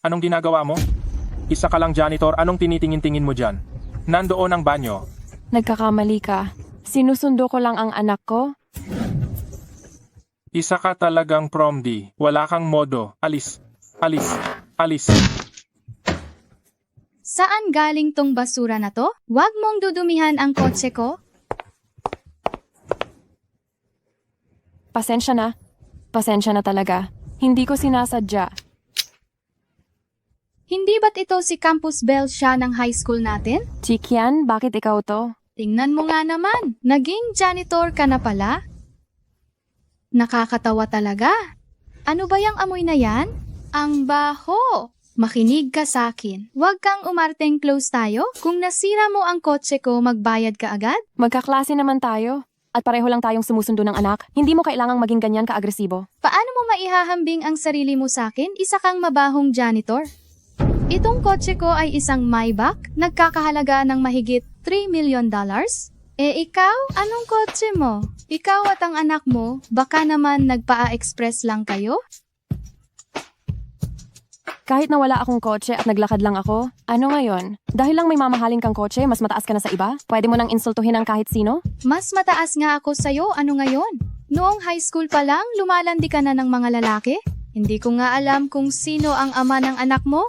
Anong ginagawa mo? Isa ka lang janitor, anong tinitingin-tingin mo dyan? Nandoon ang banyo. Nagkakamali ka. Sinusundo ko lang ang anak ko. Isa ka talagang promdi. Wala kang modo. Alis. Alis. Alis. Saan galing tong basura na to? Huwag mong dudumihan ang kotse ko. Pasensya na. Pasensya na talaga. Hindi ko sinasadya. Hindi ba't ito si Campus Bell siya ng high school natin? Chikian, bakit ikaw to? Tingnan mo nga naman, naging janitor ka na pala. Nakakatawa talaga. Ano ba yung amoy na yan? Ang baho! Makinig ka sa akin. Huwag kang umarteng close tayo. Kung nasira mo ang kotse ko, magbayad ka agad? Magkaklase naman tayo. At pareho lang tayong sumusundo ng anak. Hindi mo kailangang maging ganyan ka-agresibo. Paano mo maihahambing ang sarili mo sa akin? Isa kang mabahong janitor. Itong kotse ko ay isang Maybach, nagkakahalaga ng mahigit $3 million. Ikaw? Anong kotse mo? Ikaw at ang anak mo, baka naman nagpaa-express lang kayo? Kahit na wala akong kotse at naglakad lang ako, ano ngayon? Dahil lang may mamahaling kang kotse, mas mataas ka na sa iba? Pwede mo nang insultuhin ang kahit sino? Mas mataas nga ako sa'yo, ano ngayon? Noong high school pa lang, lumalandi ka na ng mga lalaki? Hindi ko nga alam kung sino ang ama ng anak mo.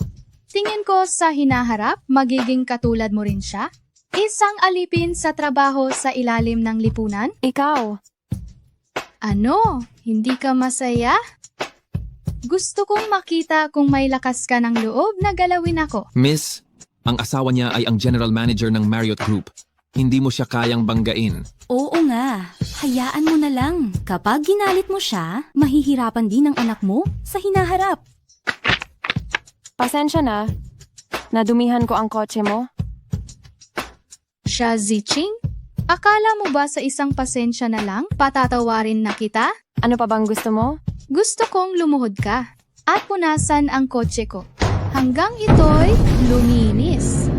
Tingin ko sa hinaharap, magiging katulad mo rin siya. Isang alipin sa trabaho sa ilalim ng lipunan? Ikaw. Ano? Hindi ka masaya? Gusto kong makita kung may lakas ka ng loob na galawin ako. Miss, ang asawa niya ay ang general manager ng Marriott Group. Hindi mo siya kayang banggain. Oo nga, hayaan mo na lang. Kapag ginalit mo siya, mahihirapan din ang anak mo sa hinaharap. Pasensya na. Nadumihan ko ang kotse mo. Siya, Ziching? Akala mo ba sa isang pasensya na lang, patatawarin na kita? Ano pa bang gusto mo? Gusto kong lumuhod ka at punasan ang kotse ko hanggang ito'y luminis.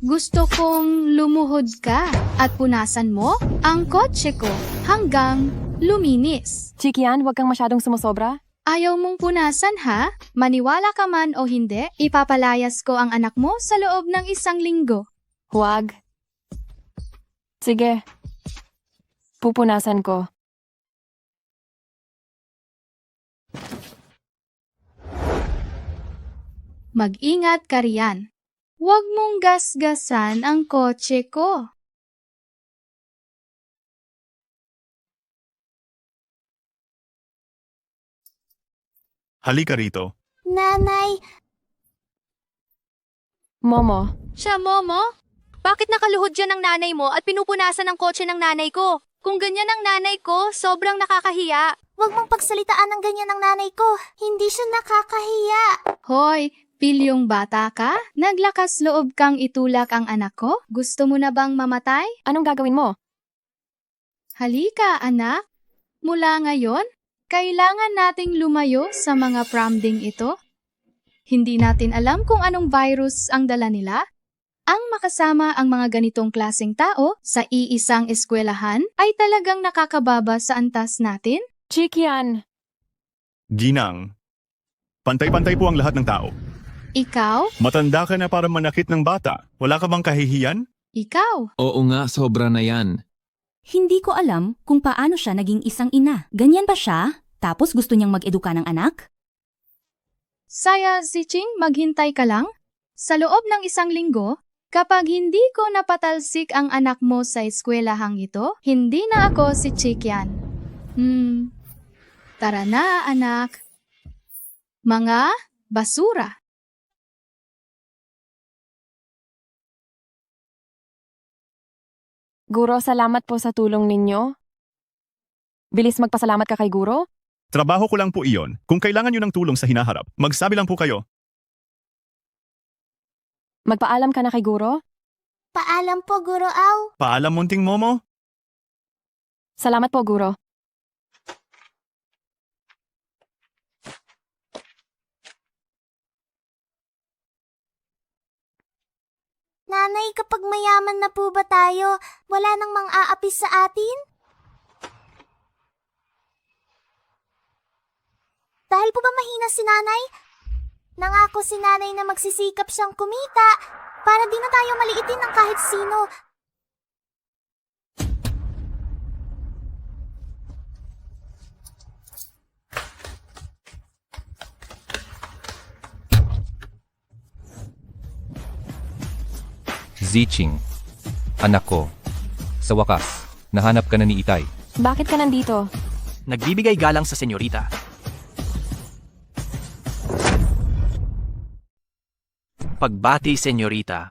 Gusto kong lumuhod ka at punasan mo ang kotse ko hanggang luminis. Chikian, huwag kang masyadong sumusobra. Ayaw mong punasan ha? Maniwala ka man o hindi, ipapalayas ko ang anak mo sa loob ng 1 linggo. Huwag. Sige. Pupunasan ko. Mag-ingat ka riyan. Huwag mong gasgasan ang kotse ko. Halika rito. Nanay, Momo, Siya, Momo? Bakit nakaluhod dyan ang nanay mo at pinupunasan ang kotse ng nanay ko? Kung ganyan ang nanay ko, sobrang nakakahiya. wag mong pagsalitaan ng ganyan ng nanay ko. Hindi siya nakakahiya. Hoy, pilyong bata ka? Naglakas loob kang itulak ang anak ko? Gusto mo na bang mamatay? anong gagawin mo? Halika, anak. Mula ngayon, kailangan nating lumayo sa mga prom-ding ito. Hindi natin alam kung anong virus ang dala nila. Ang makasama ang mga ganitong klaseng tao sa iisang eskwelahan ay talagang nakakababa sa antas natin. Chikian, Ginang. Pantay-pantay po ang lahat ng tao. Ikaw? Matanda ka na para manakit ng bata. Wala ka bang kahihiyan? Ikaw? Oo nga, sobra na yan. Hindi ko alam kung paano siya naging isang ina. Ganyan ba siya? Tapos gusto niyang mag-eduka ng anak? Saya, Ziching, maghintay ka lang. Sa loob ng 1 linggo, kapag hindi ko napatalsik ang anak mo sa eskwelahang ito, hindi na ako si Chikian. Tara na, anak. Mga basura. Guro, salamat po sa tulong ninyo. Bilis magpasalamat ka kay Guro. Trabaho ko lang po iyon. Kung kailangan nyo ng tulong sa hinaharap, magsabi lang po kayo. Magpaalam ka na kay Guro. Paalam po, Guro Au. Paalam, munting Momo. Salamat po, Guro. Nanay, kapag mayaman na po ba tayo, wala nang mang-aapis sa atin? Dahil po ba mahina si nanay? Nangako si nanay na magsisikap siyang kumita para di na tayo maliitin ng kahit sino. Ziching, anak ko. Sa wakas, nahanap ka na ni Itay. Bakit ka nandito? Nagbibigay galang sa senyorita. Pagbati, senyorita.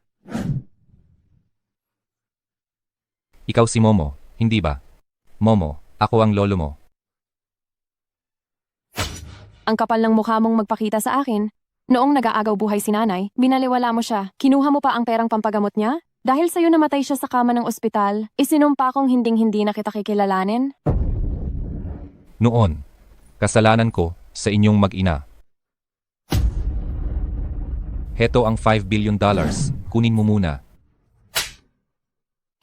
Ikaw si Momo, hindi ba? Momo, ako ang lolo mo. Ang kapal ng mukha mong magpakita sa akin. Noong nag-aagaw buhay si nanay, binaliwala mo siya. Kinuha mo pa ang perang pampagamot niya? Dahil sa'yo namatay siya sa kama ng ospital, isinumpa kong hinding-hindi na kita kikilalanin? Noon, kasalanan ko sa inyong mag-ina. Heto ang $5 billion. Kunin mo muna.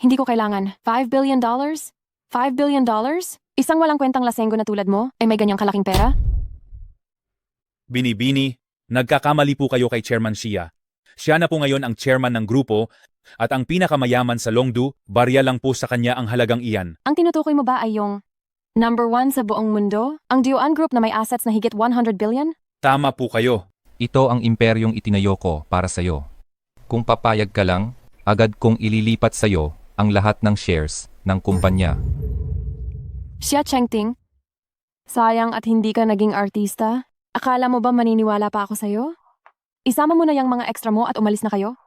Hindi ko kailangan. $5 billion? $5 billion? Isang walang kwentang lasenggo na tulad mo, ay may ganyang kalaking pera? Binibini, nagkakamali po kayo kay Chairman Shia. Siya na po ngayon ang chairman ng grupo at ang pinakamayaman sa Longdu, barya lang po sa kanya ang halagang iyan. Ang tinutukoy mo ba ay yung number 1 sa buong mundo? Ang Duan Group na may assets na higit 100 billion? Tama po kayo. Ito ang imperyong itinayo ko para sa'yo. Kung papayag ka lang, agad kong ililipat sa'yo ang lahat ng shares ng kumpanya. Xia Chengting, sayang at hindi ka naging artista. Akala mo ba maniniwala pa ako sa'yo? Isama mo na yung mga extra mo at umalis na kayo?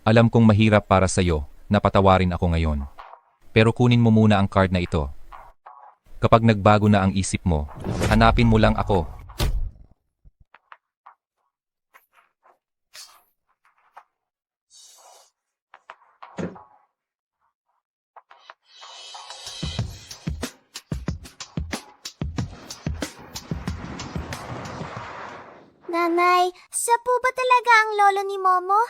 Alam kong mahirap para sa'yo na patawarin ako ngayon. Pero kunin mo muna ang card na ito. Kapag nagbago na ang isip mo, hanapin mo lang ako. Nanay, siya po ba talaga ang lolo ni Momo?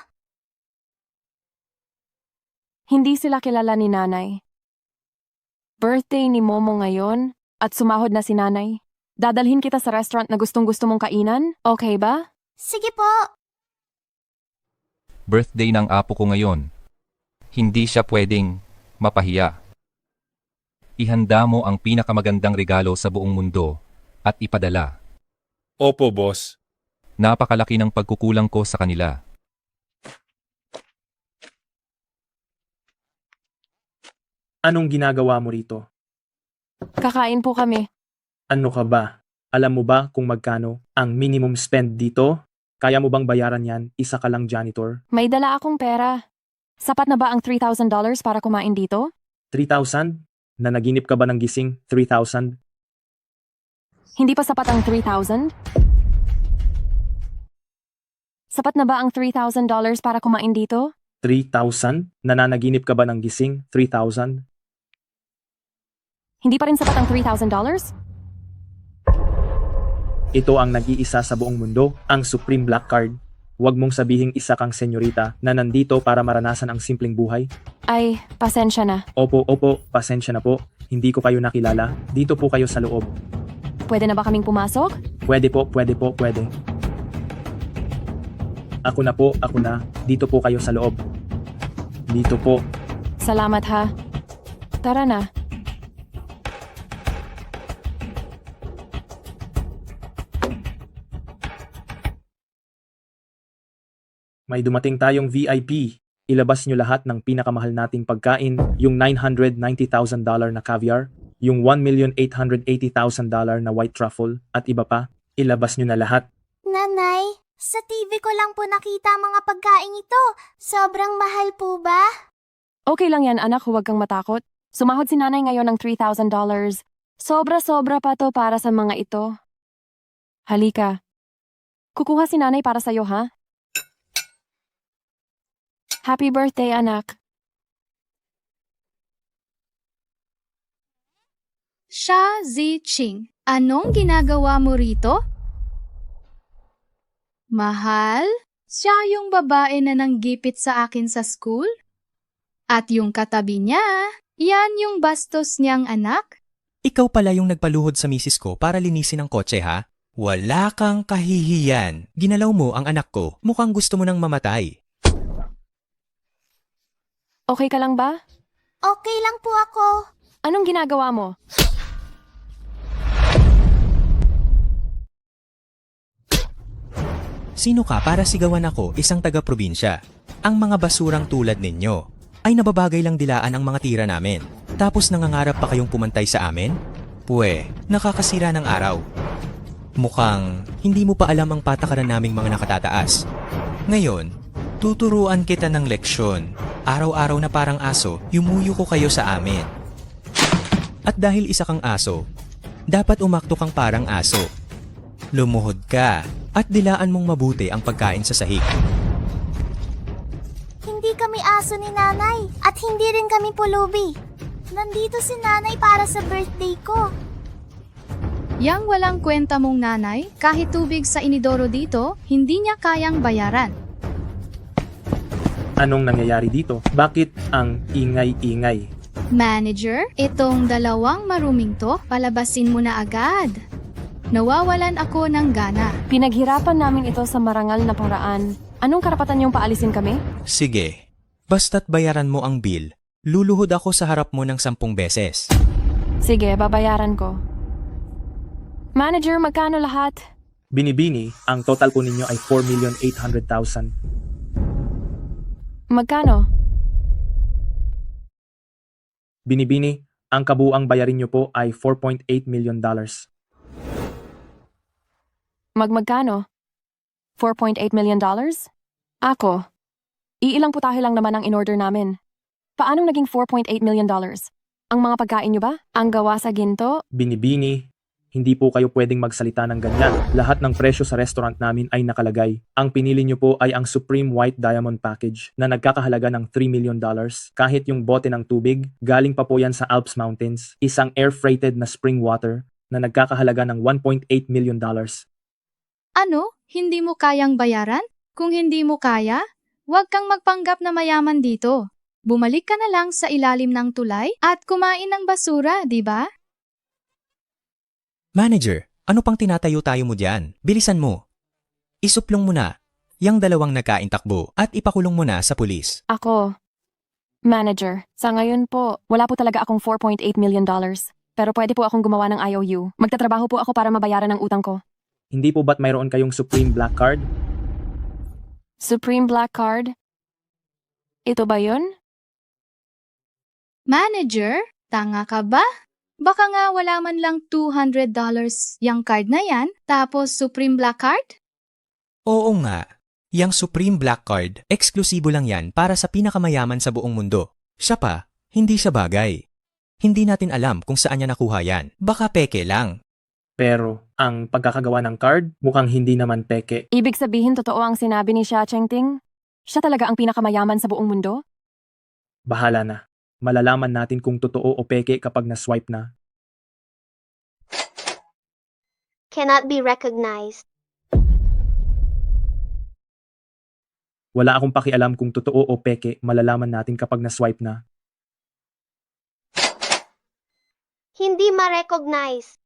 Hindi sila kilala ni nanay. Birthday ni Momo ngayon at sumahod na si nanay. Dadalhin kita sa restaurant na gustong-gusto mong kainan, okay ba? Sige po. Birthday ng apo ko ngayon. Hindi siya pwedeng mapahiya. Ihanda mo ang pinakamagandang regalo sa buong mundo at ipadala. Opo, boss. Napakalaki ng pagkukulang ko sa kanila. Anong ginagawa mo rito? Kakain po kami. Ano ka ba? Alam mo ba kung magkano ang minimum spend dito? Kaya mo bang bayaran yan? Isa ka lang janitor? May dala akong pera. Sapat na ba ang $3,000 para kumain dito? 3,000? Nanaginip ka ba ng gising? 3,000? Hindi pa sapat ang 3,000? Sapat na ba ang $3,000 para kumain dito? 3,000? Nananaginip ka ba ng gising? 3,000? Hindi pa rin sapat ang $3,000? Ito ang nag-iisa sa buong mundo, ang Supreme Black Card. Huwag mong sabihing isa kang senyorita na nandito para maranasan ang simpleng buhay. Ay, pasensya na. Opo, pasensya na po. Hindi ko kayo nakilala. Dito po kayo sa loob. Pwede na ba kaming pumasok? Pwede po. Ako na. Dito po kayo sa loob. Dito po. Salamat ha. Tara na. May dumating tayong VIP. Ilabas nyo lahat ng pinakamahal nating pagkain, yung $990,000 na caviar, yung $1,880,000 na white truffle, at iba pa. Ilabas nyo na lahat. Nanay, sa TV ko lang po nakita ang mga pagkain ito. Sobrang mahal po ba? Okay lang yan anak, huwag kang matakot. Sumahod si nanay ngayon ng $3,000. Sobra-sobra pa to para sa mga ito. Halika. Kukuha si nanay para sa'yo ha? Happy birthday, anak. Xia Ziching, anong ginagawa mo rito? Mahal, siya yung babae na nanggipit sa akin sa school? At yung katabi niya, Yan yung bastos niyang anak? Ikaw pala yung nagpaluhod sa misis ko para linisin ang kotse ha? Wala kang kahihiyan. Ginalaw mo ang anak ko. Mukhang gusto mo nang mamatay. Okay ka lang ba? Okay lang po ako. Anong ginagawa mo? Sino ka para sigawan ako, isang taga-probinsya? Ang mga basurang tulad ninyo ay nababagay lang dilaan ang mga tira namin. Tapos nangangarap pa kayong pumantay sa amin? Pwe, nakakasira ng araw. Mukhang hindi mo pa alam ang patakaran naming mga nakatataas. Ngayon, tuturuan kita ng leksyon. Araw-araw na parang aso, yumuyo ko kayo sa amin. At dahil isa kang aso, dapat umakto kang parang aso. Lumuhod ka at dilaan mong mabuti ang pagkain sa sahig. Hindi kami aso ni nanay at hindi rin kami pulubi. Nandito si nanay para sa birthday ko. Yang walang kwenta mong nanay, kahit tubig sa inidoro dito, hindi niya kayang bayaran. Anong nangyayari dito? Bakit ang ingay-ingay? Manager, itong dalawang maruming to, palabasin mo na agad. Nawawalan ako ng gana. Pinaghirapan namin ito sa marangal na paraan. Anong karapatan niyong paalisin kami? Sige, basta't bayaran mo ang bill, luluhod ako sa harap mo ng 10 beses. Sige, babayaran ko. Manager, magkano lahat? Binibini, ang total po ninyo ay 4,800,000. Magkano? Binibini, ang kabuang bayarin nyo po ay $4.8 million. Magkano? $4.8 million? Ako, iilang putahe lang naman ang in-order namin. Paanong naging $4.8 million? Ang mga pagkain nyo ba? Ang gawa sa ginto? Binibini, hindi po kayo pwedeng magsalita ng ganyan. Lahat ng presyo sa restaurant namin ay nakalagay. Ang pinili nyo po ay ang Supreme White Diamond Package na nagkakahalaga ng $3 million. Kahit yung bote ng tubig, galing pa po yan sa Alps Mountains. Isang air-freighted na spring water na nagkakahalaga ng $1.8 million. Ano? Hindi mo kayang bayaran? Kung hindi mo kaya, huwag kang magpanggap na mayaman dito. Bumalik ka na lang sa ilalim ng tulay at kumain ng basura, di ba? Manager, ano pang tinatayo-tayo mo diyan? Bilisan mo. Isuplong mo na yang dalawang nagkain takbo at ipakulong mo na sa pulis. Ako. Manager, sa ngayon po, wala po talaga akong $4.8 million. Pero pwede po akong gumawa ng IOU. Magtatrabaho po ako para mabayaran ang utang ko. Hindi po ba't mayroon kayong Supreme Black Card? Supreme Black Card? Ito ba yun? Manager, tanga ka ba? Baka nga wala man lang $200 yung card na yan, tapos Supreme Black Card? Oo nga. Yang Supreme Black Card, eksklusibo lang yan para sa pinakamayaman sa buong mundo. Siya pa, hindi siya bagay. Hindi natin alam kung saan niya nakuha yan. Baka peke lang. Pero, ang pagkakagawa ng card, mukhang hindi naman peke. Ibig sabihin totoo ang sinabi ni Xia Chengting? Siya talaga ang pinakamayaman sa buong mundo? Bahala na. Malalaman natin kung totoo o peke kapag na-swipe na. Cannot be recognized. Wala akong pakialam kung totoo o peke, malalaman natin kapag na-swipe na. Hindi ma-recognize.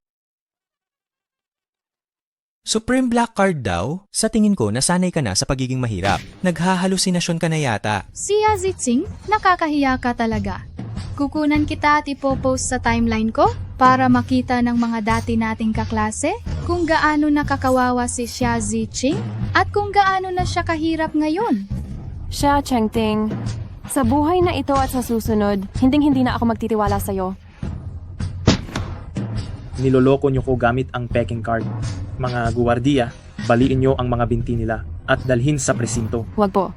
Supreme Black Card daw? Sa tingin ko, nasanay ka na sa pagiging mahirap. Naghahalusinasyon ka na yata. Si Yazitsing, nakakahiya ka talaga. Kukunan kita at ipopost sa timeline ko para makita ng mga dati nating kaklase kung gaano nakakawawa si Xia Ziqing at kung gaano na siya kahirap ngayon. Xia Chengting, sa buhay na ito at sa susunod, hinding-hindi na ako magtitiwala sa'yo. Niloloko nyo ko gamit ang peking card. Mga guwardiya, baliin nyo ang mga binti nila at dalhin sa presinto. Huwag po.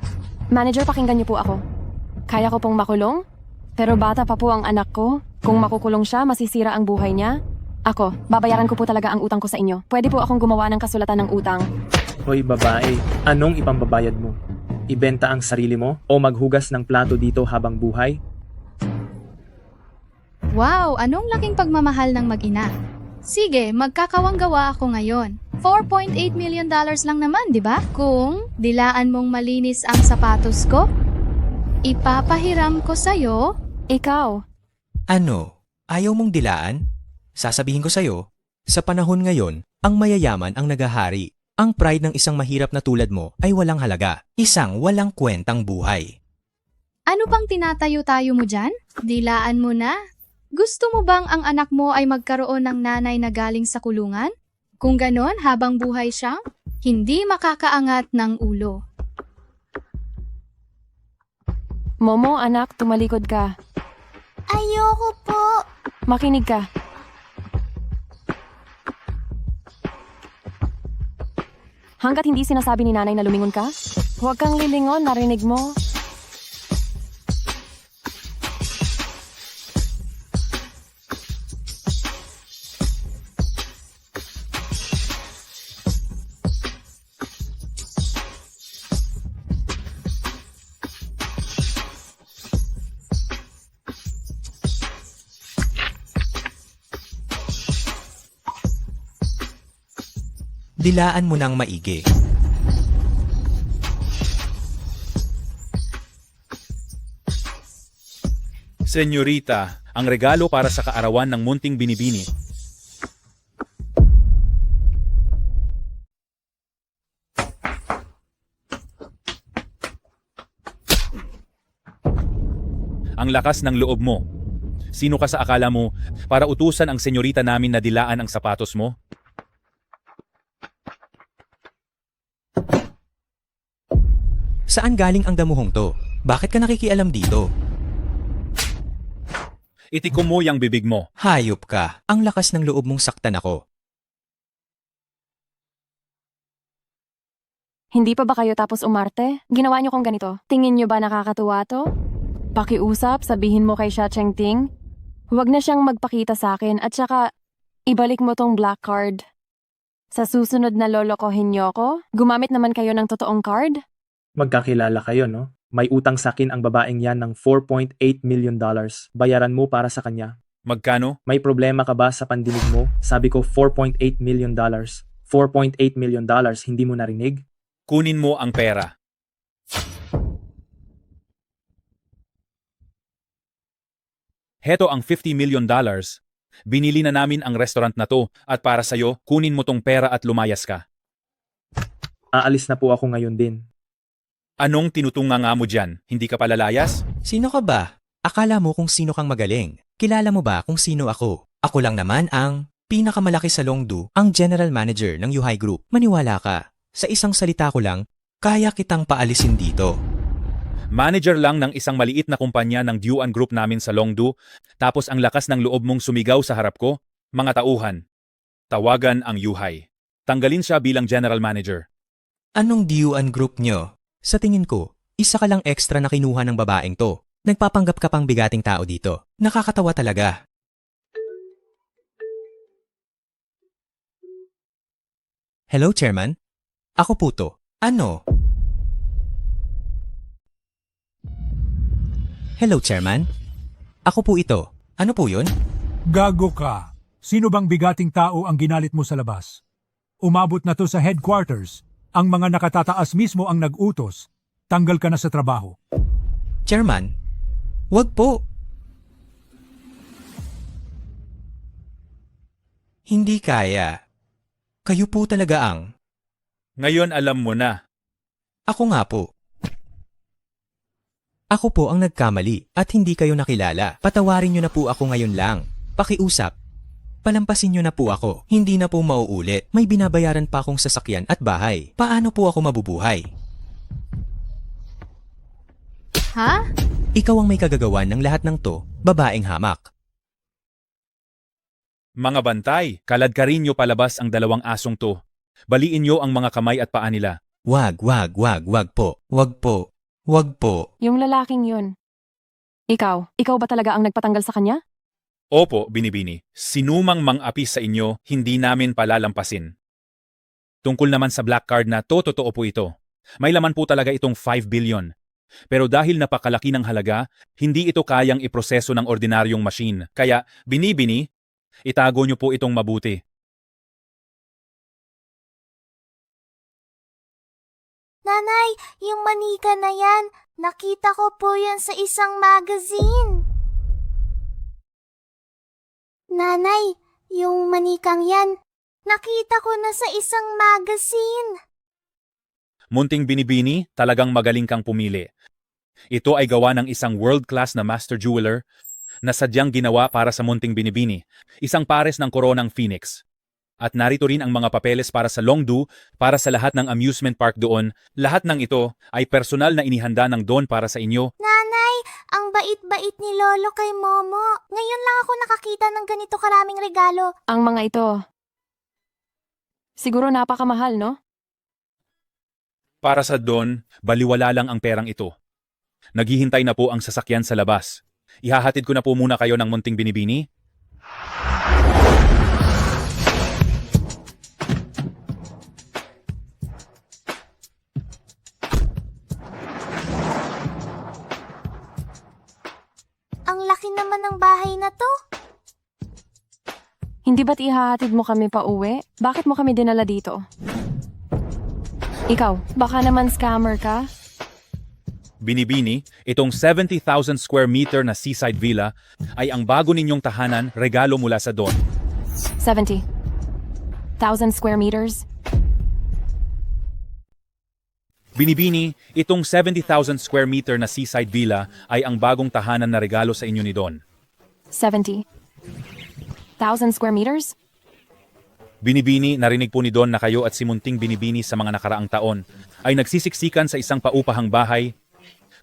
Manager, pakinggan niyo po ako. Kaya ko pong makulong? Pero bata pa po ang anak ko. Kung makukulong siya, masisira ang buhay niya. Ako, babayaran ko po talaga ang utang ko sa inyo. Pwede po akong gumawa ng kasulatan ng utang. Hoy babae, anong ipambabayad mo? Ibenta ang sarili mo o maghugas ng plato dito habang buhay? Wow, anong laking pagmamahal ng mag-ina. Sige, magkakawanggawa ako ngayon. $4.8 million lang naman, di ba? Kung dilaan mong malinis ang sapatos ko, ipapahiram ko sa'yo. Ikaw, Ano? Ayaw mong dilaan? Sasabihin ko sa'yo, sa panahon ngayon, ang mayayaman ang nagahari. Ang pride ng isang mahirap na tulad mo ay walang halaga. Isang walang kwentang buhay. Ano pang tinatayo-tayo mo dyan? Dilaan mo na. Gusto mo bang ang anak mo ay magkaroon ng nanay na galing sa kulungan? Kung ganon, habang buhay siyang, hindi makakaangat ng ulo. Momo, anak, tumalikod ka. Ayoko po. Makinig ka. Hanggat hindi sinasabi ni nanay na lumingon ka, huwag kang lilingon, narinig mo. Dilaan mo ng maigi. Senyorita, ang regalo para sa kaarawan ng munting binibini. Ang lakas ng loob mo. Sino ka sa akala mo para utusan ang senyorita namin na dilaan ang sapatos mo? Saan galing ang damuhong to? Bakit ka nakikialam dito? Itikom mo yung bibig mo. Hayop ka. Ang lakas ng loob mong saktan ako. Hindi pa ba kayo tapos umarte? Ginawa niyo kong ganito. Tingin niyo ba nakakatuwa to? Pakiusap, sabihin mo kay Xia Chengting. Huwag na siyang magpakita sa akin at saka ibalik mo tong black card. Sa susunod na lolokohin niyo ako, gumamit naman kayo ng totoong card? Magkakilala kayo, no? May utang sa akin ang babaeng yan ng $4.8 million. Bayaran mo para sa kanya. Magkano? May problema ka ba sa pandinig mo? Sabi ko $4.8 million. $4.8 million, hindi mo narinig? Kunin mo ang pera. Heto ang $50 million. Binili na namin ang restaurant na to at para sa'yo, kunin mo tong pera at lumayas ka. Aalis na po ako ngayon din. Anong tinutunga nga mo dyan? Hindi ka palalayas? Sino ka ba? Akala mo kung sino kang magaling. Kilala mo ba kung sino ako? Ako lang naman ang pinakamalaki sa Longdu, ang general manager ng Yuhai Group. Maniwala ka. Sa isang salita ko lang, kaya kitang paalisin dito. Manager lang ng isang maliit na kumpanya ng Duan Group namin sa Longdu, tapos ang lakas ng loob mong sumigaw sa harap ko? Mga tauhan. Tawagan ang Yuhai. Tanggalin siya bilang general manager. Anong Duan Group nyo? Sa tingin ko, isa ka lang extra na kinuha ng babaeng to. Nagpapanggap ka pang bigating tao dito. Nakakatawa talaga. Hello, Chairman? Ako po to. Ano? Hello, Chairman? Ako po ito. Ano po yun? Gago ka. Sino bang bigating tao ang ginalit mo sa labas? Umabot na to sa headquarters. Ang mga nakatataas mismo ang nag-utos. Tanggal ka na sa trabaho. Chairman, wag po. Hindi kaya. Kayo po talaga ang... Ngayon alam mo na. Ako nga po. Ako po ang nagkamali at hindi kayo nakilala. Patawarin niyo na po ako ngayon lang. Pakiusap. Palampasin niyo na po ako. Hindi na po mauulit. May binabayaran pa akong sasakyan at bahay. Paano po ako mabubuhay? Ha? Ikaw ang may kagagawan ng lahat ng to, babaeng hamak. Mga bantay, kaladkarin nyo palabas ang dalawang asong to. Baliin nyo ang mga kamay at paa nila. Wag po. Wag po. Wag po. Yung lalaking yun. Ikaw ba talaga ang nagpatanggal sa kanya? Opo, binibini. Sinumang mang-api sa inyo, hindi namin palalampasin. Tungkol naman sa black card na totoo po ito. May laman po talaga itong 5 billion. Pero dahil napakalaki ng halaga, hindi ito kayang iproseso ng ordinaryong machine. Kaya, binibini, itago nyo po itong mabuti. Nanay, yung manika na yan, nakita ko po yan sa isang magazine. Nanay, yung manikang yan, nakita ko na sa isang magazine. Munting Binibini, talagang magaling kang pumili. Ito ay gawa ng isang world-class na master jeweler na sadyang ginawa para sa Munting Binibini, isang pares ng koronang Phoenix. At narito rin ang mga papeles para sa Longdu, para sa lahat ng amusement park doon. Lahat ng ito ay personal na inihanda ng Don para sa inyo. Nanay, ang bait-bait ni Lolo kay Momo. Ngayon lang ako nakakita ng ganito karaming regalo. Ang mga ito. Siguro napakamahal, no? Para sa Don, baliwala lang ang perang ito. Naghihintay na po ang sasakyan sa labas. Ihahatid ko na po muna kayo ng Munting Binibini. Ang laki naman ng bahay na to. Hindi ba't ihahatid mo kami pa uwi? Bakit mo kami dinala dito? Ikaw, baka naman scammer ka? Binibini, itong 70,000 square meter na seaside villa ay ang bago ninyong tahanan, regalo mula sa Don. 70,000 square meters? Binibini, itong 70,000 square meter na seaside villa ay ang bagong tahanan na regalo sa inyo ni Don. 70,000 square meters? Binibini, narinig po ni Don na kayo at si Munting Binibini sa mga nakaraang taon ay nagsisiksikan sa isang paupahang bahay,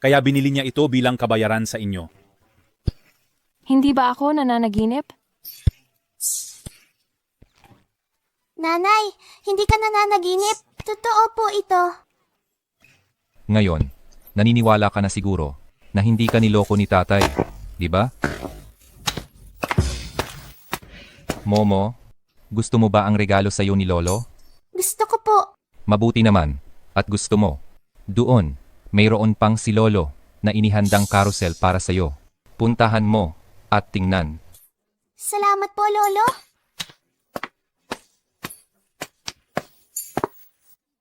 kaya binili niya ito bilang kabayaran sa inyo. Hindi ba ako nananaginip? Nanay, hindi ka nananaginip. Totoo po ito. Ngayon, naniniwala ka na siguro na hindi ka niloko ni tatay, di ba? Momo, gusto mo ba ang regalo sa iyo ni Lolo? Gusto ko po. Mabuti naman, at gusto mo. Doon, mayroon pang si Lolo na inihandang carousel para sa iyo. Puntahan mo at tingnan. Salamat po, Lolo.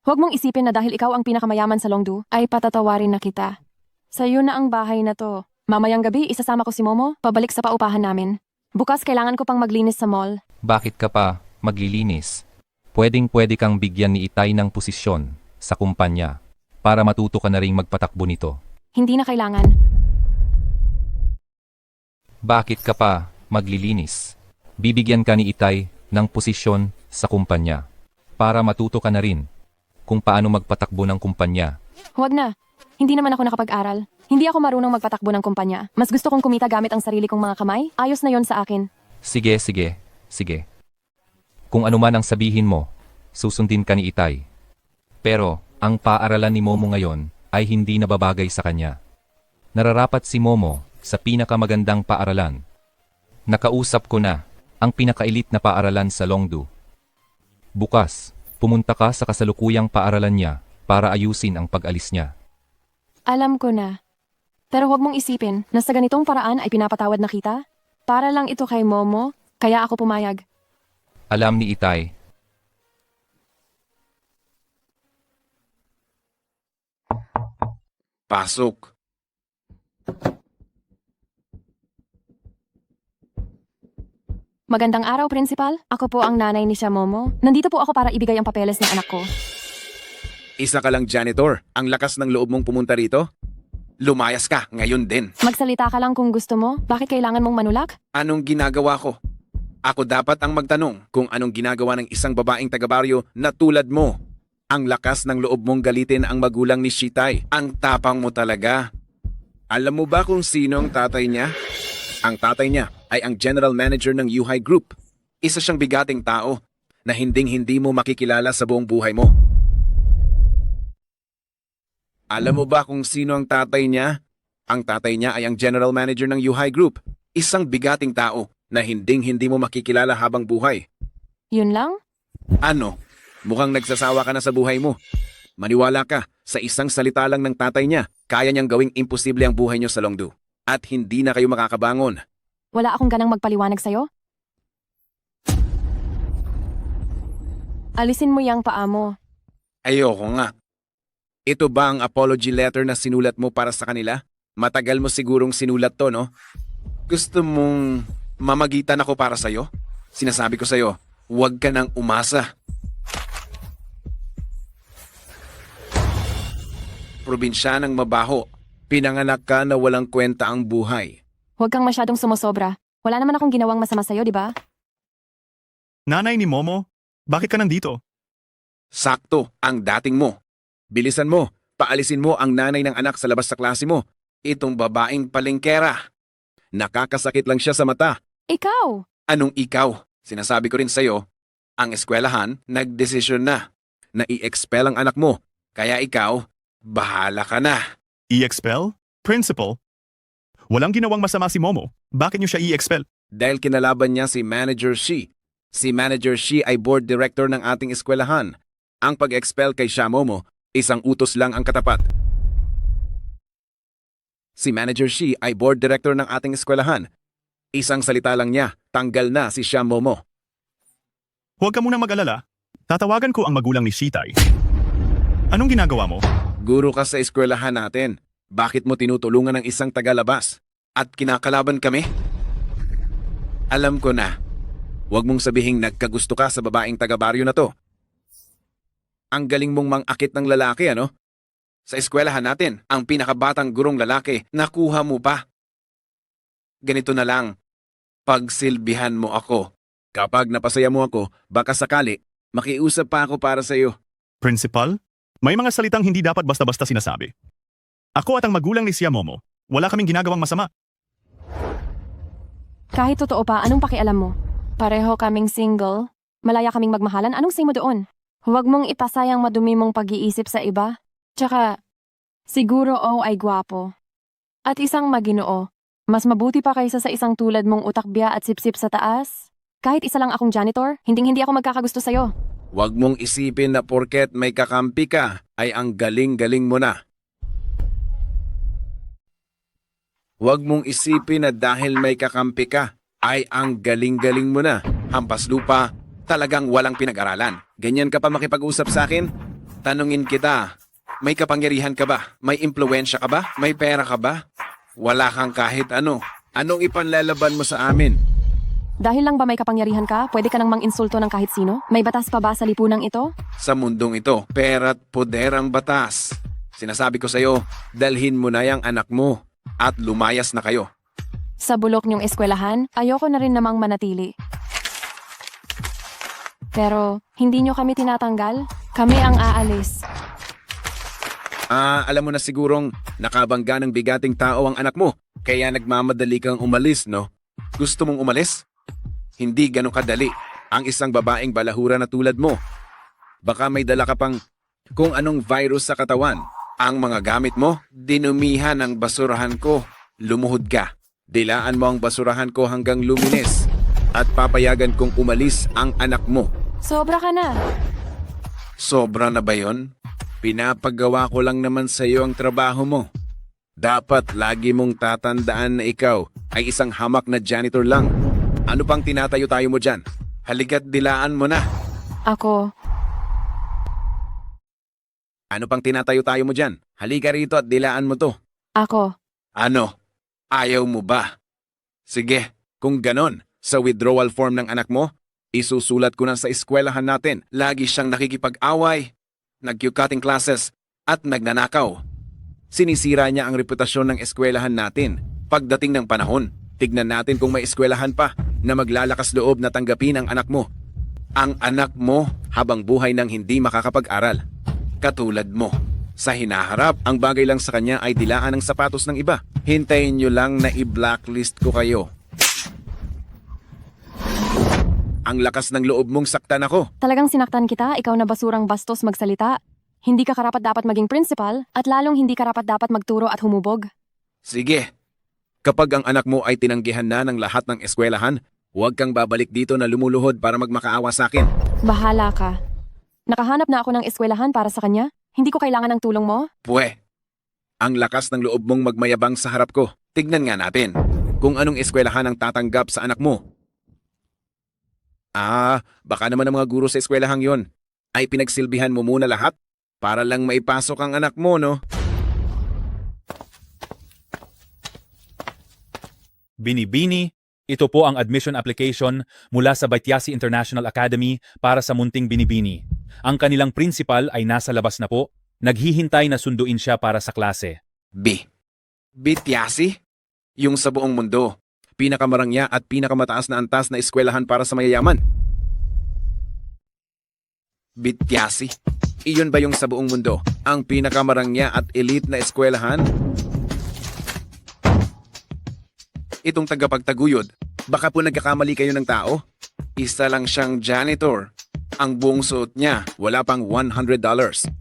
Huwag mong isipin na dahil ikaw ang pinakamayaman sa Longdu, ay patatawarin na kita. Sa'yo na ang bahay na to. Mamayang gabi, isasama ko si Momo, pabalik sa paupahan namin. Bukas kailangan ko pang maglinis sa mall. Bakit ka pa maglilinis? Pwedeng-pwede kang bigyan ni Itay ng posisyon sa kumpanya para matuto ka na ring magpatakbo nito. Hindi na kailangan. Bakit ka pa maglilinis? Bibigyan ka ni Itay ng posisyon sa kumpanya para matuto ka na rin kung paano magpatakbo ng kumpanya. Huwag na. Hindi naman ako nakapag-aral. Hindi ako marunong magpatakbo ng kumpanya. Mas gusto kong kumita gamit ang sarili kong mga kamay. Ayos na yon sa akin. Sige. Kung ano man ang sabihin mo, susundin ka ni Itay. Pero, ang paaralan ni Momo ngayon ay hindi nababagay sa kanya. Nararapat si Momo sa pinakamagandang paaralan. Nakausap ko na ang pinakailit na paaralan sa Longdu. Bukas, pumunta ka sa kasalukuyang paaralan niya para ayusin ang pag-alis niya. Alam ko na. Pero huwag mong isipin na sa ganitong paraan ay pinapatawad na kita. Para lang ito kay Momo, kaya ako pumayag. Alam ni Itay. Pasok. Magandang araw, Principal. Ako po ang nanay ni Momo. Nandito po ako para ibigay ang papeles ng anak ko. Isa ka lang janitor. Ang lakas ng loob mong pumunta rito? Lumayas ka, ngayon din. Magsalita ka lang kung gusto mo. Bakit kailangan mong manulak? Anong ginagawa ko? Ako dapat ang magtanong kung anong ginagawa ng isang babaeng taga-baryo na tulad mo. Ang lakas ng loob mong galitin ang magulang ni Shitay. Ang tapang mo talaga. Alam mo ba kung sino ang tatay niya? Ang tatay niya ay ang general manager ng Yuhai Group. Isa siyang bigating tao na hinding-hindi mo makikilala sa buong buhay mo. Alam mo ba kung sino ang tatay niya? Ang tatay niya ay ang general manager ng Yuhai Group. Isang bigating tao na hinding-hindi mo makikilala habang buhay. Yun lang? Ano? Mukhang nagsasawa ka na sa buhay mo. Maniwala ka, sa isang salita lang ng tatay niya, kaya niyang gawing imposible ang buhay niyo sa Longdu. At hindi na kayo makakabangon. Wala akong ganang magpaliwanag sa'yo? Alisin mo yang paa mo. Ayoko nga. Ito ba ang apology letter na sinulat mo para sa kanila? Matagal mo sigurong sinulat to, no? Gusto mong Mamagitan ako para sa'yo? Sinasabi ko sa'yo, huwag ka nang umasa. Probinsyanang mabaho. Pinanganak ka na walang kwenta ang buhay. Huwag kang masyadong sumosobra. Wala naman akong ginawang masama sa'yo, di ba? Nanay ni Momo, bakit ka nandito? Sakto ang dating mo. Bilisan mo, paalisin mo ang nanay ng anak sa labas sa klase mo. Itong babaeng palengkera. Nakakasakit lang siya sa mata. Ikaw! Anong ikaw? Sinasabi ko rin sa'yo, ang eskwelahan nagdesisyon na i-expel ang anak mo. Kaya ikaw, bahala ka na. I-expel? Principal? Walang ginawang masama si Momo. Bakit niyo siya i-expel? Dahil kinalaban niya si Manager Shi. Si Manager Shi ay board director ng ating eskwelahan. Ang pag-expel kay Shamomo, isang utos lang ang katapat. Si Manager Shi ay board director ng ating eskwelahan. Isang salita lang niya, tanggal na si Shamomo. Huwag ka munang mag-alala. Tatawagan ko ang magulang ni Shitay. Anong ginagawa mo? Guro ka sa eskwelahan natin. Bakit mo tinutulungan ng isang tagalabas? At kinakalaban kami? Alam ko na. Huwag mong sabihing nagkagusto ka sa babaeng taga-baryo na to. Ang galing mong mangakit ng lalaki, ano? Sa eskwelahan natin, ang pinakabatang gurong lalaki, nakuha mo pa. Ganito na lang, pagsilbihan mo ako. Kapag napasaya mo ako, baka sakali, makiusap pa ako para sa iyo. Principal? May mga salitang hindi dapat basta-basta sinasabi. Ako at ang magulang ni Momo, wala kaming ginagawang masama. Kahit totoo pa, anong pakialam mo? Pareho kaming single. Malaya kaming magmahalan. Anong say mo doon? Huwag mong ipasayang madumi mong pag-iisip sa iba. Tsaka, siguro ay gwapo. At isang maginoo. Mas mabuti pa kaysa sa isang tulad mong utakbya at sipsip sa taas. Kahit isa lang akong janitor, hinding-hindi ako magkakagusto sa'yo. Huwag mong isipin na porket may kakampi ka, ay ang galing-galing mo na. Huwag mong isipin na dahil may kakampi ka, ay ang galing-galing mo na. Hampas lupa, talagang walang pinag-aralan. Ganyan ka pa makipag-usap sa akin? Tanungin kita, may kapangyarihan ka ba? May impluensya ka ba? May pera ka ba? Wala kang kahit ano. Anong ipanlalaban mo sa amin? Dahil lang ba may kapangyarihan ka, pwede ka nang mang-insulto ng kahit sino? May batas pa ba sa lipunang ito? Sa mundong ito, pera't poder ang batas. Sinasabi ko sa'yo, dalhin mo na yung anak mo at lumayas na kayo. Sa bulok niyong eskwelahan, ayoko na rin namang manatili. Pero, hindi niyo kami tinatanggal? Kami ang aalis. Alam mo na sigurong nakabangga ng bigating tao ang anak mo, kaya nagmamadali kang umalis, no? Gusto mong umalis? Hindi ganun kadali ang isang babaeng balahura na tulad mo. Baka may dala ka pang kung anong virus sa katawan. Ang mga gamit mo, dinumihan ang basurahan ko. Lumuhod ka. Dilaan mo ang basurahan ko hanggang luminis. At papayagan kong umalis ang anak mo. Sobra ka na. Sobra na ba yon? Pinapagawa ko lang naman sa iyo ang trabaho mo. Dapat lagi mong tatandaan na ikaw ay isang hamak na janitor lang. Ano pang tinatayo-tayo mo dyan? Halika't dilaan mo na. Ako. Ano pang tinatayo-tayo mo dyan? Halika rito at dilaan mo to. Ako. Ano? Ayaw mo ba? Sige, kung ganon, sa withdrawal form ng anak mo, isusulat ko na sa eskwelahan natin. Lagi siyang nakikipag-away, nag-cutting classes, at nagnanakaw. Sinisira niya ang reputasyon ng eskwelahan natin. Pagdating ng panahon, tignan natin kung may eskwelahan pa na maglalakas loob na tanggapin ang anak mo. Ang anak mo habang buhay nang hindi makakapag-aral. Katulad mo. Sa hinaharap, ang bagay lang sa kanya ay dilaan ng sapatos ng iba. Hintayin nyo lang na i-blacklist ko kayo. Ang lakas ng loob mong saktan ako. Talagang sinaktan kita, ikaw na basurang bastos magsalita. Hindi ka karapat-dapat maging principal at lalong hindi karapat-dapat magturo at humubog. Sige. Kapag ang anak mo ay tinanggihan na ng lahat ng eskwelahan, huwag kang babalik dito na lumuluhod para magmakaawa sa akin. Bahala ka. Nakahanap na ako ng eskwelahan para sa kanya. Hindi ko kailangan ng tulong mo. Pwe, ang lakas ng loob mong magmayabang sa harap ko. Tignan nga natin kung anong eskwelahan ang tatanggap sa anak mo. Baka naman ang mga guro sa eskwelahang yon ay pinagsilbihan mo muna lahat para lang maipasok ang anak mo, no? Binibini, Ito po ang admission application mula sa Batiasi International Academy para sa Munting Binibini. Ang kanilang principal ay nasa labas na po. Naghihintay na sunduin siya para sa klase. Bitiasi? Yung sa buong mundo. Pinakamarangya at pinakamataas na antas na eskwelahan para sa mayayaman. Bitiasi? Iyon ba yung sa buong mundo? Ang pinakamarangya at elite na eskwelahan? Itong tagapagtaguyod, baka po nagkakamali kayo ng tao? Isa lang siyang janitor. Ang buong suot niya, wala pang $100.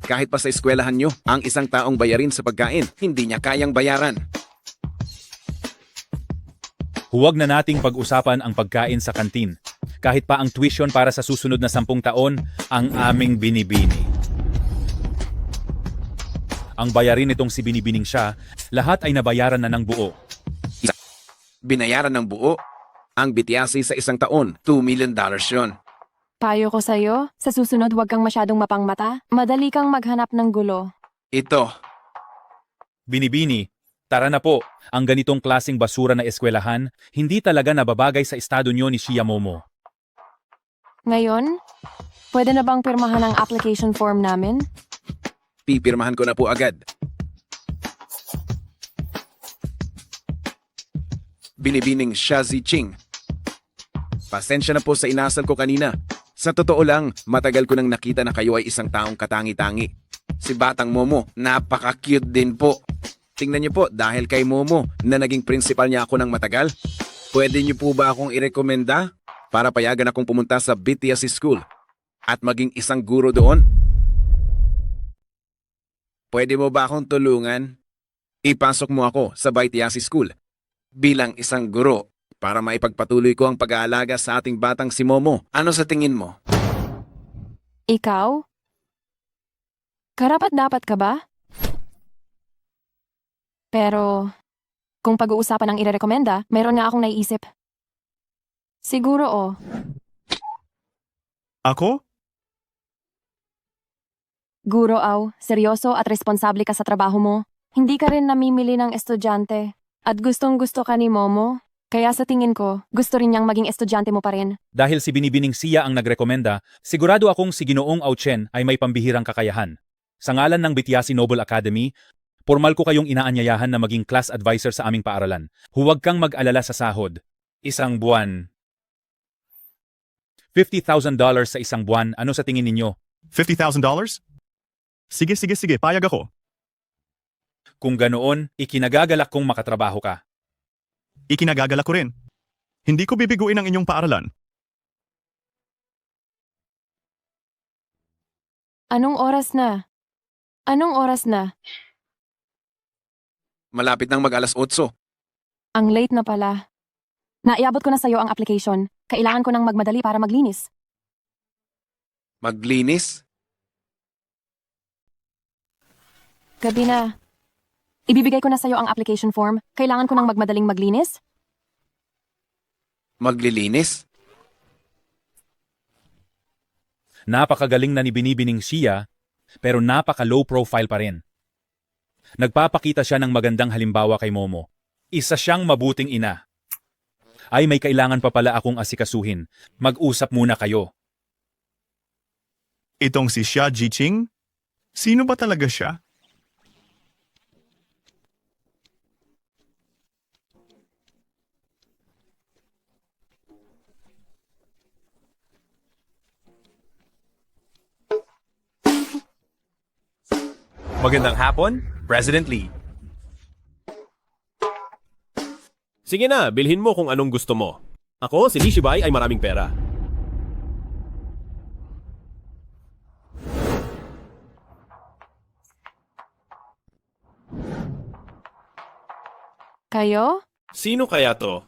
Kahit pa sa eskwelahan nyo, ang isang taong bayarin sa pagkain, hindi niya kayang bayaran. Huwag na nating pag-usapan ang pagkain sa kantin. Kahit pa ang tuition para sa susunod na 10 taon, ang aming binibini. Ang bayarin nitong si Binibining siya, lahat ay nabayaran na ng buo. Binayaran ng buo? Ang Bitiasi sa isang taon, $2 million yon. Payo ko sa'yo, sa susunod huwag kang masyadong mapangmata. Madali kang maghanap ng gulo. Ito, Binibini, tara na po. Ang ganitong klaseng basura na eskwelahan, hindi talaga nababagay sa estado nyo ni Shia Momo. Ngayon, pwede na bang pirmahan ang application form namin? pipirmahan ko na po agad. Binibining Shazi Ching. Pasensya na po sa inasal ko kanina. Sa totoo lang, matagal ko nang nakita na kayo ay isang taong katangi-tangi. Si Batang Momo, napaka-cute din po. Tingnan niyo po, dahil kay Momo na naging principal niya ako ng matagal, pwede niyo po ba akong irekomenda para payagan akong pumunta sa BTS School at maging isang guro doon? Pwede mo ba akong tulungan? Ipasok mo ako sa BTS School bilang isang guro para maipagpatuloy ko ang pag-aalaga sa ating batang si Momo. Ano sa tingin mo? Ikaw? Karapat-dapat ka ba? Pero, kung pag-uusapan ang irerekomenda, meron nga akong naiisip. Siguro Ako? Guro seryoso at responsable ka sa trabaho mo. Hindi ka rin namimili ng estudyante. At gustong-gusto ka ni Momo. Kaya sa tingin ko, gusto rin niyang maging estudyante mo pa rin. Dahil si Binibining Sia ang nagrekomenda, sigurado akong si Ginoong Auchen ay may pambihirang kakayahan. Sa ngalan ng Bitiasi Noble Academy, formal ko kayong inaanyayahan na maging class advisor sa aming paaralan. Huwag kang mag-alala sa sahod. Isang buwan. $50,000 sa isang buwan. Ano sa tingin ninyo? $50,000? Sige, payag ako. Kung ganoon, ikinagagalak kong makatrabaho ka. Ikinagagalak ko rin. Hindi ko bibiguin ang inyong paaralan. Anong oras na? Malapit nang mag-alas 8. Ang late na pala. Naiabot ko na sa'yo ang application. Kailangan ko nang magmadali para maglinis. Maglinis? Gabi na. Ibibigay ko na sa'yo ang application form. Kailangan ko nang magmadaling maglinis? Maglilinis? Napakagaling na ni Binibining Sia, pero napaka-low profile pa rin. Nagpapakita siya ng magandang halimbawa kay Momo. Isa siyang mabuting ina. Ay, may kailangan pa pala akong asikasuhin. Mag-usap muna kayo. Itong si Xia Jiqing? Sino ba talaga siya? Magandang hapon, President Lee. Sige na, bilhin mo kung anong gusto mo. Ako, si Lee Shibay ay maraming pera. Kayo? Sino kaya to?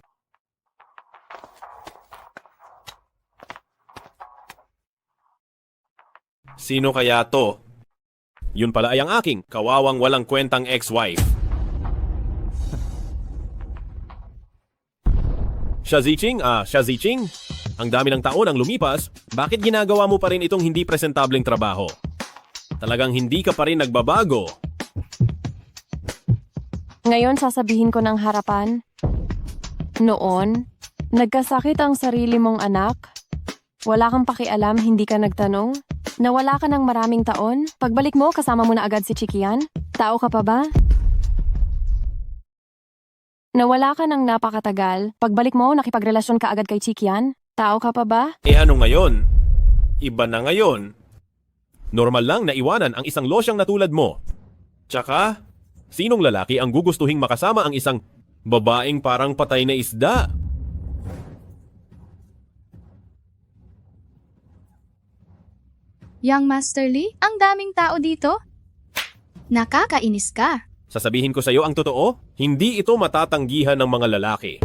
Sino kaya to? Yun pala ay ang aking kawawang walang kwentang ex-wife. Shaziching, Shaziching, ang dami ng taon ang lumipas, bakit ginagawa mo pa rin itong hindi presentableng trabaho? Talagang hindi ka pa rin nagbabago. Ngayon sasabihin ko ng harapan. Noon, Nagkasakit ang sarili mong anak? Wala kang pakialam, hindi ka nagtanong? Nawala ka ng maraming taon? Pagbalik mo, kasama mo na agad si Chikian? Tao ka pa ba? Nawala ka ng napakatagal. Pagbalik mo, nakipagrelasyon ka agad kay Chikian? Tao ka pa ba? Eh ano ngayon? Iba na ngayon. Normal lang na iwanan ang isang losyang na tulad mo. Tsaka, sinong lalaki ang gugustuhing makasama ang isang babaeng parang patay na isda? Young Master Lee, ang daming tao dito. Nakakainis ka. Sasabihin ko sa iyo ang totoo, hindi ito matatanggihan ng mga lalaki.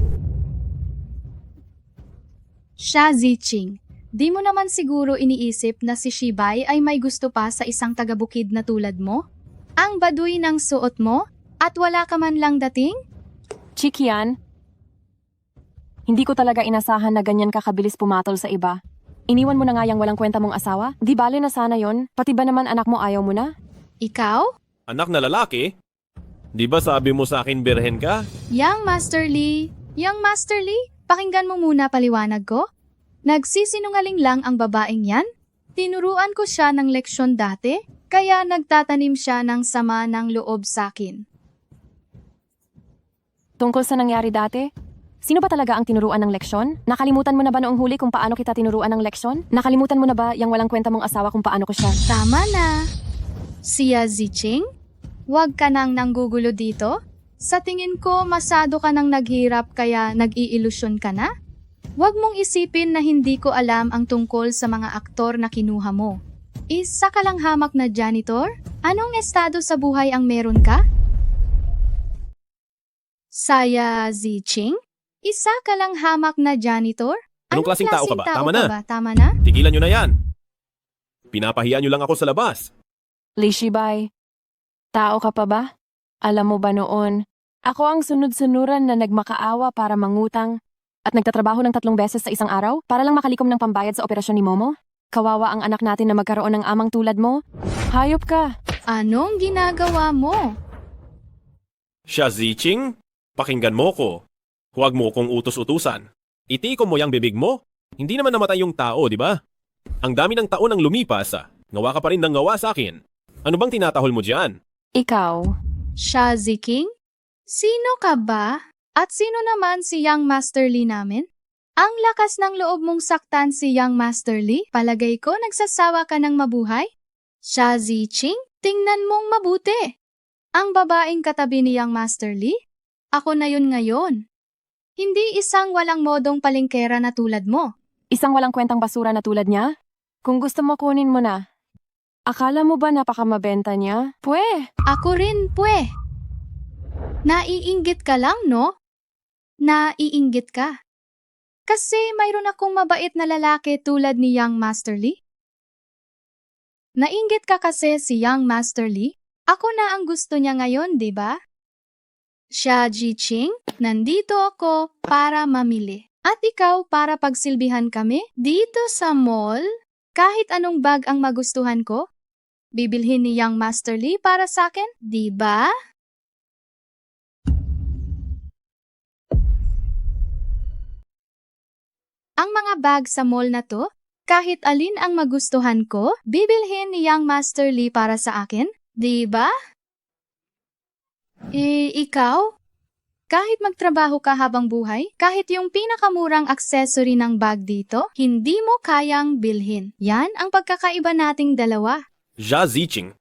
Xia Ziqing, di mo naman siguro iniisip na si Shibay ay may gusto pa sa isang tagabukid na tulad mo? Ang baduy ng suot mo? At wala ka man lang dating? Chikian, hindi ko talaga inasahan na ganyan kakabilis pumatol sa iba. Iniwan mo na nga yung walang kwenta mong asawa? Di bale na sana yon? Pati ba naman anak mo ayaw mo na? Ikaw? Anak na lalaki? Di ba sabi mo sa akin birhen ka? Young Master Lee, pakinggan mo muna paliwanag ko. Nagsisinungaling lang ang babaeng yan. Tinuruan ko siya ng leksyon dati, kaya nagtatanim siya ng sama ng loob sakin. Tungkol sa nangyari dati? Sino ba talaga ang tinuruan ng leksyon? Nakalimutan mo na ba noong huli kung paano kita tinuruan ng leksyon? Nakalimutan mo na ba yung walang kwenta mong asawa kung paano ko siya? Tama na. Xia Ziqing, huwag ka nang nanggugulo dito. Sa tingin ko, masado ka nang naghirap kaya nag-iilusyon ka na. Huwag mong isipin na hindi ko alam ang tungkol sa mga aktor na kinuha mo. Isa ka lang hamak na janitor? Anong estado sa buhay ang meron ka? Xia Ziqing? Isa ka lang hamak na janitor? Anong klaseng tao ka ba? Tama na. Tama na? Tigilan nyo na yan. Pinapahiya nyo lang ako sa labas. Lee Shibay, tao ka pa ba? Alam mo ba noon, ako ang sunod-sunuran na nagmakaawa para mangutang at nagtatrabaho ng 3 beses sa isang araw para lang makalikom ng pambayad sa operasyon ni Momo? Kawawa ang anak natin na magkaroon ng amang tulad mo. Hayop ka. Anong ginagawa mo? Xia Ziqing, pakinggan mo ko. Huwag mo kong utos-utusan. Itikom mo yung bibig mo. Hindi naman namatay yung tao, di ba? Ang dami ng taon ang lumipas, ngawa ka pa rin ng ngawa sa akin. Ano bang tinatahol mo dyan? Ikaw. Xia Ziqing? Sino ka ba? At sino naman si Young Master Lee namin? Ang lakas ng loob mong saktan si Young Master Lee? Palagay ko nagsasawa ka ng mabuhay? Xia Ziqing, tingnan mong mabuti. Ang babaeng katabi ni Young Master Lee? Ako na yun ngayon. Hindi isang walang modong palengkera na tulad mo. Isang walang kwentang basura na tulad niya? Kung gusto mo kunin mo na. Akala mo ba napakamabenta niya? Pwe! Ako rin, pwe. Naiinggit ka lang, no? Naiinggit ka. Kasi mayroon akong mabait na lalaki tulad ni Young Master Lee. Nainggit ka kasi si Young Master Lee? Ako na ang gusto niya ngayon, di ba? Xia Ziqing, nandito ako para mamili. At ikaw para pagsilbihan kami dito sa mall? Kahit anong bag ang magustuhan ko? Bibilhin ni Young Master Lee para sa akin, di ba? Ang mga bag sa mall na to, kahit alin ang magustuhan ko, bibilhin ni Young Master Lee para sa akin, di ba? Ikaw? Kahit magtrabaho ka habang buhay, kahit yung pinakamurang accessory ng bag dito, hindi mo kayang bilhin. Yan ang pagkakaiba nating dalawa. Xia Ziqing.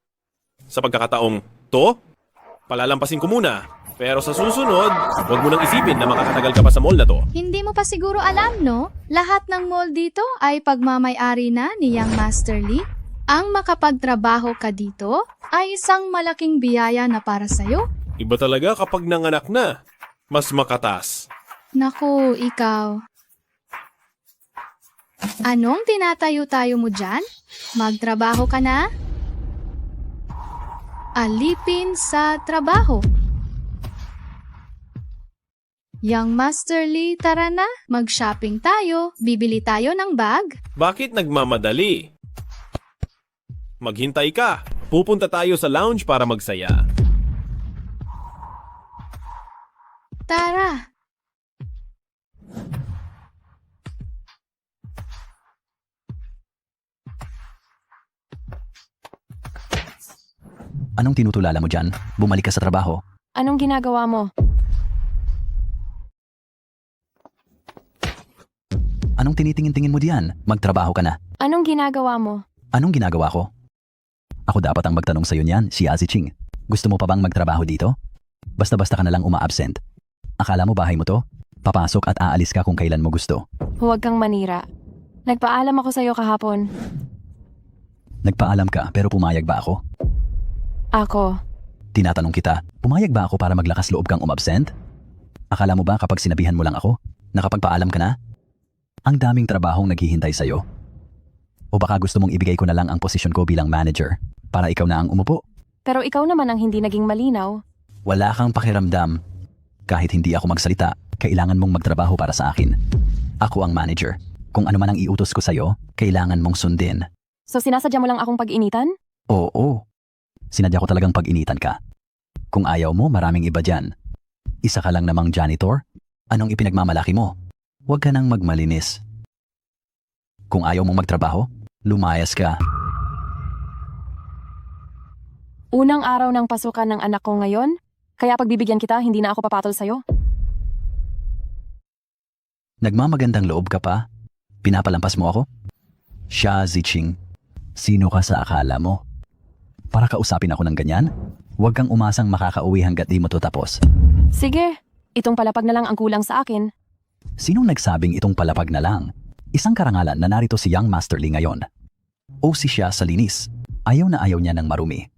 Sa pagkakataong to, palalampasin ko muna. Pero sa susunod, huwag mo nang isipin na makakatagal ka pa sa mall na to. Hindi mo pa siguro alam, no? Lahat ng mall dito ay pagmamay-ari na ni Young Master Lee. Ang makapagtrabaho ka dito ay isang malaking biyaya na para sa'yo. Iba talaga kapag nanganak na. Mas makatas. Naku, ikaw. Anong tinatayo-tayo mo dyan? Magtrabaho ka na? Alipin sa trabaho. Young Master Lee, tara na. Mag-shopping tayo. Bibili tayo ng bag. Bakit nagmamadali? Maghintay ka. Pupunta tayo sa lounge para magsaya. Tara. Anong tinutulala mo dyan? Bumalik ka sa trabaho. Anong ginagawa mo? Anong tinitingin-tingin mo diyan? Magtrabaho ka na. Anong ginagawa mo? Anong ginagawa ko? Ako dapat ang magtanong sa'yo niyan, si Aziching. Gusto mo pa bang magtrabaho dito? Basta-basta ka na lang uma-absent. Akala mo bahay mo to? Papasok at aalis ka kung kailan mo gusto. Huwag kang manira. Nagpaalam ako sa'yo kahapon. Nagpaalam ka pero pumayag ba ako? Ako. Tinatanong kita, pumayag ba ako para maglakas loob kang umabsent? Akala mo ba kapag sinabihan mo lang ako, nakapagpaalam ka na? Ang daming trabahong naghihintay sa'yo. O baka gusto mong ibigay ko na lang ang posisyon ko bilang manager para ikaw na ang umupo? Pero ikaw naman ang hindi naging malinaw. Wala kang pakiramdam. Kahit hindi ako magsalita, kailangan mong magtrabaho para sa akin. Ako ang manager. Kung ano man ang iutos ko sa'yo, kailangan mong sundin. So sinasadya mo lang akong pag-initan? Oo. Sinadya ko talagang pag-initan ka. Kung ayaw mo, maraming iba dyan. Isa ka lang namang janitor? Anong ipinagmamalaki mo? Huwag ka nang magmalinis. Kung ayaw mong magtrabaho, lumayas ka. Unang araw ng pasukan ng anak ko ngayon, kaya pagbibigyan kita, hindi na ako papatol sa'yo. Nagmamagandang loob ka pa? Pinapalampas mo ako? Xia Ziching, sino ka sa akala mo? Para kausapin ako ng ganyan? Huwag kang umasang makakauwi hanggat di mo to tapos. Sige, itong palapag na lang ang kulang sa akin. Sinong nagsabing itong palapag na lang? Isang karangalan na narito si Young Master Lee ngayon. O si siya sa linis. Ayaw na ayaw niya ng marumi.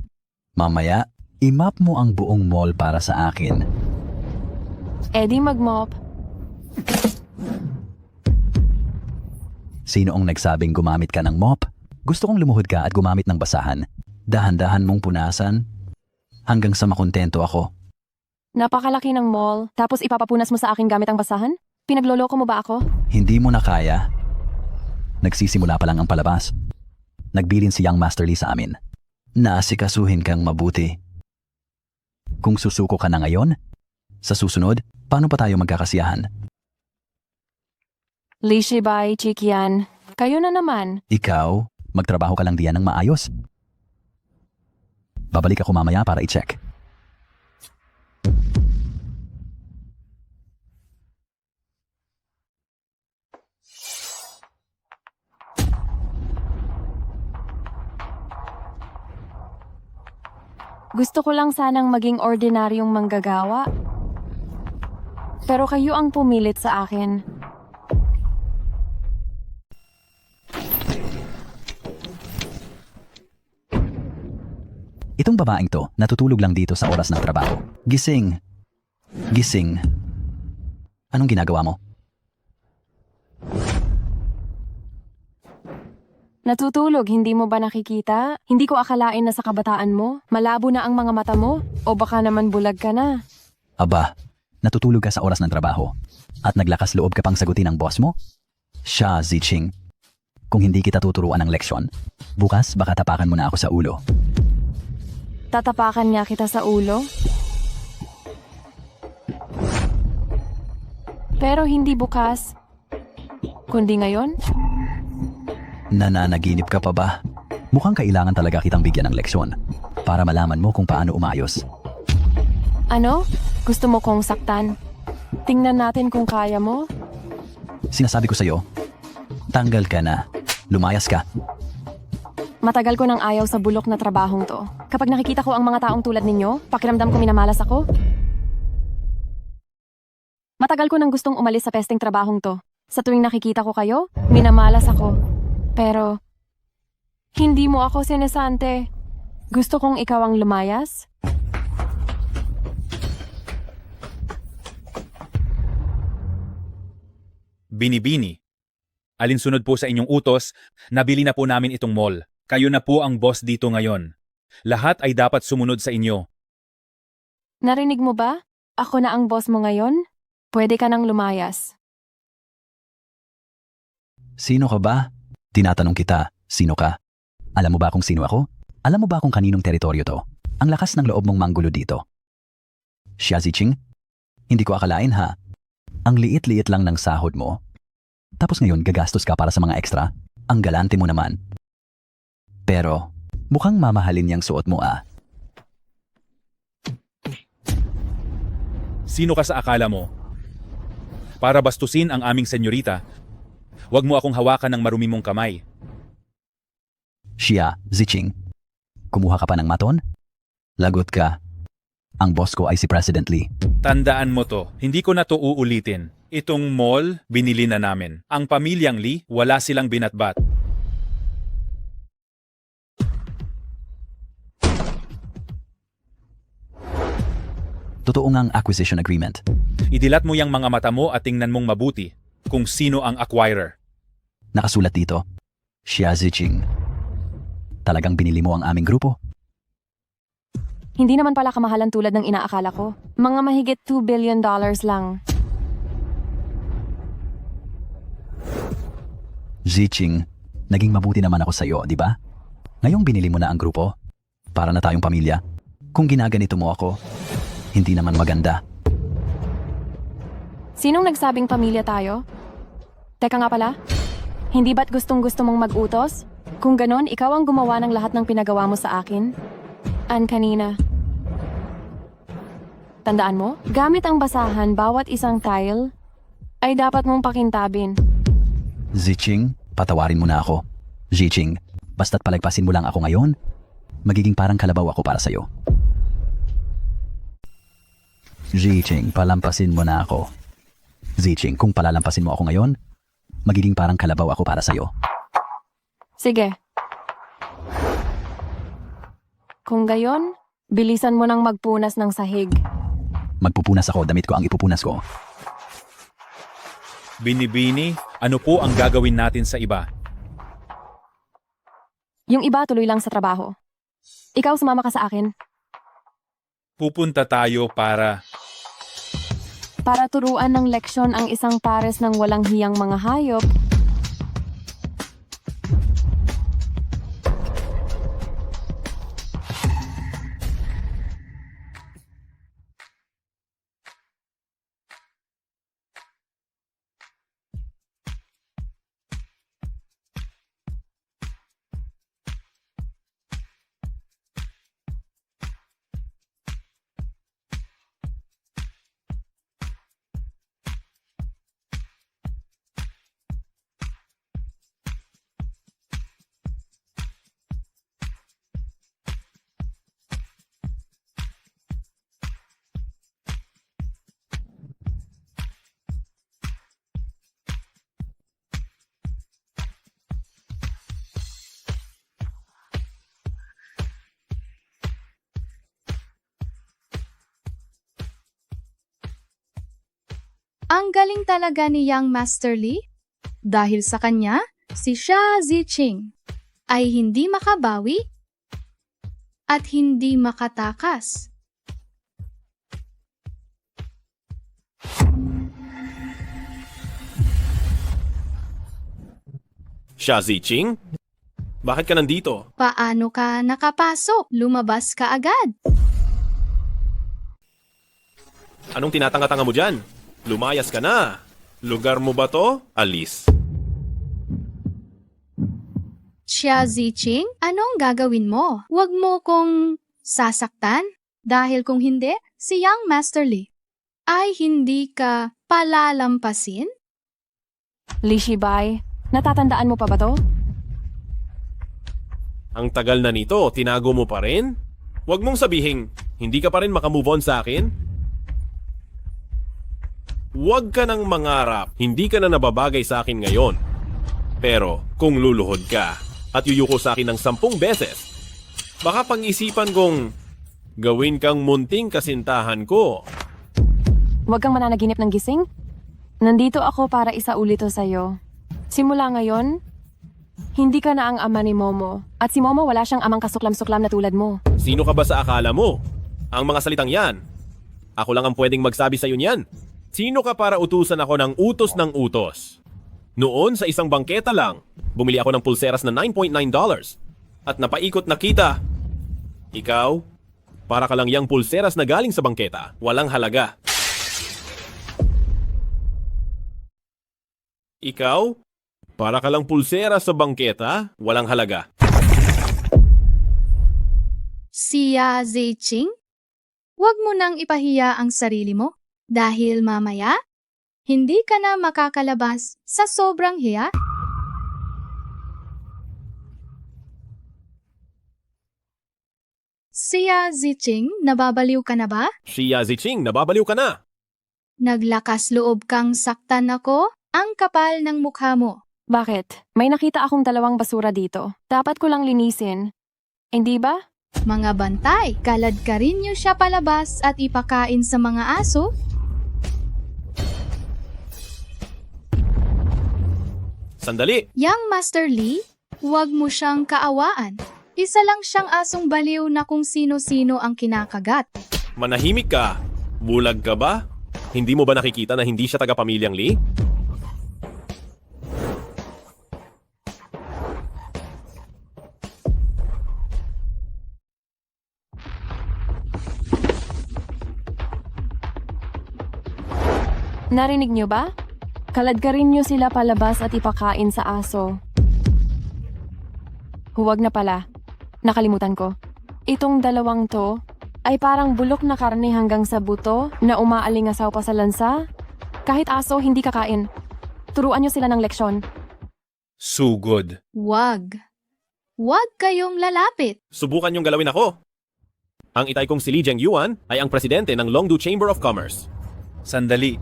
Mamaya, imap mo ang buong mall para sa akin. Eddie mag-mop. Sino ang nagsabing gumamit ka ng mop? Gusto kong lumuhod ka at gumamit ng basahan. Dahan-dahan mong punasan hanggang sa makontento ako. Napakalaki ng mall, tapos ipapapunas mo sa akin gamit ang basahan? Pinagloloko mo ba ako? Hindi mo na kaya. Nagsisimula pa lang ang palabas. Nagbilin si Young Master Lee sa amin. Naasikasuhin kang mabuti. Kung susuko ka na ngayon, sa susunod, paano pa tayo magkakasiyahan? Lee Shibai, Chikian, kayo na naman. Ikaw, magtrabaho ka lang diyan ng maayos. Babalik ako mamaya para i-check. Gusto ko lang sanang maging ordinaryong manggagawa. Pero kayo ang pumilit sa akin. Itong babaeng to, natutulog lang dito sa oras ng trabaho. Gising. Gising. Anong ginagawa mo? Natutulog, hindi mo ba nakikita? Hindi ko akalain na sa kabataan mo. Malabo na ang mga mata mo. O baka naman bulag ka na. Aba, natutulog ka sa oras ng trabaho. At naglakas loob ka pang sagutin ang boss mo? Xia Ziching, kung hindi kita tuturuan ng leksyon, bukas baka tapakan mo na ako sa ulo. Tatapakan niya kita sa ulo? Pero hindi bukas. Kundi ngayon? Nananaginip ka pa ba? Mukhang kailangan talaga kitang bigyan ng leksyon para malaman mo kung paano umayos. Ano? Gusto mo kong saktan? Tingnan natin kung kaya mo. Sinasabi ko sa'yo, tanggal ka na. Lumayas ka. Matagal ko nang ayaw sa bulok na trabahong to. Kapag nakikita ko ang mga taong tulad ninyo, pakiramdam ko minamalas ako. Matagal ko nang gustong umalis sa pesteng trabahong to. Sa tuwing nakikita ko kayo, minamalas ako. Pero, hindi mo ako sinesante. Gusto kong ikaw ang lumayas. Binibini. Alinsunod po sa inyong utos, nabili na po namin itong mall. Kayo na po ang boss dito ngayon. Lahat ay dapat sumunod sa inyo. Narinig mo ba? Ako na ang boss mo ngayon. Pwede ka nang lumayas. Sino ka ba? Tinatanong kita, sino ka? Alam mo ba kung sino ako? Alam mo ba kung kaninong teritoryo to? Ang lakas ng loob mong manggulo dito. Xia Ziching, hindi ko akalain ha. Ang liit-liit lang ng sahod mo. Tapos ngayon gagastos ka para sa mga extra? Ang galante mo naman. Pero, mukhang mamahalin niyang suot mo ah. Sino ka sa akala mo? Para bastusin ang aming senyorita, huwag mo akong hawakan ng marumi mong kamay. Xia Ziching, kumuha ka pa ng maton? Lagot ka. Ang boss ko ay si President Lee. Tandaan mo to, hindi ko na to uulitin. Itong mall, binili na namin. Ang pamilyang Lee, wala silang binatbat. Totoo ngang acquisition agreement. Idilat mo yung mga mata mo at tingnan mong mabuti kung sino ang acquirer. Nakasulat dito, Xia Ziching. Talagang binili mo ang aming grupo? Hindi naman pala kamahalan tulad ng inaakala ko. Mga mahigit $2 billion lang. Ziching, naging mabuti naman ako sa iyo, di ba? Ngayong binili mo na ang grupo, para na tayong pamilya. Kung ginaganito mo ako, hindi naman maganda. Sinong nagsabing pamilya tayo? Teka nga pala, hindi ba't gustong-gusto mong mag-utos? Kung ganon, ikaw ang gumawa ng lahat ng pinagawa mo sa akin? Kanina. Tandaan mo, gamit ang basahan bawat isang tile, ay dapat mong pakintabin. Ziching, patawarin mo na ako. Ziching, basta't palagpasin mo lang ako ngayon, magiging parang kalabaw ako para sa'yo. Ziching, palampasin mo na ako. Ziching, kung palalampasin mo ako ngayon, magiging parang kalabaw ako para sa'yo. Sige. Kung gayon, bilisan mo nang magpunas ng sahig. Magpupunas ako, damit ko ang ipupunas ko. Binibini, ano po ang gagawin natin sa iba? Yung iba tuloy lang sa trabaho. Ikaw sumama ka sa akin. Pupunta tayo para Turuan ng leksyon ang isang pares ng walang hiyang mga hayop. Ang galing talaga ni Young Master Lee. Dahil sa kanya, si Xia Ziching ay hindi makabawi at hindi makatakas. Xia Ziching? Bakit ka nandito? Paano ka nakapasok? Lumabas ka agad. Anong tinatanga-tanga mo dyan? Lumayas ka na. Lugar mo ba to? Alis. Xia Ziching, anong gagawin mo? Huwag mo kong sasaktan dahil kung hindi, si Young Master Lee ay hindi ka palalampasin? Li Shibai, natatandaan mo pa ba to? Ang tagal na nito, tinago mo pa rin? Huwag mong sabihing, hindi ka pa rin makamove on sa akin? Huwag ka nang mangarap, hindi ka na nababagay sa akin ngayon. Pero kung luluhod ka at yuyuko sa akin ng 10 beses, baka pang-isipan kong gawin kang munting kasintahan ko. Huwag kang mananaginip ng gising. Nandito ako para isauli to sa'yo. Simula ngayon, hindi ka na ang ama ni Momo. At si Momo wala siyang amang kasuklam-suklam na tulad mo. Sino ka ba sa akala mo? Ang mga salitang yan. Ako lang ang pwedeng magsabi sa'yo niyan. Sino ka para utusan ako ng utos? Noon sa isang bangketa lang, bumili ako ng pulseras na $9.9 at napaikot na kita. Ikaw, para ka lang yang pulseras na galing sa bangketa, walang halaga. Ikaw, para ka lang pulseras sa bangketa, walang halaga. Xia Ziching, huwag mo nang ipahiya ang sarili mo. Dahil mamaya, hindi ka na makakalabas sa sobrang hiya. Siya Ziching, nababaliw ka na ba? Shia Ziching, nababaliw ka na. Naglakas loob kang saktan ako? Ang kapal ng mukha mo. Bakit? May nakita akong dalawang basura dito. Dapat ko lang linisin. Hindi ba? Mga bantay, kalad ka rin niyo siya palabas at ipakain sa mga aso? Sandali. Yang Master Lee, huwag mo siyang kaawaan. Isa lang siyang asong baliw na kung sino-sino ang kinakagat. Manahimik ka. Bulag ka ba? Hindi mo ba nakikita na hindi siya taga-pamilyang Lee? Narinig niyo ba? Kaladkarin niyo sila palabas at ipakain sa aso. Huwag na pala. Nakalimutan ko. Itong dalawang to ay parang bulok na karne hanggang sa buto na umaalingasaw pa sa lansa. Kahit aso, hindi kakain. Turuan niyo sila ng leksyon. Sugod. Wag. Wag kayong lalapit. Subukan niyong galawin ako. Ang itay kong si Lee Zhengyuan ay ang presidente ng Longdu Chamber of Commerce. Sandali.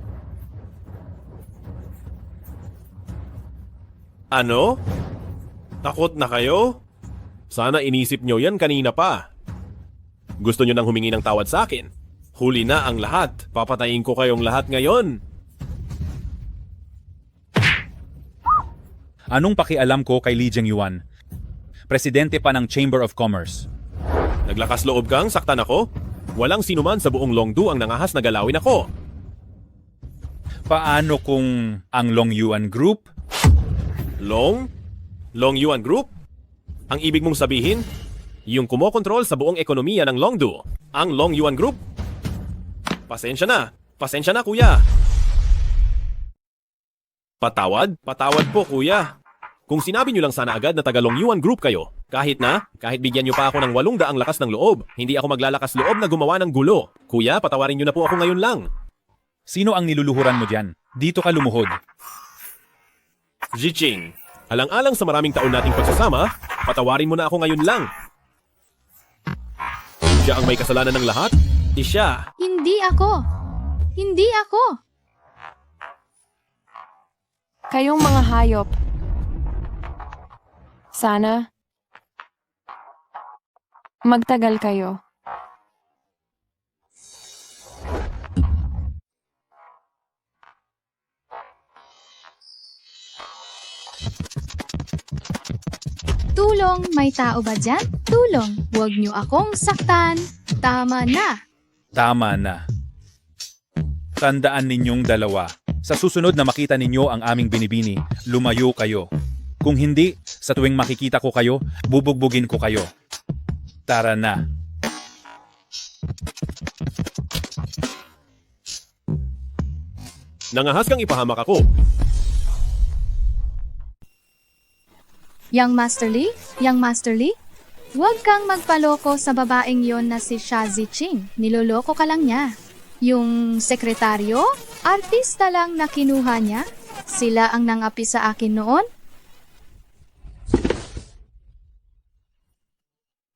Ano? Takot na kayo? Sana inisip nyo yan kanina pa. Gusto nyo nang humingi ng tawad sa akin? Huli na ang lahat. Papatayin ko kayong lahat ngayon. Anong pakialam ko kay Lee Zhengyuan? Presidente pa ng Chamber of Commerce. Naglakas loob kang saktan ako? Walang sinuman sa buong Longdu ang nangahas na galawin ako. Paano kung ang Long Yuan Group? Long Yuan Group? Ang ibig mong sabihin, yung kumokontrol sa buong ekonomiya ng Longdu, ang Long Yuan Group? Pasensya na kuya. Patawad po kuya. Kung sinabi nyo lang sana agad na taga Long Yuan Group kayo, kahit bigyan nyo pa ako ng 800 lakas ng loob, hindi ako maglalakas loob na gumawa ng gulo. Kuya, patawarin nyo na po ako ngayon lang. Sino ang niluluhuran mo dyan? Dito ka lumuhod. Ziching, alang-alang sa maraming taon nating pagsasama, patawarin mo na ako ngayon lang. Siya ang may kasalanan ng lahat? Siya. Hindi ako. Hindi ako. Kayong mga hayop. Sana magtagal kayo. Tulong, may tao ba dyan? Tulong, huwag niyo akong saktan. Tama na. Tama na. Tandaan ninyong dalawa. Sa susunod na makita ninyo ang aming binibini, lumayo kayo. Kung hindi, sa tuwing makikita ko kayo, bubugbugin ko kayo. Tara na. Nangahas kang ipahamak ako. Young Master Lee, huwag kang magpaloko sa babaeng yon na si Xia Ziching. Niloloko ka lang niya. Yung sekretaryo, artista lang na kinuha niya. Sila ang nangapi sa akin noon.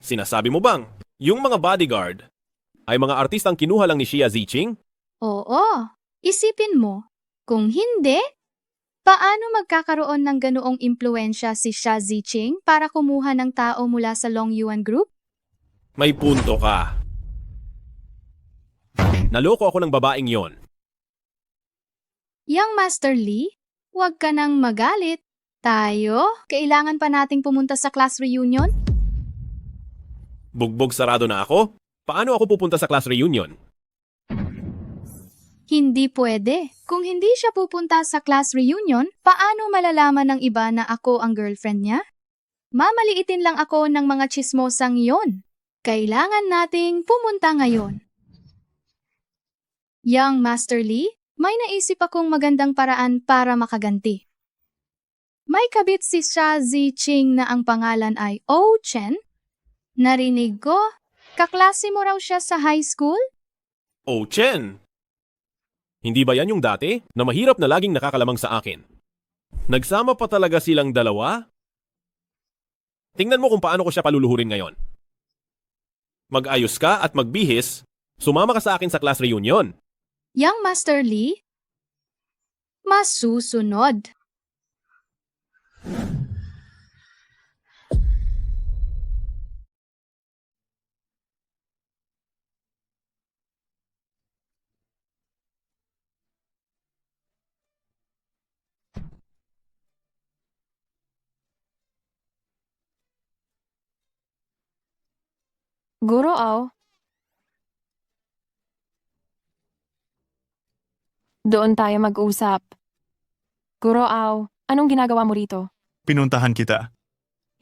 Sinasabi mo bang, yung mga bodyguard ay mga artistang kinuha lang ni Xia Ziching? Oo, isipin mo. Kung hindi, paano magkakaroon ng ganoong impluensya si Xia Ziching para kumuha ng tao mula sa Long Yuan Group? May punto ka. Naloko ako ng babaeng yon. Young Master Lee, huwag ka nang magalit. Tayo, kailangan pa nating pumunta sa class reunion? Bugbog sarado na ako? Paano ako pupunta sa class reunion? Hindi pwede. Kung hindi siya pupunta sa class reunion, paano malalaman ng iba na ako ang girlfriend niya? Mamaliitin lang ako ng mga chismosang iyon. Kailangan nating pumunta ngayon. Young Master Lee, may naisip akong magandang paraan para makaganti. May kabit si Xia Ziching na ang pangalan ay Oh Chen. Narinig ko, kaklase mo raw siya sa high school? Oh, Chen! Hindi ba yan yung dati na mahirap na laging nakakalamang sa akin? Nagsama pa talaga silang dalawa? Tingnan mo kung paano ko siya paluluhurin ngayon. Mag-ayos ka at magbihis, sumama ka sa akin sa class reunion. Young Master Lee? Masusunod. Guro Au. Doon tayo mag-usap. Guro Au, anong ginagawa mo rito? Pinuntahan kita.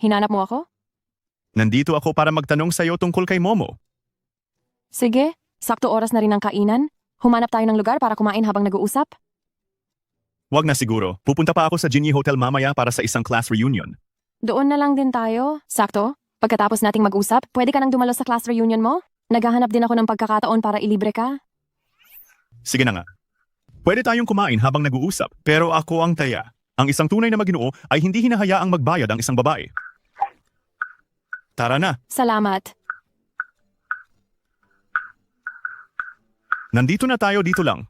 Hinanap mo ako? Nandito ako para magtanong sa'yo tungkol kay Momo. Sige, sakto oras na rin ang kainan. Humanap tayo ng lugar para kumain habang nag-uusap. Wag na siguro. Pupunta pa ako sa Ginny Hotel mamaya para sa isang class reunion. Doon na lang din tayo. Sakto, pagkatapos nating mag-usap, pwede ka nang dumalo sa class reunion mo? Naghahanap din ako ng pagkakataon para ilibre ka. Sige na nga. Pwede tayong kumain habang nag-uusap, pero ako ang taya. Ang isang tunay na maginoo ay hindi hinahayaang magbayad ang isang babae. Tara na. Salamat. Nandito na tayo dito lang.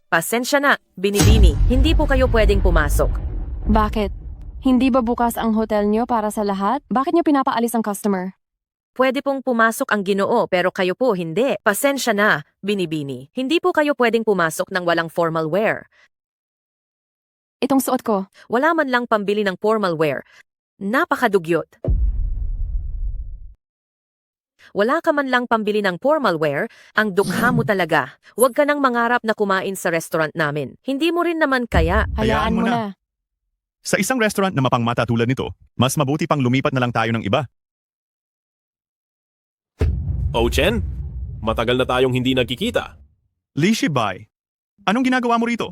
Pasensya na, Binibini. Hindi po kayo pwedeng pumasok. Bakit? Hindi ba bukas ang hotel nyo para sa lahat? Bakit nyo pinapaalis ang customer? Pwede pong pumasok ang Ginoo pero kayo po hindi. Pasensya na, Binibini. Hindi po kayo pwedeng pumasok ng walang formal wear. Itong suot ko. Wala man lang pambili ng formal wear. Napakadugyot. Wala ka man lang pambili ng formal wear, ang dukha mo talaga. Huwag ka nang mangarap na kumain sa restaurant namin. Hindi mo rin naman kaya. Hayaan mo na. Sa isang restaurant na mapangmata tulad nito, mas mabuti pang lumipat na lang tayo ng iba. Oh, Chen, matagal na tayong hindi nagkikita. Li Shibai, anong ginagawa mo rito?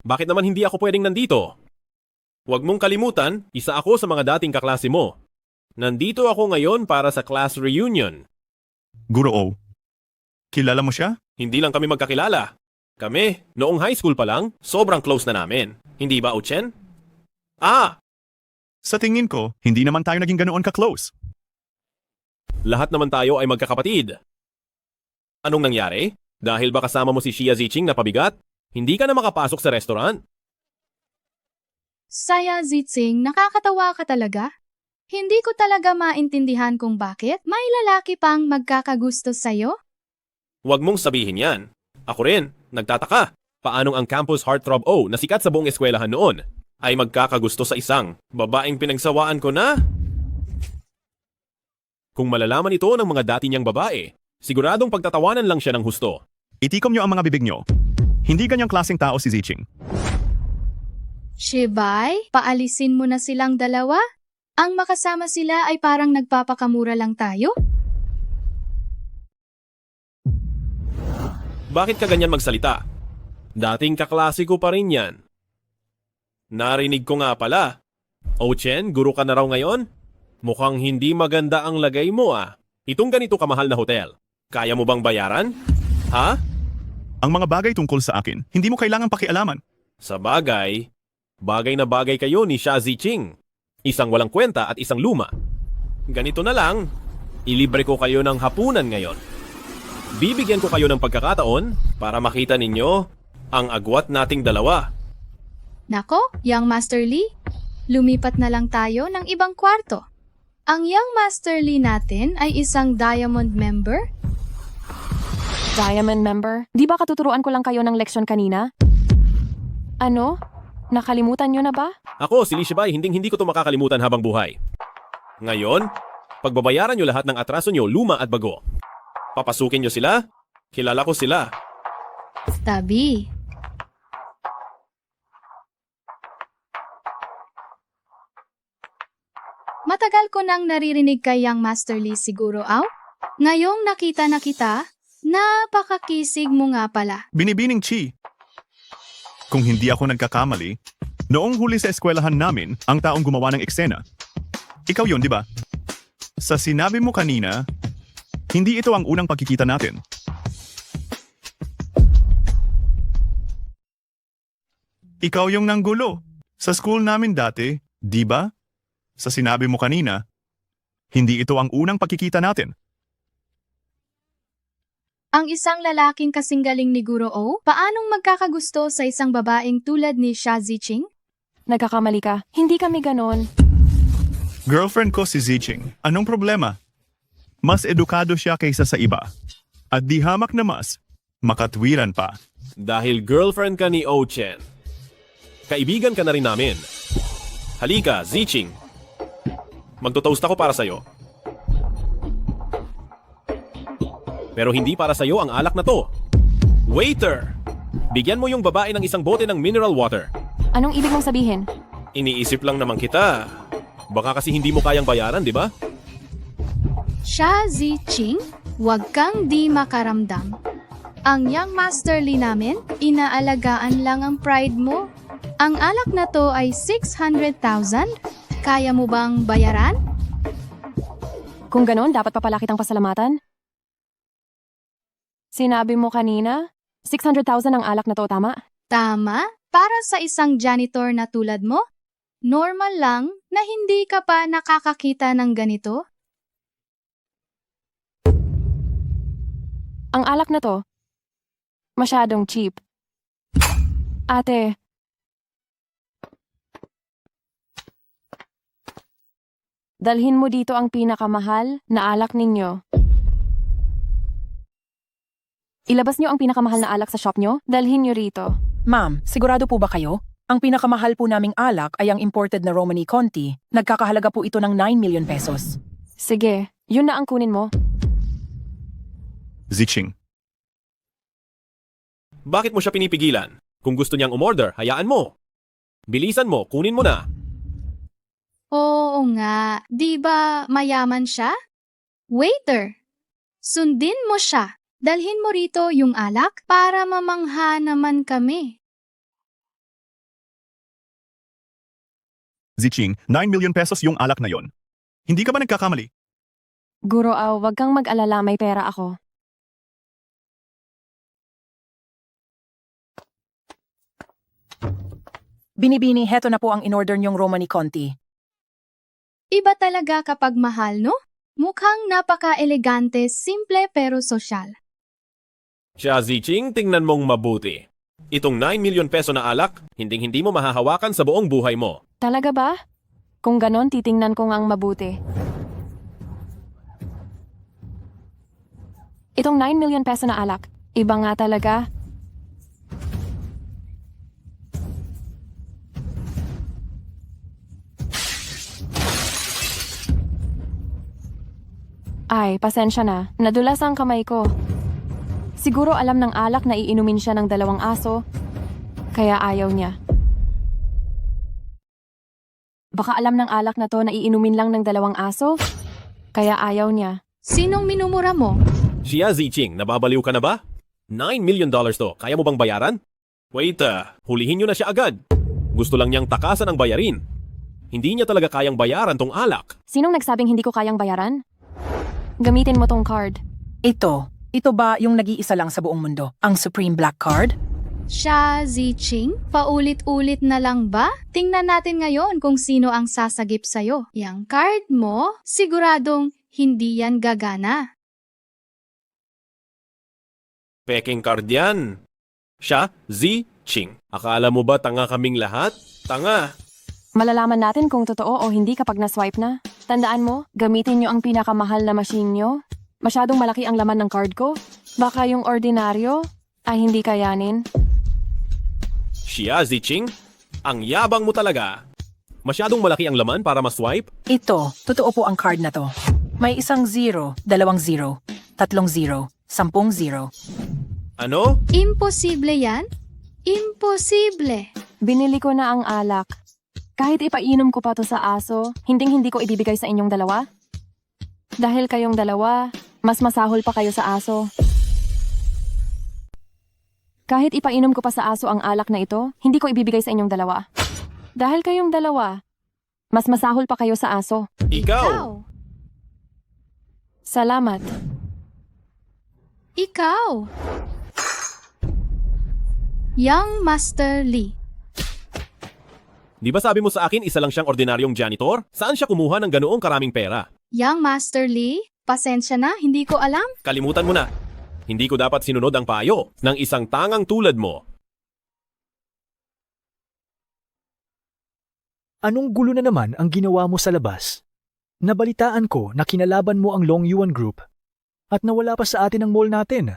Bakit naman hindi ako pwedeng nandito? Huwag mong kalimutan, isa ako sa mga dating kaklase mo. Nandito ako ngayon para sa class reunion. Guro O, kilala mo siya? Hindi lang kami magkakilala. Kami, noong high school pa lang, sobrang close na namin. Hindi ba, Ochen? Ah! Sa tingin ko, hindi naman tayo naging ganoon ka-close. Lahat naman tayo ay magkakapatid. Anong nangyari? Dahil ba kasama mo si Xia Ziqing na pabigat? Hindi ka na makapasok sa restaurant. Saya Zitzing, nakakatawa ka talaga? Hindi ko talaga maintindihan kung bakit may lalaki pang magkakagusto sa'yo. Huwag mong sabihin yan. Ako rin, nagtataka. Paanong ang campus heartthrob O na sikat sa buong eskwelahan noon ay magkakagusto sa isang babaeng pinagsawaan ko na? Kung malalaman ito ng mga dati niyang babae, siguradong pagtatawanan lang siya ng husto. Itikom niyo ang mga bibig niyo. Hindi ganyang klaseng tao si Ziqing. Shibai, paalisin mo na silang dalawa? Ang makasama sila ay parang nagpapakamura lang tayo? Bakit ka ganyan magsalita? Dating kaklase ko pa rin yan. Narinig ko nga pala. Ochen, guro ka na raw ngayon? Mukhang hindi maganda ang lagay mo ah. Itong ganito kamahal na hotel. Kaya mo bang bayaran? Ha? Ang mga bagay tungkol sa akin, hindi mo kailangang pakialaman. Sa bagay, bagay na bagay kayo ni Xia Ziqing. Isang walang kwenta at isang luma. Ganito na lang, ilibre ko kayo ng hapunan ngayon. Bibigyan ko kayo ng pagkakataon para makita ninyo ang agwat nating dalawa. Nako, Young Master Lee, lumipat na lang tayo ng ibang kwarto. Ang Young Master Lee natin ay isang Diamond member? Diamond member? Di ba katuturuan ko lang kayo ng leksyon kanina? Ano? Nakalimutan nyo na ba? Ako, si Li Shibai, hindi ko ito makakalimutan habang buhay. Ngayon, pagbabayaran nyo lahat ng atraso nyo, luma at bago. Papasukin nyo sila, kilala ko sila. Tabi. Matagal ko nang naririnig kay Young Master Lee siguro, Aw? Ngayong nakita na kita, napakakisig mo nga pala. Binibining Chi. Kung hindi ako nagkakamali, noong huli sa eskwelahan namin, ang taong gumawa ng eksena. Ikaw yun, di ba? Sa sinabi mo kanina, Hindi ito ang unang pagkikita natin. Ikaw yung nanggulo. Sa school namin dati, di ba? Sa sinabi mo kanina, hindi ito ang unang pagkikita natin. Ang isang lalaking kasing galing ni Guro O, paanong magkakagusto sa isang babaeng tulad ni Xia Ziqing? Nagkakamali ka. Hindi kami ganon. Girlfriend ko si Ziqing. Anong problema? Mas edukado siya kaysa sa iba. At di hamak na mas, makatwiran pa. Dahil girlfriend ka ni Ochen. Kaibigan ka na rin namin. Halika, Ziqing. Magtotoast ako para sa'yo. Pero hindi para sa'yo ang alak na to. Waiter! Bigyan mo yung babae ng isang bote ng mineral water. Anong ibig mong sabihin? Iniisip lang naman kita. Baka kasi hindi mo kayang bayaran, di ba? Xia Ziqing, huwag kang di makaramdam. Ang young masterly namin, inaalagaan lang ang pride mo. Ang alak na to ay 600,000. Kaya mo bang bayaran? Kung ganon, dapat pa pala kitang pasalamatan. Sinabi mo kanina, 600,000 ang alak na to, tama? Tama? Para sa isang janitor na tulad mo? Normal lang na hindi ka pa nakakakita ng ganito? Ang alak na to, masyadong cheap. Ate, dalhin mo dito ang pinakamahal na alak ninyo. Ilabas nyo ang pinakamahal na alak sa shop nyo, dalhin nyo rito. Ma'am, sigurado po ba kayo? Ang pinakamahal po naming alak ay ang imported na Romani Conti. Nagkakahalaga po ito ng 9 million pesos. Sige, yun na ang kunin mo. Ziqing. Bakit mo siya pinipigilan? Kung gusto niyang umorder, hayaan mo. Bilisan mo, kunin mo na. Oo nga, di ba mayaman siya? Waiter, sundin mo siya. Dalhin mo rito yung alak para mamangha naman kami. Ziqing, 9 million pesos yung alak na yon. Hindi ka ba nagkakamali? Guro Au, wag kang mag-alala, may pera ako. Binibini, heto na po ang in-order niyong Romani Conti. Iba talaga kapag mahal, no? Mukhang napaka-elegante, simple pero sosyal. Xia Ziqing, tingnan mong mabuti. Itong 9 million peso na alak, hinding-hindi mo mahahawakan sa buong buhay mo. Talaga ba? Kung ganon, titingnan ko ngang mabuti. Itong 9 million peso na alak, iba nga talaga. Ay, pasensya na. Nadulas ang kamay ko. Siguro alam ng alak na iinumin siya ng 2 aso, kaya ayaw niya. Baka alam ng alak na to na iinumin lang ng 2 aso, kaya ayaw niya. Sinong minumura mo? Xia Ziqing, nababaliw ka na ba? $9 million to, kaya mo bang bayaran? Wait, hulihin nyo na siya agad. Gusto lang niyang takasan ang bayarin. Hindi niya talaga kayang bayaran tong alak. Sinong nagsabing hindi ko kayang bayaran? Gamitin mo tong card. Ito ba yung nag-iisa lang sa buong mundo? Ang Supreme Black Card? Xia Ziqing, paulit-ulit na lang ba? Tingnan natin ngayon kung sino ang sasagip sa'yo. Yang card mo, siguradong hindi yan gagana. Peking card yan. Xia Ziqing. Akala mo ba tanga kaming lahat? Tanga. Malalaman natin kung totoo o hindi kapag na-swipe na. Tandaan mo, gamitin nyo ang pinakamahal na machine nyo. Masyadong malaki ang laman ng card ko. Baka yung ordinaryo ay hindi kayanin. Xia Ziqing, ang yabang mo talaga. Masyadong malaki ang laman para ma-swipe? Totoo po ang card na to. May 1 0, 2 0, 3 0, 10 0. Ano? Imposible yan? Imposible. Binili ko na ang alak. Kahit ipainom ko pa to sa aso, hinding-hindi ko ibibigay sa inyong 2. Dahil kayong 2, mas masahol pa kayo sa aso. Kahit ipainom ko pa sa aso ang alak na ito, hindi ko ibibigay sa inyong 2. Dahil kayong 2, mas masahol pa kayo sa aso. Ikaw! Salamat. Ikaw! Young Master Lee. Di ba sabi mo sa akin isa lang siyang ordinaryong janitor? Saan siya kumuha ng ganoong karaming pera? Young Master Lee, pasensya na, hindi ko alam. Kalimutan mo na. Hindi ko dapat sinunod ang payo ng isang tangang tulad mo. Anong gulo na naman ang ginawa mo sa labas? Nabalitaan ko na kinalaban mo ang Long Yuan Group at nawala pa sa atin ang mall natin.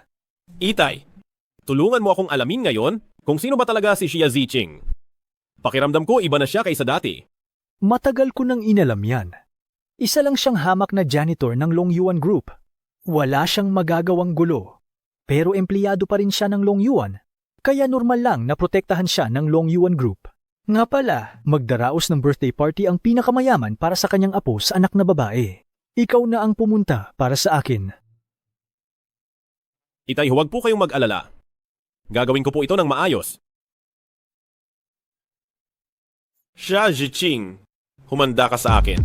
Itay, tulungan mo akong alamin ngayon kung sino ba talaga si Xia Ziching. Pakiramdam ko iba na siya kaysa dati. Matagal ko nang inalam yan. Isa lang siyang hamak na janitor ng Long Yuan Group. Wala siyang magagawang gulo. Pero empleyado pa rin siya ng Long Yuan, kaya normal lang na protektahan siya ng Long Yuan Group. Nga pala, magdaraos ng birthday party ang pinakamayaman para sa kanyang apo sa anak na babae. Ikaw na ang pumunta para sa akin. Itay, huwag po kayong mag-alala. Gagawin ko po ito ng maayos. Xia Ziching, humanda ka sa akin.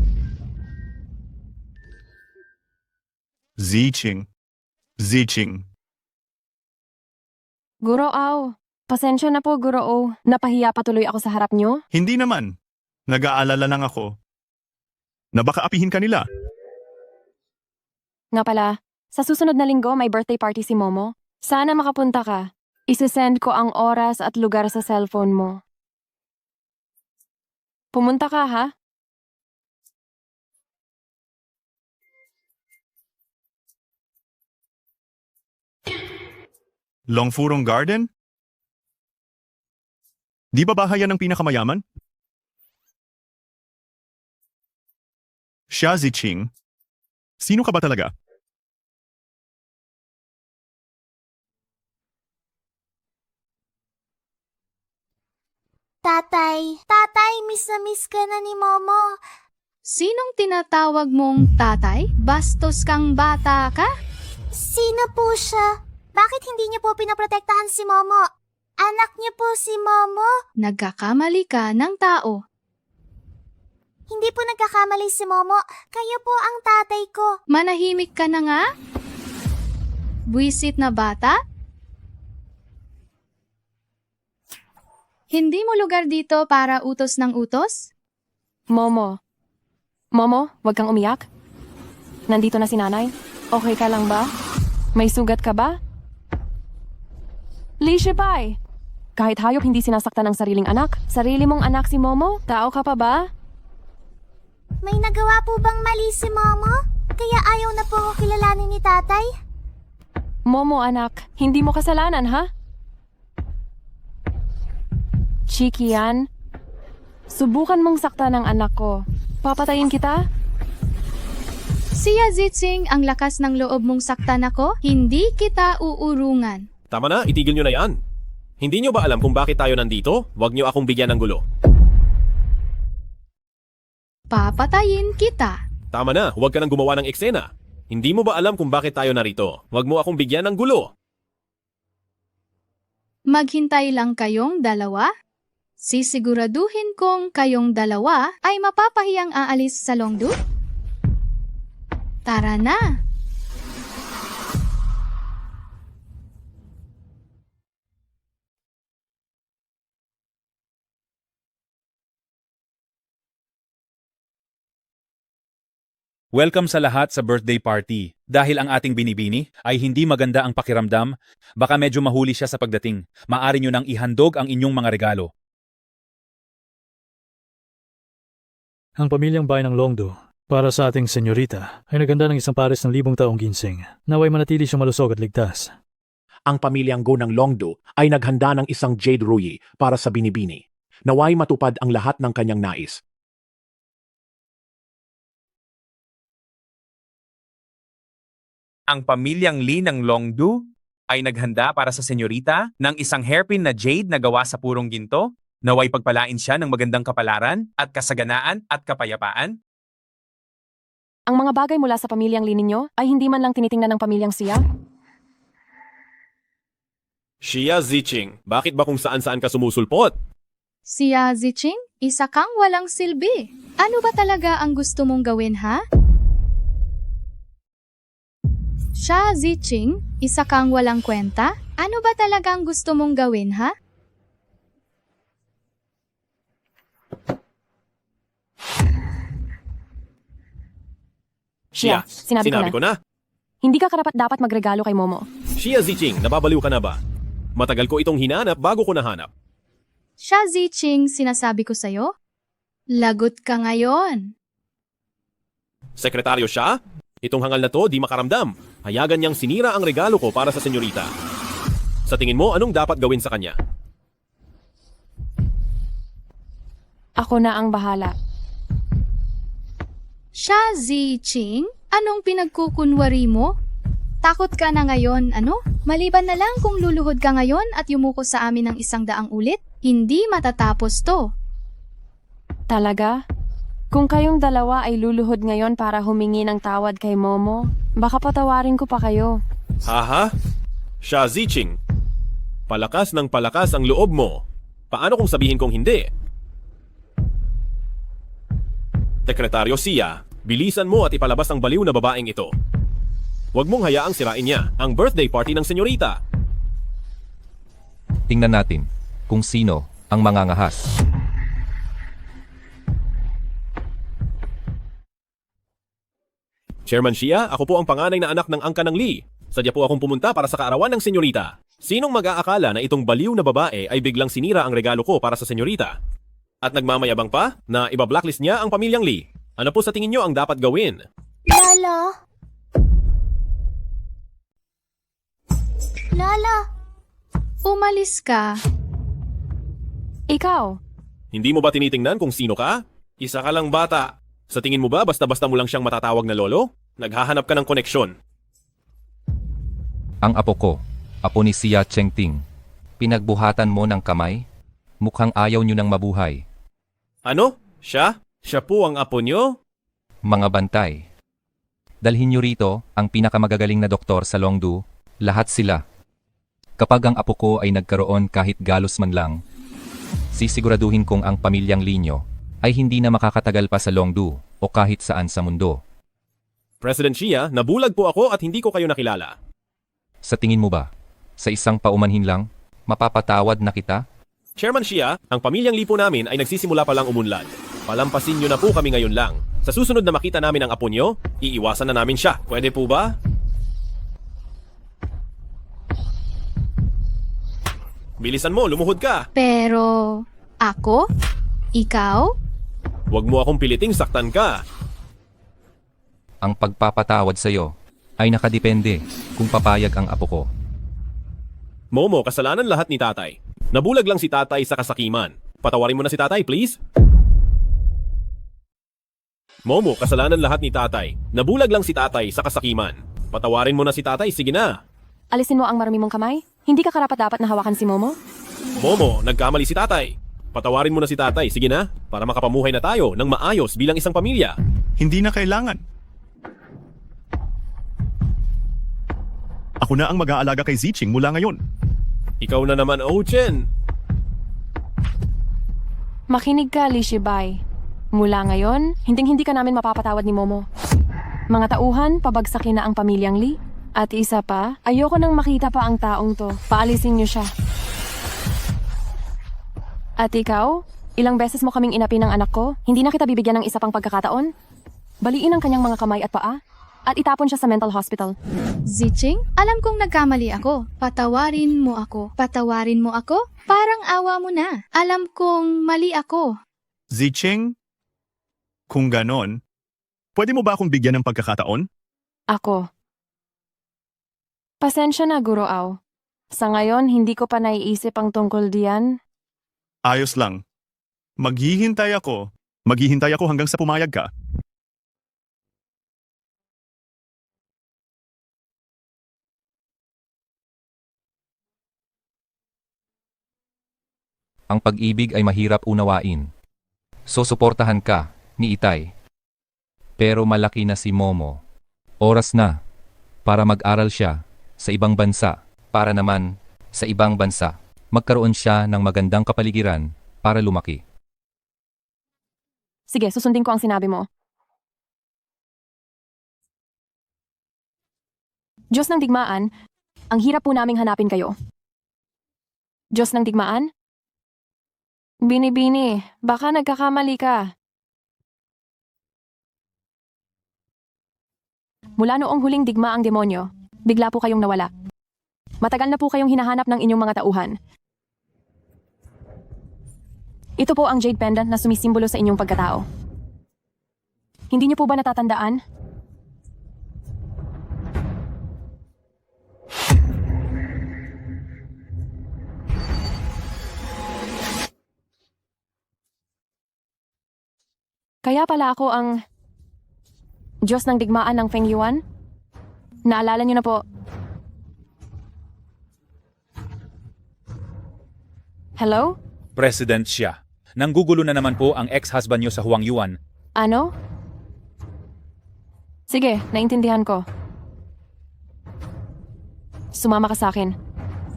Ziching. Ziching. Guro Au, pasensya na po Guro O. Napahiya patuloy ako sa harap nyo. Hindi naman. Nag-aalala lang ako na baka apihin ka nila. Nga pala, sa susunod na linggo may birthday party si Momo. Sana makapunta ka. Isesend ko ang oras at lugar sa cellphone mo. Pumunta ka ha? Longfurong Garden? Di ba bahayan ng pinakamayaman? Xia Ziching, sino ka ba talaga? Tatay, miss na miss ka na ni Momo. Sinong tinatawag mong tatay? Bastos kang bata ka? Sino po siya? Bakit hindi niyo po pinaprotektahan si Momo? Anak niyo po si Momo? Nagkakamali ka ng tao. Hindi po nagkakamali si Momo. Kayo po ang tatay ko. Manahimik ka na nga? Buwisit na bata? Hindi mo lugar dito para utos ng utos? Momo. Momo, wag kang umiyak. Nandito na si nanay. Okay ka lang ba? May sugat ka ba? Li Shibai! Kahit hayop hindi sinasaktan ng sariling anak. Sarili mong anak si Momo? Tao ka pa ba? May nagawa po bang mali si Momo? Kaya ayaw na po ako kilalanin ni tatay? Momo anak, hindi mo kasalanan ha? Chiki yan. Subukan mong saktan ng anak ko. Papatayin kita? Xia Ziching, ang lakas ng loob mong saktan ako, hindi kita uurungan. Tama na, itigil nyo na yan. Hindi nyo ba alam kung bakit tayo nandito? Huwag nyo akong bigyan ng gulo. Papatayin kita. Tama na, huwag ka nang gumawa ng eksena. Hindi mo ba alam kung bakit tayo narito? Huwag mo akong bigyan ng gulo. Maghintay lang kayong dalawa. Sisiguraduhin kong kayong dalawa ay mapapahiyang aalis sa Longdu. Tara na! Welcome sa lahat sa birthday party. Dahil ang ating binibini ay hindi maganda ang pakiramdam, baka medyo mahuli siya sa pagdating. Maaari nyo nang ihandog ang inyong mga regalo. Ang pamilyang bayan ng Longdo, para sa ating senyorita, ay naganda ng isang pares ng 1,000 taong ginseng. Naway manatili siyang malusog at ligtas. Ang pamilyang Go ng Longdo ay naghanda ng isang Jade Ruyi para sa binibini. Naway matupad ang lahat ng kanyang nais. Ang pamilyang Lee ng Longdu ay naghanda para sa senyorita ng isang hairpin na jade na gawa sa purong ginto, naway pagpalain siya ng magandang kapalaran at kasaganaan at kapayapaan. Ang mga bagay mula sa pamilyang Lee ninyo ay hindi man lang tinitingnan ng pamilyang Xia. Xia Ziching, bakit ba kung saan-saan ka sumusulpot? Xia Ziching, isa kang walang silbi. Ano ba talaga ang gusto mong gawin ha? Siya, Ziching, isa kang walang kwenta? Ano ba talagang gusto mong gawin, ha? Shia, sinabi ko na. Hindi ka karapat dapat magregalo kay Momo. Shia Ziching, nababaliw ka na ba? Matagal ko itong hinanap bago ko nahanap. Siya, Ziching, sinasabi ko sa'yo? Lagot ka ngayon. Sekretaryo siya? Itong hangal na to di makaramdam. Hayagan niyang sinira ang regalo ko para sa senyorita. Sa tingin mo, anong dapat gawin sa kanya? Ako na ang bahala. Siya, Ziching, anong pinagkukunwari mo? Takot ka na ngayon, ano? Maliban na lang kung luluhod ka ngayon at yumuko sa amin ng 100 ulit, hindi matatapos to. Talaga? Kung kayong dalawa ay luluhod ngayon para humingi ng tawad kay Momo, baka patawarin ko pa kayo. Haha? Siya Ziching. Palakas ng palakas ang loob mo. Paano kung sabihin kong hindi? Sekretaryo Sia, bilisan mo at ipalabas ang baliw na babaeng ito. Huwag mong hayaang sirain niya ang birthday party ng senyorita. Tingnan natin kung sino ang mangangahas. Chairman Shia, ako po ang panganay na anak ng angka ng Lee. Sadya po akong pumunta para sa kaarawan ng senyorita. Sinong mag-aakala na itong baliw na babae ay biglang sinira ang regalo ko para sa senyorita? At nagmamayabang pa na iba-blacklist niya ang pamilyang Lee. Ano po sa tingin niyo ang dapat gawin? Lolo? Lolo? Umalis ka. Ikaw? Hindi mo ba tinitingnan kung sino ka? Isa ka lang bata. Sa tingin mo ba basta-basta mo lang siyang matatawag na lolo? Naghahanap ka ng koneksyon. Ang apo ko, apo ni Sia Chengting. Pinagbuhatan mo ng kamay? Mukhang ayaw nyo nang mabuhay. Ano? Siya? Siya po ang apo nyo? Mga bantay. Dalhin nyo rito ang pinakamagagaling na doktor sa Longdu, lahat sila. Kapag ang apo ko ay nagkaroon kahit galos man lang, sisiguraduhin kong ang pamilyang Linyo ay hindi na makakatagal pa sa Longdu o kahit saan sa mundo. President Shia, nabulag po ako at hindi ko kayo nakilala. Sa tingin mo ba, sa isang paumanhin lang, mapapatawad na kita? Chairman Shia, ang pamilyang Lee po namin ay nagsisimula pa lang umunlad. Palampasin nyo na po kami ngayon lang. Sa susunod na makita namin ang apo nyo, iiwasan na namin siya. Pwede po ba? Bilisan mo, lumuhod ka. Pero, ako? Ikaw? Huwag mo akong piliting saktan ka. Ang pagpapatawad sa'yo ay nakadepende kung papayag ang apo ko. Momo, kasalanan lahat ni tatay. Nabulag lang si tatay sa kasakiman. Patawarin mo na si tatay, please. Momo, kasalanan lahat ni tatay. Nabulag lang si tatay sa kasakiman. Patawarin mo na si tatay, sige na. Alisin mo ang marumi mong kamay? Hindi ka karapat-dapat na hawakan si Momo? Momo, nagkamali si tatay. Patawarin mo na si tatay, sige na, para makapamuhay na tayo ng maayos bilang isang pamilya. Hindi na kailangan. Ako na ang mag-aalaga kay Ziching mula ngayon. Ikaw na naman, Ochen. Makinig ka, Li Shibai. Mula ngayon, hinding-hindi ka namin mapapatawad ni Momo. Mga tauhan, pabagsakin na ang pamilyang Lee. At isa pa, ayoko nang makita pa ang taong to. Paalisin niyo siya. At ikaw, ilang beses mo kaming inapi ng anak ko, hindi na kita bibigyan ng isa pang pagkakataon? Baliin ang kanyang mga kamay at paa, at itapon siya sa mental hospital. Ziching, alam kong nagkamali ako. Patawarin mo ako. Patawarin mo ako? Parang awa mo na. Alam kong mali ako. Ziching? Kung ganon, pwede mo ba akong bigyan ng pagkakataon? Ako. Pasensya na, Guro Au. Sa ngayon, hindi ko pa naiisip ang tungkol diyan. Ayos lang. Maghihintay ako hanggang sa pumayag ka. Ang pag-ibig ay mahirap unawain. Susuportahan ka ni Itay. Pero malaki na si Momo. Oras na para mag-aral siya sa ibang bansa, para naman sa ibang bansa magkaroon siya ng magandang kapaligiran para lumaki. Sige, susundin ko ang sinabi mo. Diyos ng digmaan, ang hirap po naming hanapin kayo. Diyos ng digmaan? Binibini, baka nagkakamali ka. Mula noong huling digma ang demonyo, bigla po kayong nawala. Matagal na po kayong hinahanap ng inyong mga tauhan. Ito po ang jade pendant na sumisimbolo sa inyong pagkatao. Hindi niyo po ba natatandaan? Kaya pala ako ang Diyos ng digmaan ng Feng Yuan? Naalala niyo na po. Hello? President siya. Nanggugulo na naman po ang ex-husband niyo sa Huang Yuan. Ano? Sige, naintindihan ko. Sumama ka sa akin.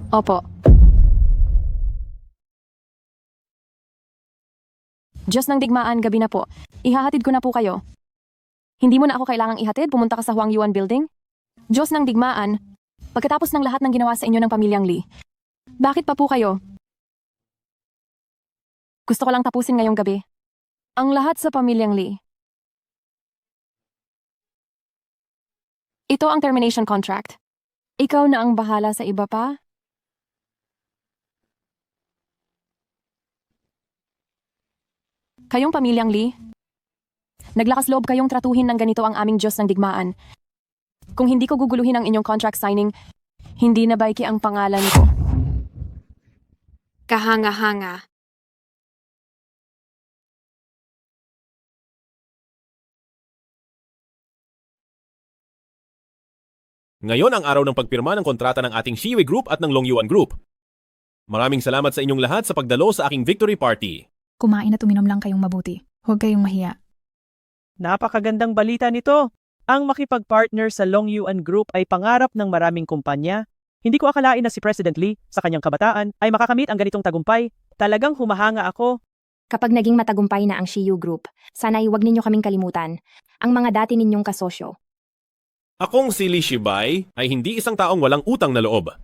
Opo. Diyos ng digmaan, gabi na po. Ihahatid ko na po kayo. Hindi mo na ako kailangang ihatid, pumunta ka sa Huang Yuan Building. Diyos ng digmaan, pagkatapos ng lahat ng ginawa sa inyo ng pamilyang Lee, bakit pa po kayo? Gusto ko lang tapusin ngayong gabi. Ang lahat sa pamilyang Lee. Ito ang termination contract. Ikaw na ang bahala sa iba pa? Kayong pamilyang Lee, naglakas loob kayong tratuhin ng ganito ang aming Diyos ng digmaan. Kung hindi ko guguluhin ang inyong contract signing, hindi na baiki ang pangalan ko. Kahanga-hanga. Ngayon ang araw ng pagpirma ng kontrata ng ating Shiwei Group at ng Long Yuan Group. Maraming salamat sa inyong lahat sa pagdalo sa aking victory party. Kumain at uminom lang kayong mabuti. Huwag kayong mahiya. Napakagandang balita nito. Ang makipag-partner sa Long Yuan Group ay pangarap ng maraming kumpanya. Hindi ko akalain na si President Lee, sa kanyang kabataan, ay makakamit ang ganitong tagumpay. Talagang humahanga ako. Kapag naging matagumpay na ang Shiyu Group, sana'y huwag ninyo kaming kalimutan, ang mga dati ninyong kasosyo. Akong si Lee Shibai ay hindi isang taong walang utang na loob.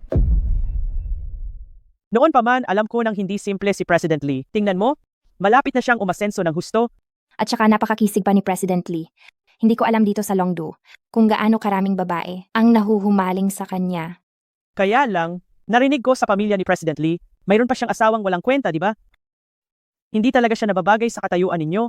Noon pa man, alam ko nang hindi simple si President Lee. Tingnan mo, malapit na siyang umasenso ng husto. At saka napakakisig pa ni President Lee. Hindi ko alam dito sa Longdu kung gaano karaming babae ang nahuhumaling sa kanya. Kaya lang, narinig ko sa pamilya ni President Lee, mayroon pa siyang asawang walang kwenta, di ba? Hindi talaga siya nababagay sa katayuan ninyo.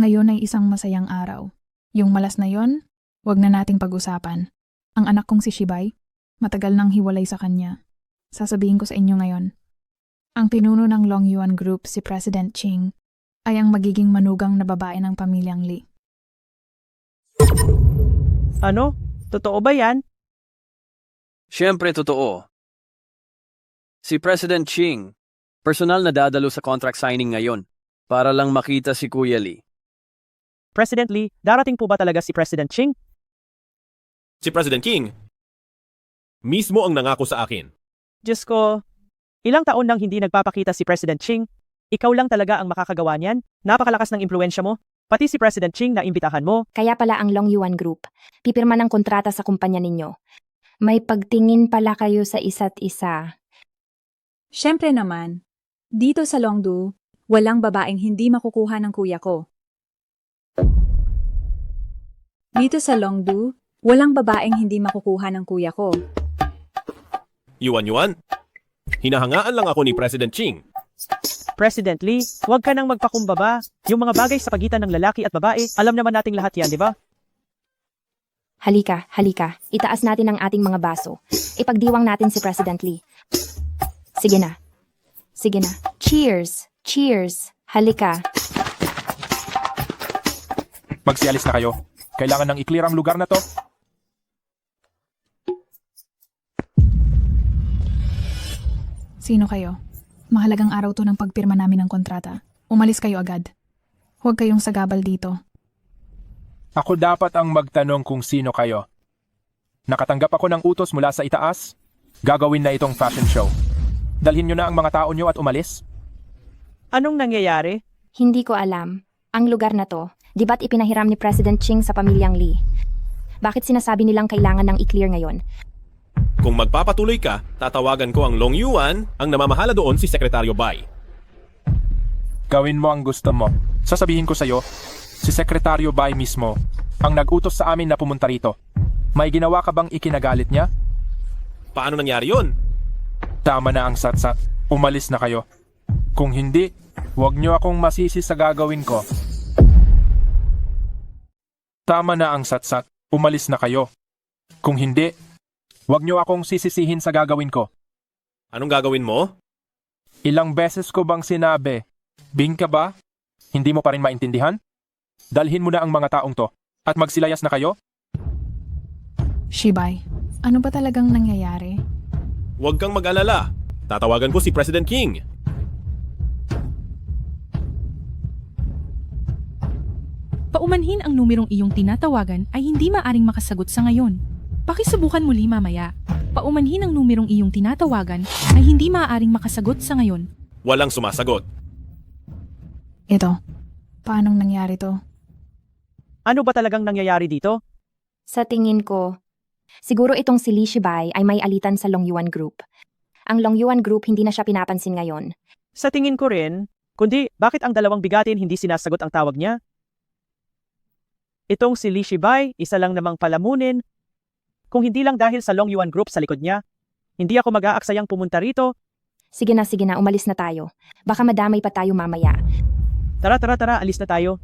Ngayon ay isang masayang araw. Yung malas na yon, wag na nating pag-usapan. Ang anak kong si Shibai, matagal nang hiwalay sa kanya. Sasabihin ko sa inyo ngayon. Ang pinuno ng Long Yuan Group, si President Ching, ay ang magiging manugang na babae ng pamilyang Lee. Ano? Totoo ba yan? Siyempre totoo. Si President Ching, personal na dadalo sa contract signing ngayon para lang makita si Kuya Lee. President Lee, darating po ba talaga si President Ching? Si President King, mismo ang nangako sa akin. Diyos ko, ilang taon nang hindi nagpapakita si President Ching. Ikaw lang talaga ang makakagawa niyan. Napakalakas ng impluensya mo. Pati si President Ching na imbitahan mo. Kaya pala ang Long Yuan Group, pipirma ng kontrata sa kumpanya ninyo. May pagtingin pala kayo sa isa't isa. Siyempre naman, dito sa Longdu, walang babaeng hindi makukuha ng kuya ko. Dito sa Longdu, walang babaeng hindi makukuha ng kuya ko. Yuan, hinahangaan lang ako ni President Ching. President Lee, huwag ka nang magpakumbaba. Yung mga bagay sa pagitan ng lalaki at babae, alam naman nating lahat yan, di ba? Halika, halika. Itaas natin ang ating mga baso. Ipagdiwang natin si President Lee. Sige na. Sige na. Cheers! Cheers! Halika. Magsialis na kayo. Kailangan nang i-clear ang lugar na to. Sino kayo? Mahalagang araw to ng pagpirma namin ng kontrata. Umalis kayo agad. Huwag kayong sagabal dito. Ako dapat ang magtanong kung sino kayo. Nakatanggap ako ng utos mula sa itaas. Gagawin na itong fashion show. Dalhin nyo na ang mga tao nyo at umalis. Anong nangyayari? Hindi ko alam. Ang lugar na to, di ba't ipinahiram ni President Ching sa pamilyang Lee? Bakit sinasabi nilang kailangan ng i-clear ngayon? Kung magpapatuloy ka, tatawagan ko ang Long Yuan, ang namamahala doon si Sekretaryo Bai. Gawin mo ang gusto mo. Sasabihin ko sa'yo, si Sekretaryo Bai mismo ang nag-utos sa amin na pumunta rito. May ginawa ka bang ikinagalit niya? Paano nangyari yun? Tama na ang satsat. Umalis na kayo. Kung hindi, huwag niyo akong masisi sa gagawin ko. Tama na ang satsat. Umalis na kayo. Kung hindi, huwag niyo akong sisisihin sa gagawin ko. Anong gagawin mo? Ilang beses ko bang sinabi, Bing ka ba? Hindi mo pa rin maintindihan? Dalhin mo na ang mga taong to at magsilayas na kayo? Shibay, ano ba talagang nangyayari? Huwag kang mag-alala. Tatawagan ko si President King. Paumanhin ang numerong iyong tinatawagan ay hindi maaring makasagot sa ngayon. Pakisubukan muli mamaya. Paumanhin ang numerong iyong tinatawagan ay hindi maaring makasagot sa ngayon. Walang sumasagot. Ito, paanong nangyari to? Ano ba talagang nangyayari dito? Sa tingin ko, siguro itong si Li Shibay ay may alitan sa Long Yuan Group. Ang Long Yuan Group hindi na siya pinapansin ngayon. Sa tingin ko rin, kundi bakit ang dalawang bigatin hindi sinasagot ang tawag niya? Itong si Li Shibay, isa lang namang palamunin. Kung hindi lang dahil sa Long Yuan Group sa likod niya, hindi ako mag-aaksayang pumunta rito. Sige na, umalis na tayo. Baka madamay pa tayo mamaya. Tara, alis na tayo.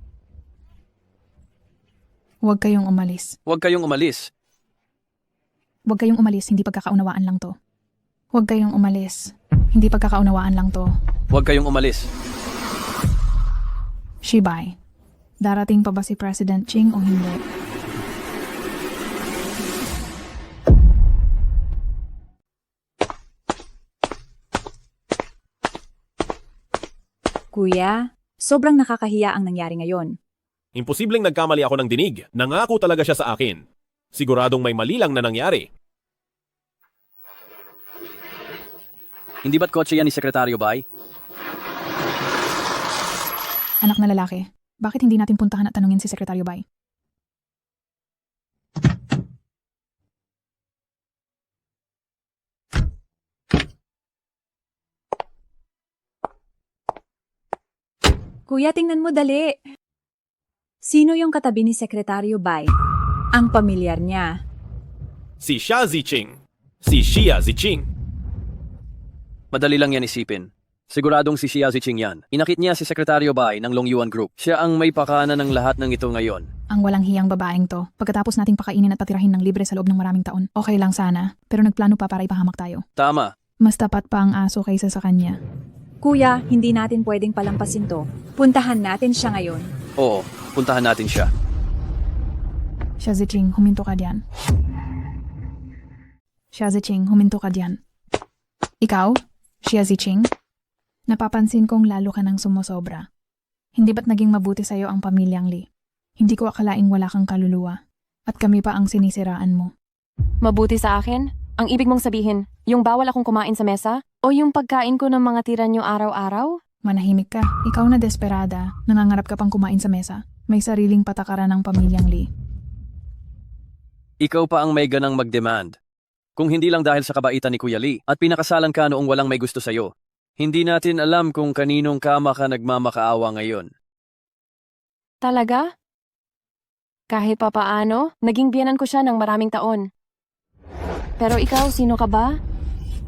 Huwag kayong umalis. Huwag kayong umalis. Huwag kayong umalis, hindi pagkakaunawaan lang to. Huwag kayong umalis. Hindi pagkakaunawaan lang to. Huwag kayong umalis. Shibay, darating pa ba si President Ching o hindi? Kuya, sobrang nakakahiya ang nangyari ngayon. Imposibleng nagkamali ako ng dinig. Nangako talaga siya sa akin. Siguradong may mali lang na nangyari. Hindi ba't kotse yan ni Sekretaryo Bai? Anak na lalaki, bakit hindi natin puntahan at tanungin si Sekretaryo Bai? Kuya, tingnan mo dali. Sino yung katabi ni Sekretaryo Bai? Ang pamilyar niya. Si Xia Ziqing. Si Xia Ziqing. Madali lang yan isipin. Siguradong si Xia Ziqing yan. Inakit niya si Sekretaryo Bai ng Long Yuan Group. Siya ang may pakana ng lahat ng ito ngayon. Ang walang hiyang babaeng to, pagkatapos nating pakainin at patirahin ng libre sa loob ng maraming taon. Okay lang sana, pero nagplano pa para ipahamak tayo. Tama. Mas tapat pa ang aso kaysa sa kanya. Kuya, hindi natin pwedeng palampasin to. Puntahan natin siya ngayon. Oo, puntahan natin siya. Xia Ziqing, huminto ka diyan. Xia Ziqing, huminto ka diyan. Ikaw, Xia Ziqing? Napapansin kong lalo ka nang sumusobra. Hindi ba't naging mabuti sa'yo ang pamilyang Li? Hindi ko akalaing wala kang kaluluwa. At kami pa ang sinisiraan mo. Mabuti sa akin? Ang ibig mong sabihin, yung bawal akong kumain sa mesa? O yung pagkain ko ng mga tira nyo araw-araw? Manahimik ka. Ikaw na desperada. Nangangarap ka pang kumain sa mesa. May sariling patakaran ng pamilyang Li. Ikaw pa ang may ganang mag-demand. Kung hindi lang dahil sa kabaitan ni Kuya Lee at pinakasalan ka noong walang may gusto sa'yo, hindi natin alam kung kaninong kama ka nagmamakaawa ngayon. Talaga? Kahit papaano, naging biyanan ko siya ng maraming taon. Pero ikaw, sino ka ba?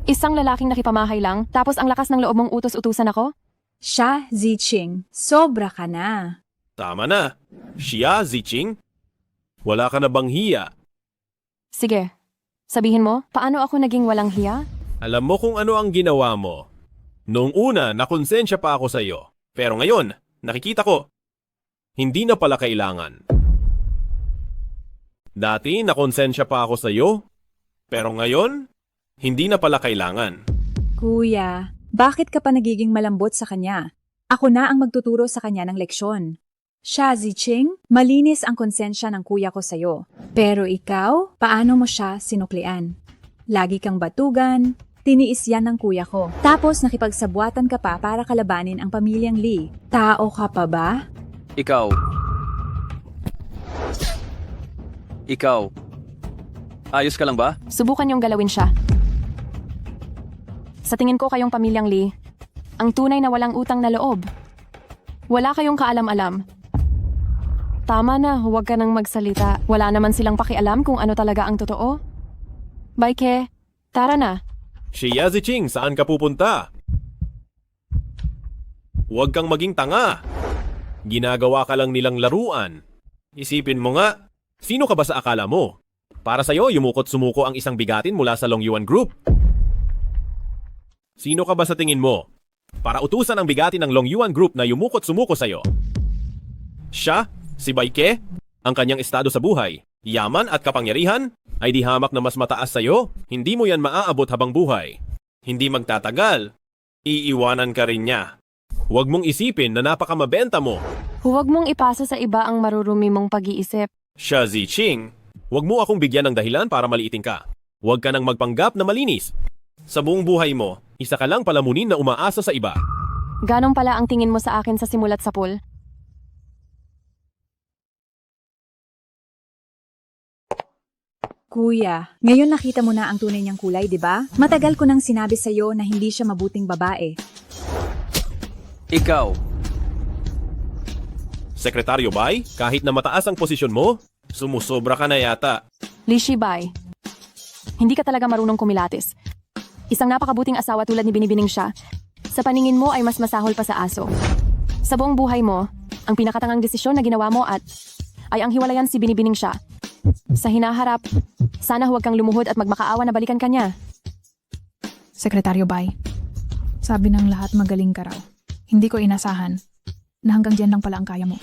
Isang lalaking nakipamahay lang, tapos ang lakas ng loob mong utos-utusan ako? Xia Ziqing, sobra ka na. Tama na. Xia Ziqing? Wala ka na bang hiya? Sige, sabihin mo, paano ako naging walang hiya? Alam mo kung ano ang ginawa mo. Noong una, nakonsensya pa ako sa iyo. Pero ngayon, nakikita ko, hindi na pala kailangan. Dati, nakonsensya pa ako sa iyo. Pero ngayon, hindi na pala kailangan. Kuya, bakit ka pa nagiging malambot sa kanya? Ako na ang magtuturo sa kanya ng leksyon. Xia Ziqing, malinis ang konsensya ng kuya ko sa'yo. Pero ikaw, paano mo siya sinuklian? Lagi kang batugan, tiniis yan ng kuya ko. Tapos nakipagsabwatan ka pa para kalabanin ang pamilyang Li. Tao ka pa ba? Ikaw, Ayos ka lang ba? Subukan niyong galawin siya. Sa tingin ko kayong pamilyang Lee, ang tunay na walang utang na loob. Wala kayong kaalam-alam. Tama na, huwag ka nang magsalita. Wala naman silang pakialam kung ano talaga ang totoo. Baike, tara na. Shia Ziching, saan ka pupunta? Huwag kang maging tanga. Ginagawa ka lang nilang laruan. Isipin mo nga, sino ka ba sa akala mo? Para sa'yo, yumukot-sumuko ang isang bigatin mula sa Long Yuan Group. Sino ka ba sa tingin mo? Para utusan ang bigatin ng Long Yuan Group na yumukot-sumuko sa'yo. Siya, si Baike, ang kanyang estado sa buhay, yaman at kapangyarihan, ay di hamak na mas mataas sa'yo, hindi mo yan maaabot habang buhay. Hindi magtatagal, iiwanan ka rin niya. Huwag mong isipin na napakamabenta mo. Huwag mong ipasa sa iba ang marurumi mong pag-iisip. Xia Ziching, huwag mo akong bigyan ng dahilan para maliitin ka. Huwag ka nang magpanggap na malinis. Sa buong buhay mo, isa ka lang palamunin na umaasa sa iba. Ganon pala ang tingin mo sa akin sa simulat sa pool? Kuya, ngayon nakita mo na ang tunay niyang kulay, di ba? Matagal ko nang sinabi sa'yo na hindi siya mabuting babae. Ikaw, Sekretaryo Bai, kahit na mataas ang posisyon mo, sumusobra ka na yata. Li Shibay, hindi ka talaga marunong kumilatis. Isang napakabuting asawa tulad ni Binibining siya. Sa paningin mo ay mas masahol pa sa aso. Sa buong buhay mo, ang pinakatangang desisyon na ginawa mo ay ang hiwalayan si Binibining siya. Sa hinaharap, sana huwag kang lumuhod at magmakaawa na balikan ka niya. Sekretaryo Bai, sabi ng lahat magaling ka raw. Hindi ko inasahan na hanggang dyan lang pala ang kaya mo.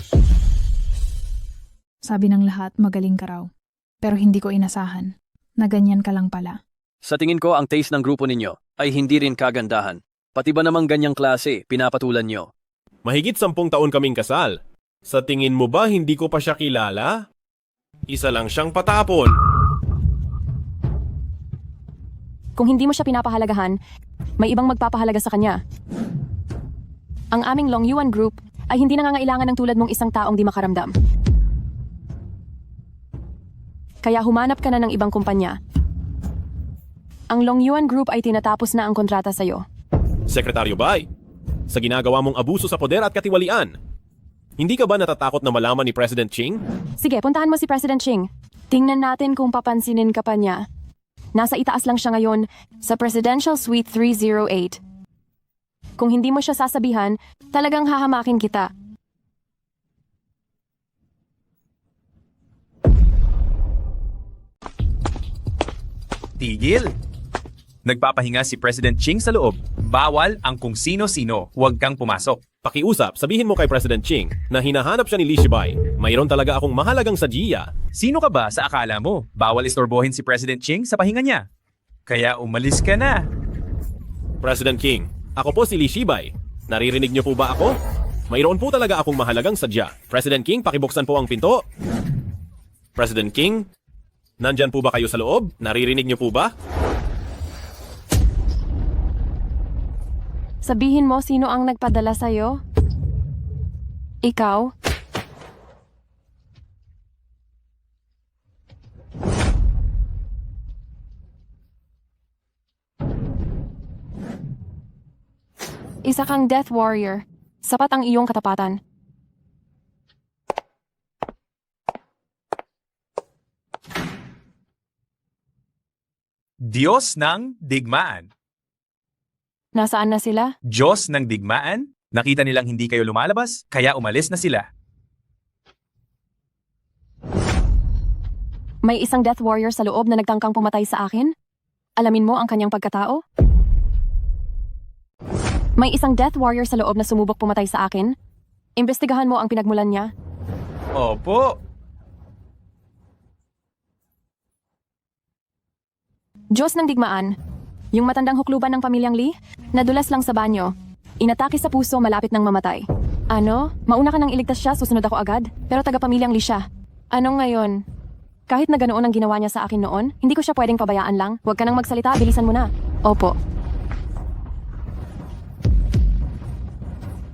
Sabi ng lahat magaling ka raw. Pero hindi ko inasahan na ganyan ka lang pala. sa tingin ko ang taste ng grupo ninyo ay hindi rin kagandahan. Pati ba namang ganyang klase, pinapatulan nyo? Mahigit 10 taon kaming kasal. Sa tingin mo ba hindi ko pa siya kilala? Isa lang siyang patapon. Kung hindi mo siya pinapahalagahan, may ibang magpapahalaga sa kanya. Ang aming Long Yuan Group ay hindi nangangailangan ng tulad mong isang taong di makaramdam. Kaya humanap ka na ng ibang kumpanya. Ang Long Yuan Group ay tinatapos na ang kontrata sa'yo. Sekretaryo Bai, sa ginagawa mong abuso sa poder at katiwalian, hindi ka ba natatakot na malaman ni President Ching? Sige, puntahan mo si President Ching. Tingnan natin kung papansinin ka pa niya. Nasa itaas lang siya ngayon sa Presidential Suite 308. Kung hindi mo siya sasabihan, talagang hahamakin kita. Tigil! Nagpapahinga si President Ching sa loob. Bawal ang kung sino-sino. Huwag kang pumasok. Pakiusap, sabihin mo kay President Ching na hinahanap siya ni Li Shibay. Mayroon talaga akong mahalagang sadya. Sino ka ba sa akala mo? Bawal istorbohin si President Ching sa pahinga niya. Kaya umalis ka na. President King, ako po si Li Shibay. Naririnig niyo po ba ako? Mayroon po talaga akong mahalagang sadya. President King, pakibuksan po ang pinto. President King, nandyan po ba kayo sa loob? Naririnig niyo po ba? Sabihin mo sino ang nagpadala sa'yo? Ikaw? Isa kang Death Warrior. Sapat ang iyong katapatan. Diyos ng digmaan. Nasaan na sila? Diyos ng digmaan? Nakita nilang hindi kayo lumalabas, kaya umalis na sila. May isang Death Warrior sa loob na nagtangkang pumatay sa akin? Alamin mo ang kanyang pagkatao? May isang Death Warrior sa loob na sumubok pumatay sa akin? Imbestigahan mo ang pinagmulan niya? Opo. Diyos ng digmaan. Yung matandang hukluban ng pamilyang Lee, nadulas lang sa banyo. Inatake sa puso malapit ng mamatay. Ano? Mauna ka nang iligtas siya, susunod ako agad? Pero taga-pamilyang Lee siya. Anong ngayon? Kahit na ganoon ang ginawa niya sa akin noon, hindi ko siya pwedeng pabayaan lang. Huwag ka nang magsalita, bilisan mo na. Opo.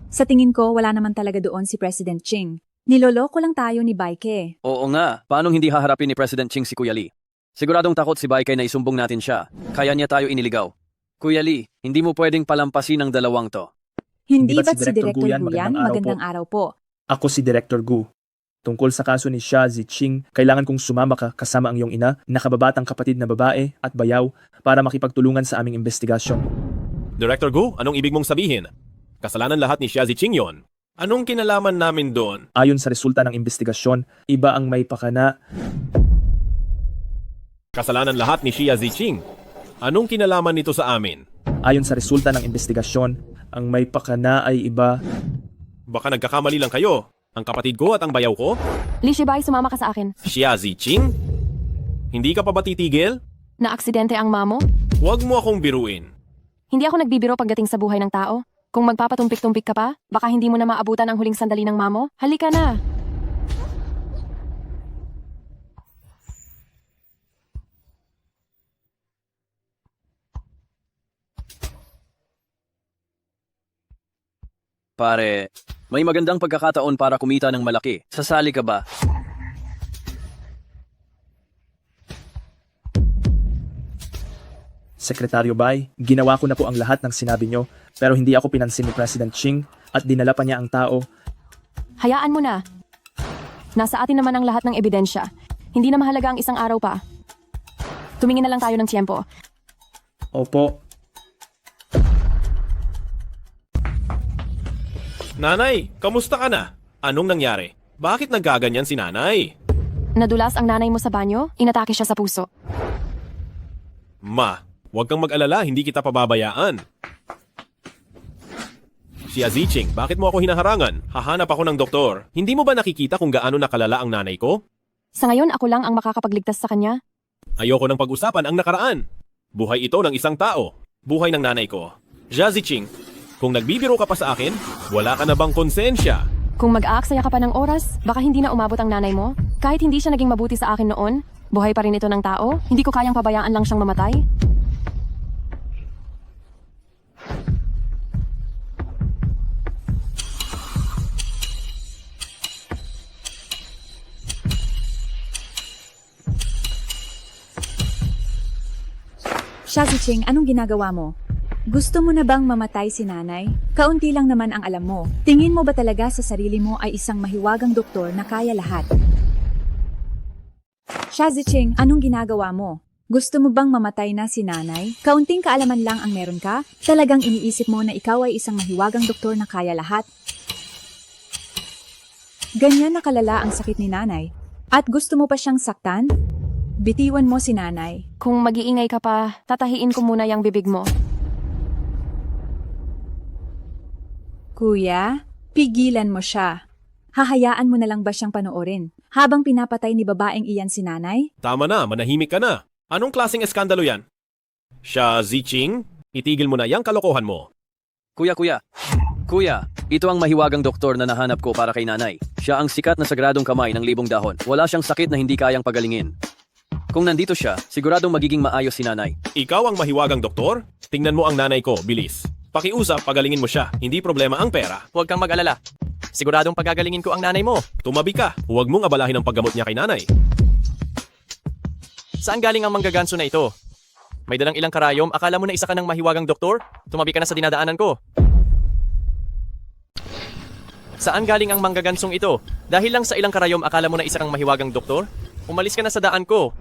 Sa tingin ko, wala naman talaga doon si President Ching. Niloloko lang tayo ni Baike. Oo nga, paano hindi haharapin ni President Ching si Kuya Lee? Siguradong takot si Baikay na isumbong natin siya. Kaya niya tayo iniligaw. Kuya Lee, hindi mo pwedeng palampasin ang dalawang to. Hindi ba't ba't si si Director Director Guyan? Guyan? Magandang araw po. Ako si Director Gu. Tungkol sa kaso ni Xia Ziqing, kailangan kong sumama ka kasama ang iyong ina, nakababatang kapatid na babae at bayaw para makipagtulungan sa aming investigasyon. Director Gu, anong ibig mong sabihin? Kasalanan lahat ni Xia Ziqing yon. Anong kinalaman namin doon? Ayon sa resulta ng investigasyon, iba ang may pakana. Kasalanan lahat ni Xia Ziqing. Anong kinalaman nito sa amin? Ayon sa resulta ng investigasyon, ang may pakana ay iba. Baka nagkakamali lang kayo. Ang kapatid ko at ang bayaw ko? Li Shibay, sumama ka sa akin. Xia Ziqing? Hindi ka pa ba titigil? Na aksidente ang mamo? Huwag mo akong biruin. Hindi ako nagbibiro pagdating sa buhay ng tao. Kung magpapatumpik-tumpik ka pa, baka hindi mo na maabutan ang huling sandali ng mamo. Halika na. Pare, may magandang pagkakataon para kumita ng malaki. Sasali ka ba? Sekretaryo Bai, ginawa ko na po ang lahat ng sinabi nyo, pero hindi ako pinansin ni President Ching at dinala pa niya ang tao. Hayaan mo na. Nasa atin naman ang lahat ng ebidensya. Hindi na mahalaga ang isang araw pa. Tumingin na lang tayo ng tiyempo. Opo. Nanay, kamusta ka na? Anong nangyari? Bakit naggaganyan si nanay? Nadulas ang nanay mo sa banyo, inatake siya sa puso. Ma, huwag kang mag-alala, hindi kita pababayaan. Xia Ziqing, bakit mo ako hinaharangan? Hahanap ako ng doktor. Hindi mo ba nakikita kung gaano nakalala ang nanay ko? Sa ngayon, ako lang ang makakapagligtas sa kanya. Ayoko nang pag-usapan ang nakaraan. Buhay ito ng isang tao. Buhay ng nanay ko. Xia Ziqing, kung nagbibiro ka pa sa akin, wala ka na bang konsensya? Kung mag-aaksaya ka pa ng oras, baka hindi na umabot ang nanay mo. Kahit hindi siya naging mabuti sa akin noon, buhay pa rin ito ng tao. Hindi ko kayang pabayaan lang siyang mamatay. Xia Ziqing, anong ginagawa mo? Gusto mo na bang mamatay si nanay? Kaunti lang naman ang alam mo. Tingin mo ba talaga sa sarili mo ay isang mahiwagang doktor na kaya lahat? Xia Ziqing, anong ginagawa mo? Gusto mo bang mamatay na si nanay? Kaunting kaalaman lang ang meron ka? Talagang iniisip mo na ikaw ay isang mahiwagang doktor na kaya lahat? Ganyan na kalala ang sakit ni nanay. At gusto mo pa siyang saktan? Bitiwan mo si nanay. Kung mag-iingay ka pa, tatahiin ko muna yung bibig mo. Kuya, pigilan mo siya. Hahayaan mo na lang ba siyang panoorin habang pinapatay ni babaeng iyan si nanay? Tama na, manahimik ka na. Anong klaseng eskandalo yan? Xia Ziqing, itigil mo na yang kalokohan mo. Kuya, ito ang mahiwagang doktor na nahanap ko para kay nanay. Siya ang sikat na sagradong kamay ng libong dahon. Wala siyang sakit na hindi kayang pagalingin. Kung nandito siya, siguradong magiging maayos si nanay. Ikaw ang mahiwagang doktor? Tingnan mo ang nanay ko, bilis. Pakiusap, pagalingin mo siya. Hindi problema ang pera. Huwag kang mag-alala. Siguradong pagagalingin ko ang nanay mo. Tumabi ka. Huwag mong abalahin ang paggamot niya kay nanay. Saan galing ang manggaganso na ito? May dalang ilang karayom, akala mo na isa ka ng mahiwagang doktor? Tumabi ka na sa dinadaanan ko. Saan galing ang manggagansong ito? Dahil lang sa ilang karayom, akala mo na isa kang mahiwagang doktor? Umalis ka na sa daan ko.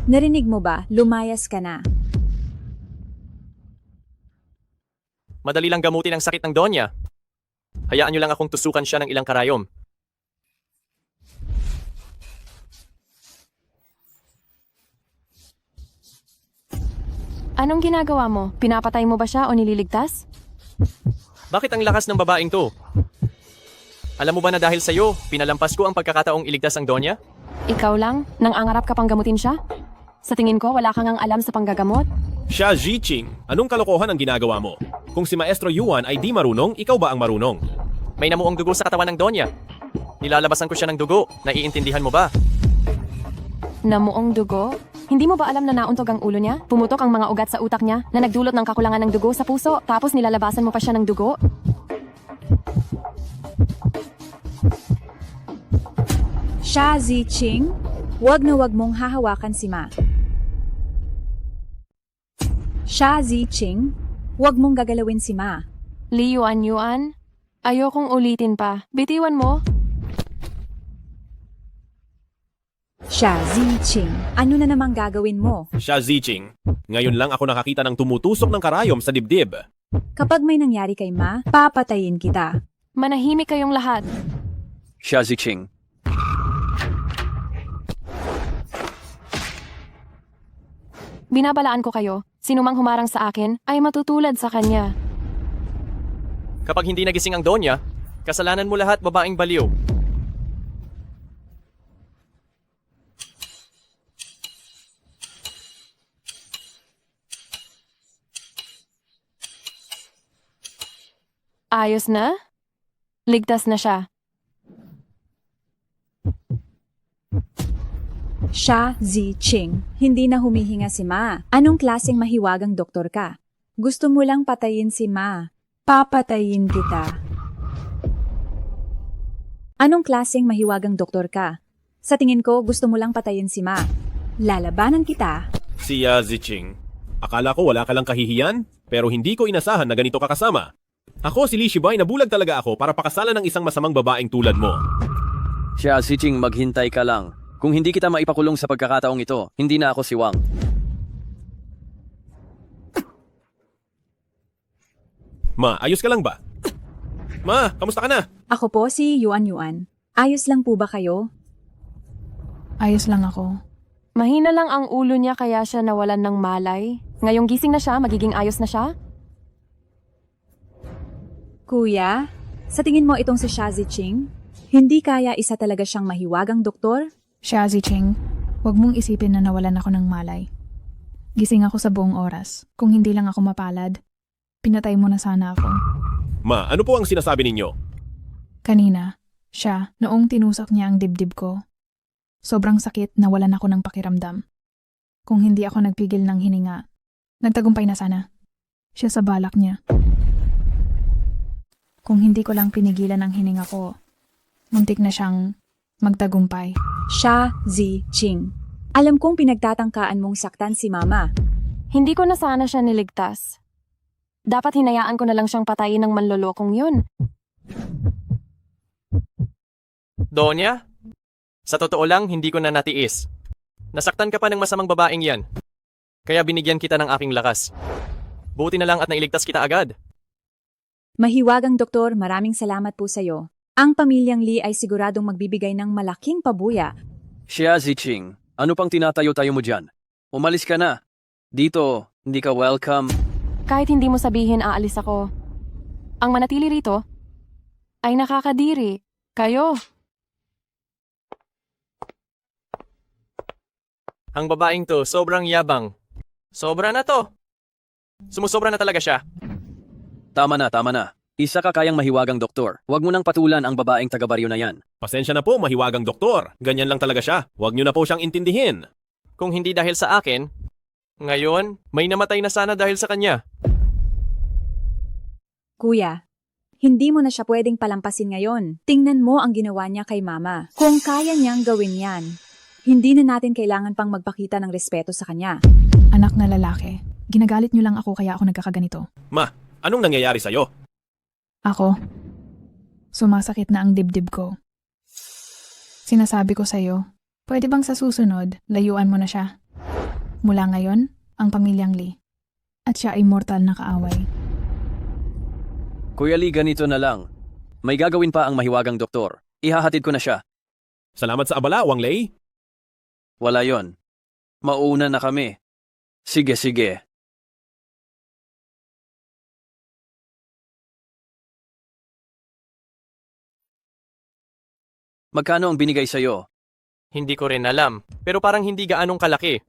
Narinig mo ba? Lumayas ka na. Madali lang gamutin ang sakit ng Donya. Hayaan niyo lang akong tusukan siya ng ilang karayom. Anong ginagawa mo? Pinapatay mo ba siya o nililigtas? Bakit ang lakas ng babaeng to? Alam mo ba na dahil sa'yo, pinalampas ko ang pagkakataong iligtas ang Donya? Ikaw lang? Nang angarap ka pang gamutin siya? Sa tingin ko, wala kang ang alam sa panggagamot. Xia Ziqing, anong kalokohan ang ginagawa mo? Kung si Maestro Yuan ay di marunong, ikaw ba ang marunong? May namuong dugo sa katawan ng Donya. Nilalabasan ko siya ng dugo. Naiintindihan mo ba? Namuong dugo? Hindi mo ba alam na nauntog ang ulo niya? Pumutok ang mga ugat sa utak niya na nagdulot ng kakulangan ng dugo sa puso, tapos nilalabasan mo pa siya ng dugo? Xia Ziqing, wag na wag mong hahawakan si Ma. Xia Ziqing, huwag mong gagalawin si Ma. Li Yuan, ayokong ulitin pa. Bitiwan mo? Xia Ziqing, ano na namang gagawin mo? Xia Ziqing, ngayon lang ako nakakita ng tumutusok ng karayom sa dibdib. Kapag may nangyari kay Ma, papatayin kita. Manahimik kayong lahat. Xia Ziqing, Binabalaan ko kayo, sinumang humarang sa akin ay matutulad sa kanya. Kapag hindi nagising ang Donya, kasalanan mo lahat, babaeng baliw. Ayos na? Ligtas na siya. Xia Ziqing, hindi na humihinga si Ma. Anong klaseng mahiwagang doktor ka? Gusto mo lang patayin si Ma. Papatayin kita. Anong klaseng mahiwagang doktor ka? Sa tingin ko, gusto mo lang patayin si Ma. Lalabanan kita. Xia Ziqing, akala ko wala ka lang kahihiyan, pero hindi ko inasahan na ganito ka kasama. Ako si Li Shibay, nabulag talaga ako para pakasalan ng isang masamang babaeng tulad mo. Xia Ziqing, maghintay ka lang. Kung hindi kita maipakulong sa pagkakataong ito, hindi na ako si Wang. Ma, ayos ka lang ba? Ma, kamusta ka na? Ako po si Yuan. Ayos lang po ba kayo? Ayos lang ako. Mahina lang ang ulo niya kaya siya nawalan ng malay. Ngayong gising na siya, magiging ayos na siya? Kuya, sa tingin mo itong si Xia Ziqing? Hindi kaya isa talaga siyang mahiwagang doktor? Xia Ziqing, huwag mong isipin na nawalan ako ng malay. Gising ako sa buong oras. Kung hindi lang ako mapalad, pinatay mo na sana ako. Ma, ano po ang sinasabi ninyo? Kanina, siya, noong tinusok niya ang dibdib ko, sobrang sakit na walan ako ng pakiramdam. Kung hindi ako nagpigil ng hininga, nagtagumpay na sana. Siya sa balak niya. Kung hindi ko lang pinigilan ang hininga ko, muntik na siyang magtagumpay. Xia Ziqing, alam kong pinagtatangkaan mong saktan si Mama. Hindi ko na sana siya niligtas. Dapat hinayaan ko na lang siyang patayin ng manlolokong yun. Donya? Sa totoo lang, hindi ko na natiis. Nasaktan ka pa ng masamang babaeng yan. Kaya binigyan kita ng aking lakas. Buti na lang at nailigtas kita agad. Mahiwagang doktor, maraming salamat po sa'yo. Ang pamilyang Li ay siguradong magbibigay ng malaking pabuya. Xia Ziqing, ano pang tinatayo-tayo mo dyan? Umalis ka na. Dito, hindi ka welcome. Kahit hindi mo sabihin aalis ako. Ang manatili rito ay nakakadiri. Kayo. Ang babaeng to, sobrang yabang. Sobra na to. Sumusobra na talaga siya. Tama na. Isa ka kayang mahiwagang doktor. Huwag mo nang patulan ang babaeng taga-baryo na yan. Pasensya na po, mahiwagang doktor. Ganyan lang talaga siya. Huwag niyo na po siyang intindihin. Kung hindi dahil sa akin, ngayon, may namatay na sana dahil sa kanya. Kuya, hindi mo na siya pwedeng palampasin ngayon. Tingnan mo ang ginawa niya kay Mama. Kung kaya niyang gawin yan, hindi na natin kailangan pang magpakita ng respeto sa kanya. Anak na lalaki, ginagalit niyo lang ako kaya ako nagkakaganito. Ma, anong nangyayari sa'yo? Ako, sumasakit na ang dibdib ko. Sinasabi ko sa'yo, pwede bang sa susunod, layuan mo na siya? Mula ngayon, ang pamilyang Li. At siya ay mortal na kaaway. Kuya Lee, ganito na lang. May gagawin pa ang mahiwagang doktor. Ihahatid ko na siya. Salamat sa abala, Wang Lei. Wala yon. Mauna na kami. Sige. Magkano ang binigay sa'yo? Hindi ko rin alam, pero parang hindi gaanong kalaki.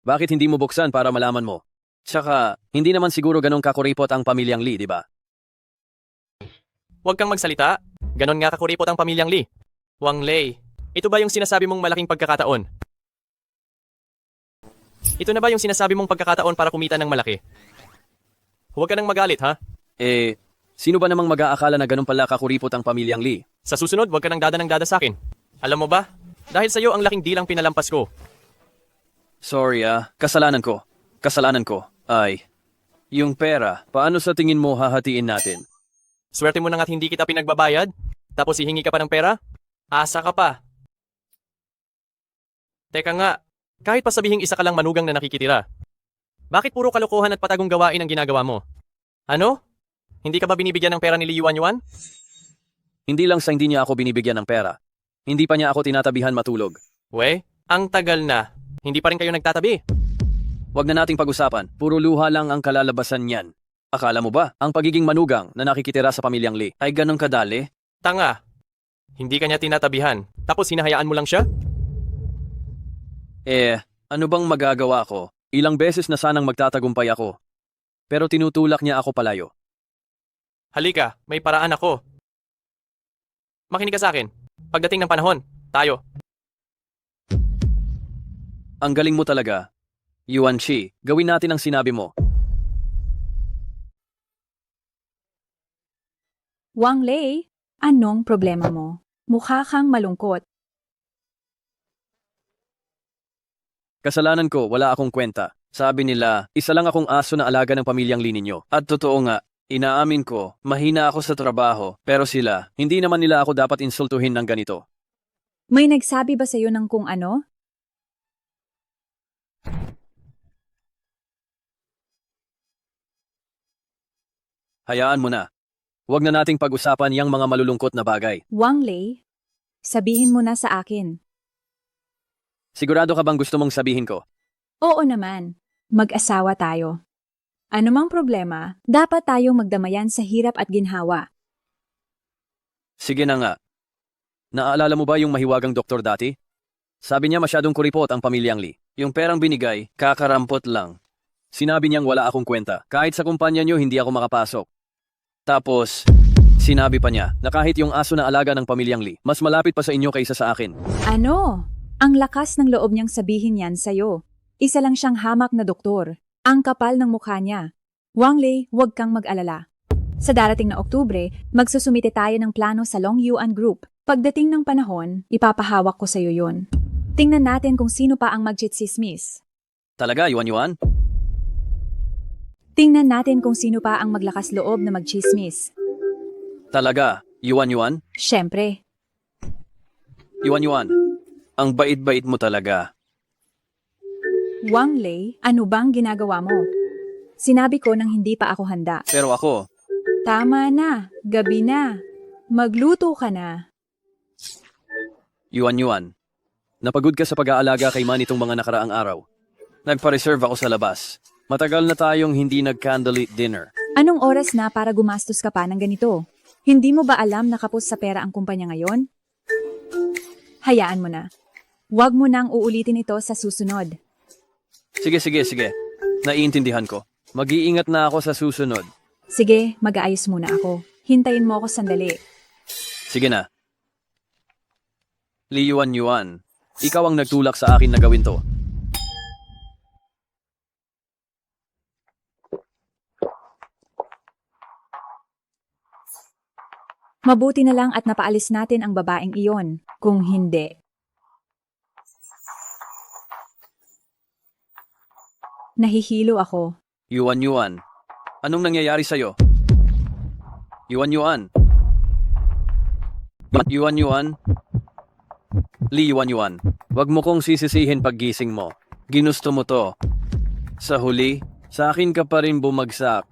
Bakit hindi mo buksan para malaman mo? Tsaka, hindi naman siguro ganong kakuripot ang pamilyang Lee, di ba? Huwag kang magsalita. Ganon nga kakuripot ang pamilyang Lee. Wang Lei, ito ba yung sinasabi mong malaking pagkakataon? Ito na ba yung sinasabi mong pagkakataon para kumita ng malaki? Huwag ka nang magalit, ha? Sino ba namang mag-aakala na ganun pala kakuripot ang pamilyang Lee? Sa susunod, huwag ka nang dada sa akin. Alam mo ba? Dahil sa'yo ang laking dilang pinalampas ko. Sorry, kasalanan ko. Ay, yung pera, paano sa tingin mo hahatiin natin? Swerte mo na nga't hindi kita pinagbabayad, tapos hihingi ka pa ng pera? Asa ka pa. Teka nga, kahit pa sabihing isa ka lang manugang na nakikitira, bakit puro kalokohan at patagong gawain ang ginagawa mo? Ano? Hindi ka ba binibigyan ng pera ni Li Yuan? Hindi lang sa hindi niya ako binibigyan ng pera. Hindi pa niya ako tinatabihan matulog. Ang tagal na. Hindi pa rin kayo nagtatabi. Huwag na nating pag-usapan. Puro luha lang ang kalalabasan niyan. Akala mo ba, ang pagiging manugang na nakikitira sa pamilyang Lee ay ganong kadali? Tanga. Hindi ka niya tinatabihan. Tapos hinahayaan mo lang siya? Ano bang magagawa ko? Ilang beses na sanang magtatagumpay ako. Pero tinutulak niya ako palayo. Halika, may paraan ako. Makinig ka sa akin. Pagdating ng panahon, tayo. Ang galing mo talaga. Yuan Shi, gawin natin ang sinabi mo. Wang Lei, anong problema mo? Mukha kang malungkot. Kasalanan ko, wala akong kwenta. Sabi nila, isa lang akong aso na alaga ng pamilyang Lee ninyo. At totoo nga, inaamin ko, mahina ako sa trabaho. Pero sila, hindi naman nila ako dapat insultuhin ng ganito. May nagsabi ba sa'yo ng kung ano? Hayaan mo na. Huwag na nating pag-usapan yang mga malulungkot na bagay. Wang Lei, sabihin mo na sa akin. Sigurado ka bang gusto mong sabihin ko? Oo naman. Mag-asawa tayo. Anumang problema, dapat tayong magdamayan sa hirap at ginhawa. Sige na nga. Naaalala mo ba yung mahiwagang doktor dati? Sabi niya masyadong kuripot ang pamilyang Lee. Yung perang binigay, kakarampot lang. Sinabi niyang wala akong kwenta. Kahit sa kumpanya niyo, hindi ako makapasok. Tapos, sinabi pa niya na kahit yung aso na alaga ng pamilyang Lee, mas malapit pa sa inyo kaysa sa akin. Ano? Ang lakas ng loob niyang sabihin yan sa'yo. Isa lang siyang hamak na doktor. Ang kapal ng mukha niya. Wang Lei, huwag kang mag-alala. Sa darating na Oktubre, magsusumite tayo ng plano sa Long Yuan Group. Pagdating ng panahon, ipapahawak ko sa'yo yon. Tingnan natin kung sino pa ang magchitsismis. Talaga, Yuan? Tingnan natin kung sino pa ang maglakas loob na magchismis. Talaga, Yuan? Siyempre. Yuan, ang bait-bait mo talaga. Wang Lei, ano bang ginagawa mo? Sinabi ko nang hindi pa ako handa. Pero ako, Tama na, gabi na. Magluto ka na. Yuan, napagod ka sa pag-aalaga kay Man itong mga nakaraang araw. Nagpa-reserve ako sa labas. Matagal na tayong hindi nag-candlelit dinner. Anong oras na para gumastos ka pa ng ganito? Hindi mo ba alam na kapos sa pera ang kumpanya ngayon? Hayaan mo na. Huwag mo nang uulitin ito sa susunod. Sige. Naiintindihan ko. Mag-iingat na ako sa susunod. Sige, mag-aayos muna ako. Hintayin mo ako sandali. Sige na. Li Yuan, ikaw ang nagtulak sa akin na gawin to. Mabuti na lang at napaalis natin ang babaeng iyon. Kung hindi. Nahihilo ako. Yuan, anong nangyayari sa'yo? Yuan. Li Yuan, wag mo kong sisisihin paggising mo. Ginusto mo to. Sa huli, sa akin ka pa rin bumagsak.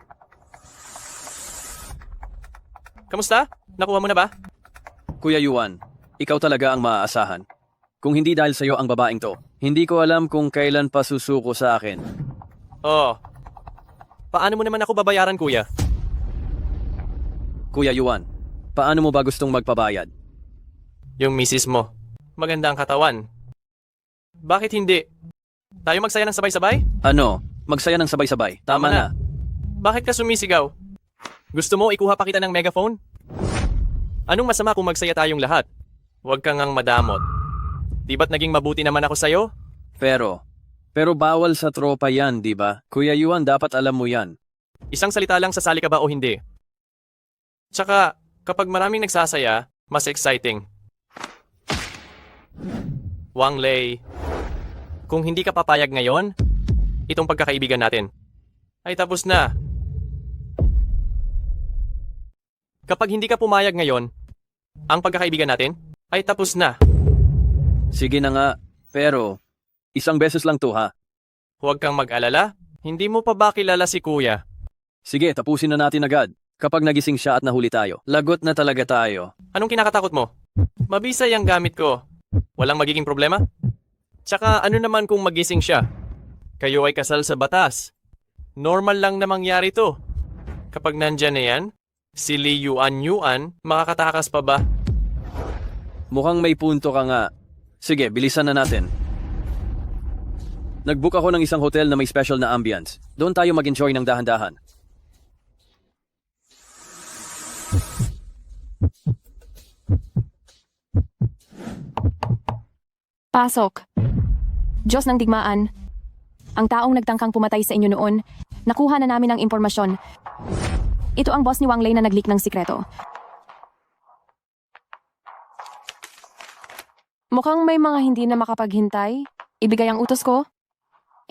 Kamusta? Nakuha mo na ba? Kuya Yuan, ikaw talaga ang maaasahan. Kung hindi dahil sa'yo ang babaeng to, hindi ko alam kung kailan pa susuko sa akin. Oh. Paano mo naman ako babayaran, kuya? Kuya Yuan, paano mo ba gustong magpabayad? Yung misis mo. Maganda ang katawan. Bakit hindi? Tayo magsaya ng sabay-sabay? Ano? Magsaya ng sabay-sabay. Tama na. Bakit ka sumisigaw? Gusto mo ikuha pa kita ng megaphone? Anong masama kung magsaya tayong lahat? Huwag kang ngang madamot. Di ba't naging mabuti naman ako sa'yo? Pero bawal sa tropa yan, di ba? Kuya Yuan, dapat alam mo yan. Isang salita lang, sasali ka ba o hindi? Tsaka, kapag maraming nagsasaya, mas exciting. Wang Lei, kung hindi ka papayag ngayon, itong pagkakaibigan natin. ay tapos na. Kapag hindi ka pumayag ngayon, ang pagkakaibigan natin ay tapos na. Sige na nga, pero isang beses lang to ha. Huwag kang mag-alala, hindi mo pa ba kilala si kuya? Sige, tapusin na natin agad. Kapag nagising siya at nahuli tayo, lagot na talaga tayo. Anong kinakatakot mo? Mabisay ang gamit ko. Walang magiging problema? Tsaka ano naman kung magising siya? Kayo ay kasal sa batas. Normal lang na mangyari to. Kapag nandyan na yan, si Li Yuan, makakatakas pa ba? Mukhang may punto ka nga. Sige, bilisan na natin. Nag-book ako ng isang hotel na may special na ambience. Doon tayo mag-enjoy ng dahan-dahan. Pasok. Diyos ng digmaan. Ang taong nagtangkang pumatay sa inyo noon, nakuha na namin ang impormasyon. Ito ang boss ni Wang Lei na nag-leak ng sikreto. Mukhang may mga hindi na makapaghintay. Ibigay ang utos ko.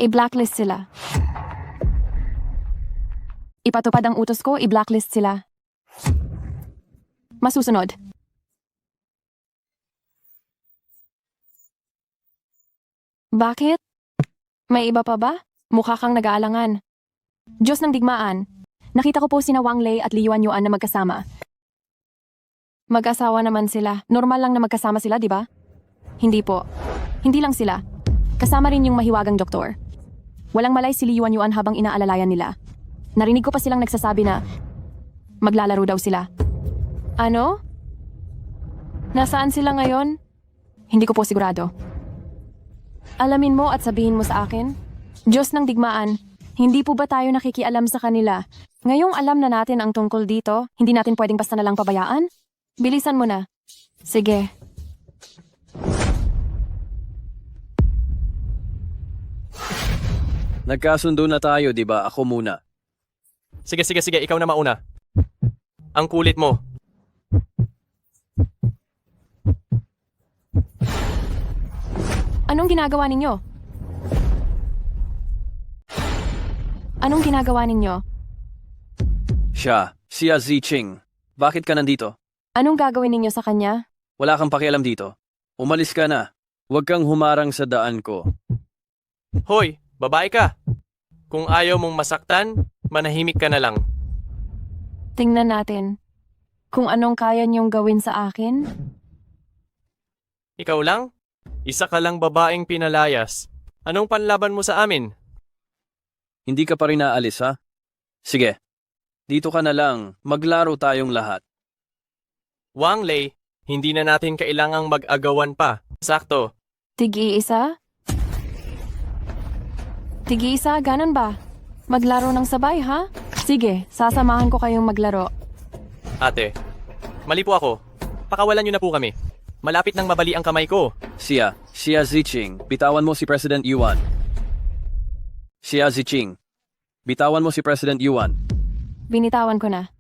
I-blacklist sila. Ipatupad ang utos ko, i-blacklist sila. Masusunod. Bakit? May iba pa ba? Mukha kang nag-aalangan. Diyos ng digmaan. Nakita ko po sina Wang Lei at Li Yuan na magkasama. Mag-asawa naman sila. Normal lang na magkasama sila, di ba? Hindi po. Hindi lang sila. Kasama rin yung mahiwagang doktor. Walang malay si Li Yuan habang inaalalayan nila. Narinig ko pa silang nagsasabi na maglalaro daw sila. Ano? Nasaan sila ngayon? Hindi ko po sigurado. Alamin mo at sabihin mo sa akin. Diyos ng digmaan, hindi po ba tayo nakikialam sa kanila? Ngayong alam na natin ang tungkol dito, hindi natin pwedeng basta na lang pabayaan? Bilisan mo na. Sige. Nagkasundo na tayo, di ba? Ako muna. Sige, ikaw na mauna. Ang kulit mo. Anong ginagawa ninyo? Anong ginagawa ninyo? Siya Ziching. Bakit ka nandito? Anong gagawin ninyo sa kanya? Wala kang pakialam dito. Umalis ka na. Huwag kang humarang sa daan ko. Hoy, babae ka. Kung ayaw mong masaktan, manahimik ka na lang. Tingnan natin kung anong kaya niyong gawin sa akin. Ikaw lang? Isa ka lang babaeng pinalayas. Anong panlaban mo sa amin? Hindi ka pa rin aalis, ha? Sige. Dito ka na lang. Maglaro tayong lahat. Wang Lei, hindi na natin kailangang mag-agawan pa. Sakto. Tig-iisa? Tig-iisa, ganun ba? Maglaro ng sabay, ha? Sige, sasamahan ko kayong maglaro. Ate, mali po ako. Pakawalan niyo na po kami. Malapit nang mabali ang kamay ko. Siya Ziching. Bitawan mo si President Yuan. Siya Ziching. Bitawan mo si President Yuan. Binitawan ko na.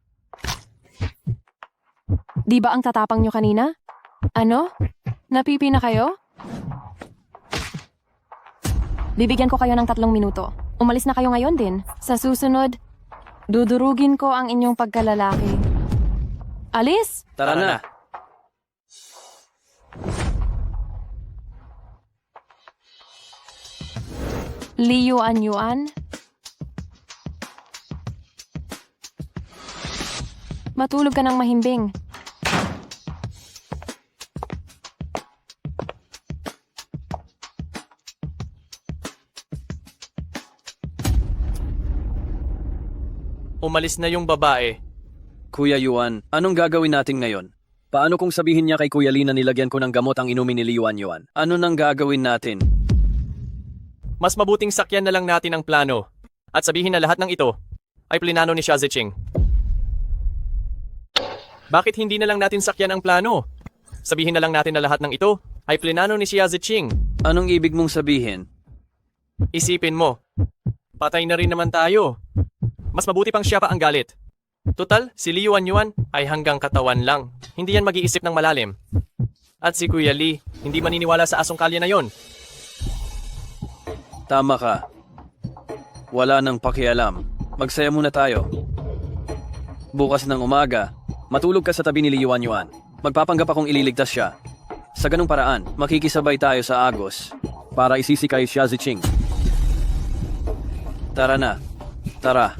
Di ba ang tatapang nyo kanina? Ano? Napipi na kayo? Bibigyan ko kayo ng 3 minuto. Umalis na kayo ngayon din. Sa susunod, dudurugin ko ang inyong pagkalalaki. Alis? Tara na. Li Yuan. Matulog ka ng mahimbing. Umalis na yung babae. Kuya Yuan, anong gagawin natin ngayon? Paano kung sabihin niya kay Kuya Lee na nilagyan ko ng gamot ang inumin ni Li Yuan? Ano nang gagawin natin? Mas mabuting sakyan na lang natin ang plano. At sabihin na lahat ng ito ay plinano ni Xia Ziching. Bakit hindi na lang natin sakyan ang plano? Sabihin na lang natin na lahat ng ito ay plinano ni Xia Ziching. Anong ibig mong sabihin? Isipin mo, patay na rin naman tayo. Mas mabuti pang siya pa ang galit. Total, si Li Yuan ay hanggang katawan lang. Hindi yan mag-iisip ng malalim. At si Kuya Lee, hindi maniniwala sa asungkalya na yon. Tama ka. Wala nang pakialam. Magsaya muna tayo. Bukas ng umaga, matulog ka sa tabi ni Yuan Yuan. Magpapanggap akong ililigtas siya. Sa ganung paraan, makikisabay tayo sa Agos para isisikay siya si Ching. Tara na. Tara.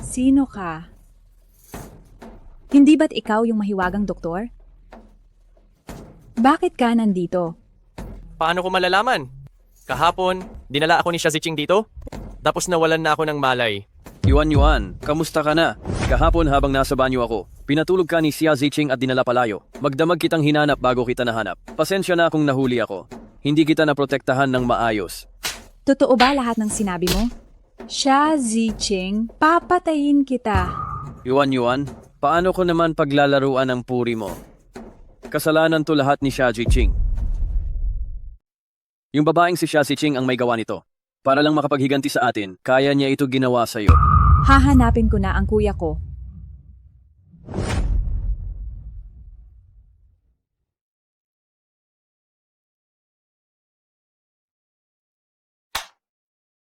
Sino ka? Hindi ba't ikaw yung mahiwagang doktor? Bakit ka nandito? Paano ko malalaman? Kahapon, dinala ako ni Xia Ziqing dito. Tapos nawalan na ako ng malay. Yuan Yuan, kamusta ka na? Kahapon habang nasa banyo ako, pinatulog ka ni Xia Ziqing at dinala palayo. Magdamag kitang hinanap bago kita nahanap. Pasensya na kung nahuli ako. Hindi kita naprotektahan ng maayos. Totoo ba lahat ng sinabi mo? Xia Ziqing, papatayin kita. Yuan Yuan, paano ko naman paglalaruan ang puri mo? Kasalanan to lahat ni Xia Ziqing. Yung babaeng si Xia Ziqing ang may gawa nito. Para lang makapaghiganti sa atin, kaya niya ito ginawa sa'yo. Hahanapin ko na ang kuya ko.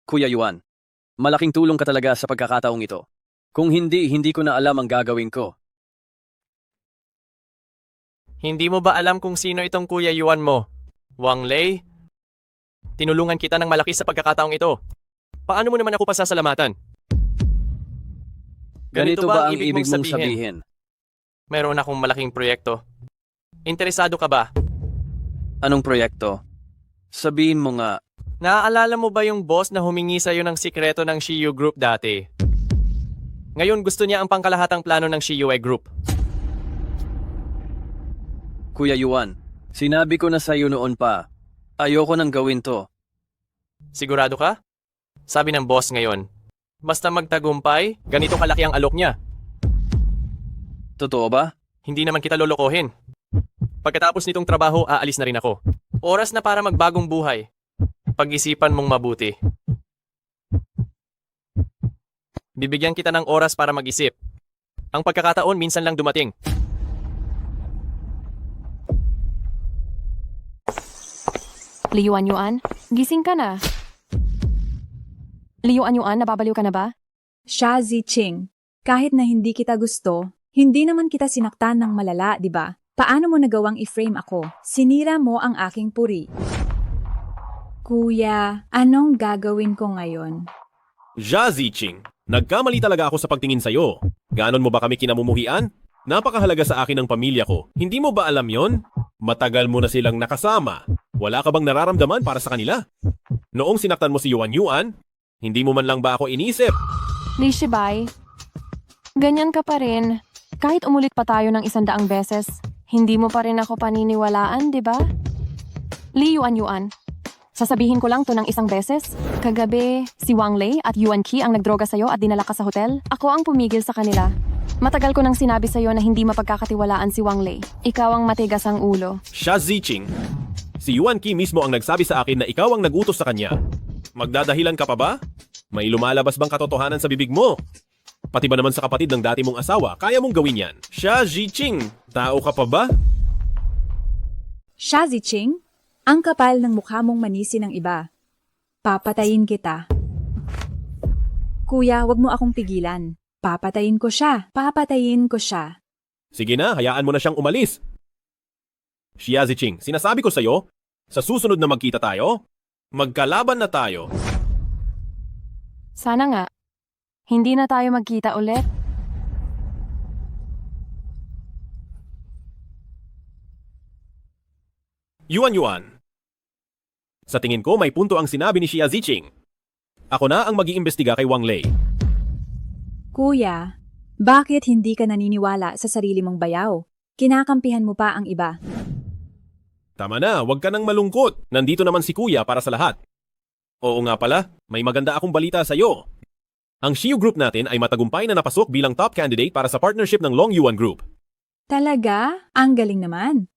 Kuya Yuan, malaking tulong ka talaga sa pagkakataong ito. Kung hindi ko na alam ang gagawin ko. Hindi mo ba alam kung sino itong Kuya Yuan mo? Wang Lei? Tinulungan kita ng malaki sa pagkakataong ito. Paano mo naman ako pasasalamatan? Ganito ba ang ibig mong sabihin? Meron akong malaking proyekto. Interesado ka ba? Anong proyekto? Sabihin mo nga. Naaalala mo ba yung boss na humingi sa'yo ng sikreto ng Shiyu Group dati? Ngayon gusto niya ang pangkalahatang plano ng Shiyue Group. Kuya Yuan, sinabi ko na sa'yo noon pa. Ayoko nang gawin to. Sigurado ka? Sabi ng boss ngayon. Basta magtagumpay, ganito kalaki ang alok niya. Totoo ba? Hindi naman kita lolokohin. Pagkatapos nitong trabaho, aalis na rin ako. Oras na para magbagong buhay. Pag-isipan mong mabuti. Bibigyan kita ng oras para mag-isip. Ang pagkakataon minsan lang dumating. Yuan Yuan, gising ka na. Yuan Yuan, nababaliw ka na ba? Xia Ziqing, kahit na hindi kita gusto, hindi naman kita sinaktan ng malala, di ba? Paano mo nagawang i-frame ako? Sinira mo ang aking puri. Kuya, anong gagawin ko ngayon? Xia Ziqing, nagkamali talaga ako sa pagtingin sa'yo. Ganon mo ba kami kinamumuhian? Napakahalaga sa akin ang pamilya ko. Hindi mo ba alam yon? Matagal mo na silang nakasama. Wala ka bang nararamdaman para sa kanila? Noong sinaktan mo si Yuan Yuan, hindi mo man lang ba ako inisip? Li Shibay, ganyan ka pa rin. Kahit umulit pa tayo ng 100 beses, hindi mo pa rin ako paniniwalaan, di ba? Li Yuan Yuan, sasabihin ko lang to ng 1 beses. Kagabi, si Wang Lei at Yuan Qi ang nagdroga sa'yo at dinala ka sa hotel. Ako ang pumigil sa kanila. Matagal ko nang sinabi sa'yo na hindi mapagkakatiwalaan si Wang Lei. Ikaw ang matigas ang ulo. Xia Ziqing, si Yuan Qi mismo ang nagsabi sa akin na ikaw ang nagutos sa kanya. Magdadahilan ka pa ba? May lumalabas bang katotohanan sa bibig mo? Pati ba naman sa kapatid ng dati mong asawa, kaya mong gawin yan? Xia Ziqing, tao ka pa ba? Xia Ziqing, ang kapal ng mukha mong manisi ng iba. Papatayin kita. Kuya, wag mo akong pigilan. Papatayin ko siya. Papatayin ko siya. Sige na, hayaan mo na siyang umalis. Xia Ziqing, sinasabi ko sa'yo, sa susunod na magkita tayo, magkalaban na tayo. Sana nga, hindi na tayo magkita ulit. Yuan Yuan. Sa tingin ko, may punto ang sinabi ni Xia Ziqing. Ako na ang mag-iimbestiga kay Wang Lei. Kuya, bakit hindi ka naniniwala sa sarili mong bayaw? Kinakampihan mo pa ang iba. Tama na, huwag ka nang malungkot. Nandito naman si Kuya para sa lahat. Oo nga pala, may maganda akong balita sa iyo. Ang Shiyu Group natin ay matagumpay na napasok bilang top candidate para sa partnership ng Long Yuan Group. Talaga? Ang galing naman.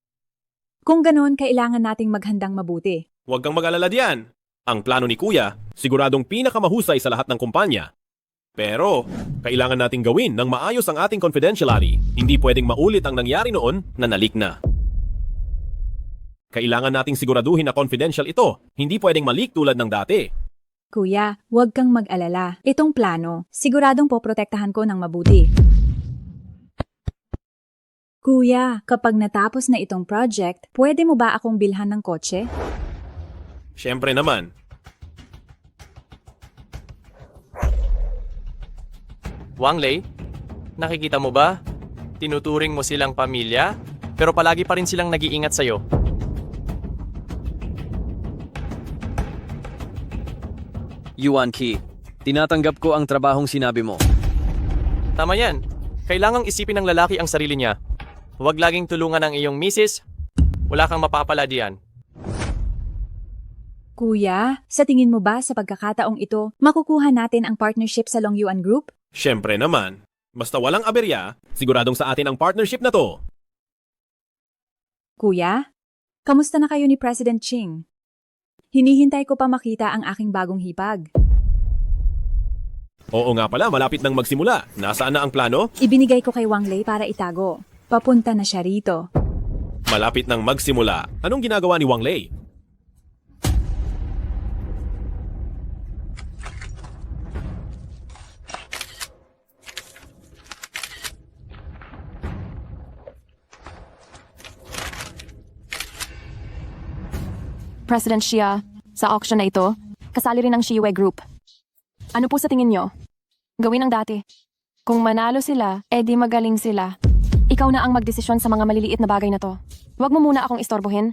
Kung ganoon, kailangan nating maghandang mabuti. Huwag kang mag-alala diyan. Ang plano ni Kuya, siguradong pinakamahusay sa lahat ng kumpanya. Pero, kailangan nating gawin ng maayos ang ating confidentiality. Hindi pwedeng maulit ang nangyari noon na nalik na. Kailangan nating siguraduhin na confidential ito. Hindi pwedeng malik tulad ng dati. Kuya, huwag kang mag-alala. Itong plano, siguradong poprotektahan ko ng mabuti. Kuya, kapag natapos na itong project, pwede mo ba akong bilhan ng kotse? Siyempre naman. Wang Lei, nakikita mo ba? Tinuturing mo silang pamilya, pero palagi pa rin silang nag-iingat sa'yo. Yuan Qi, tinatanggap ko ang trabahong sinabi mo. Tama yan. Kailangang isipin ng lalaki ang sarili niya. Huwag laging tulungan ang iyong misis. Wala kang mapapala diyan. Kuya, sa tingin mo ba sa pagkakataong ito, makukuha natin ang partnership sa Long Yuan Group? Siyempre naman. Basta walang aberya, siguradong sa atin ang partnership na to. Kuya, kamusta na kayo ni President Ching? Hinihintay ko pa makita ang aking bagong hipag. Oo nga pala, malapit nang magsimula. Nasaan na ang plano? Ibinigay ko kay Wang Lei para itago. Papunta na siya rito. Malapit nang magsimula. Anong ginagawa ni Wang Lei? President Xia, sa auction na ito, kasali rin ang Xiwei Group. Ano po sa tingin nyo? Gawin ang dati. Kung manalo sila, edi magaling sila. Ikaw na ang magdesisyon sa mga maliliit na bagay na to. Huwag mo muna akong istorbohin.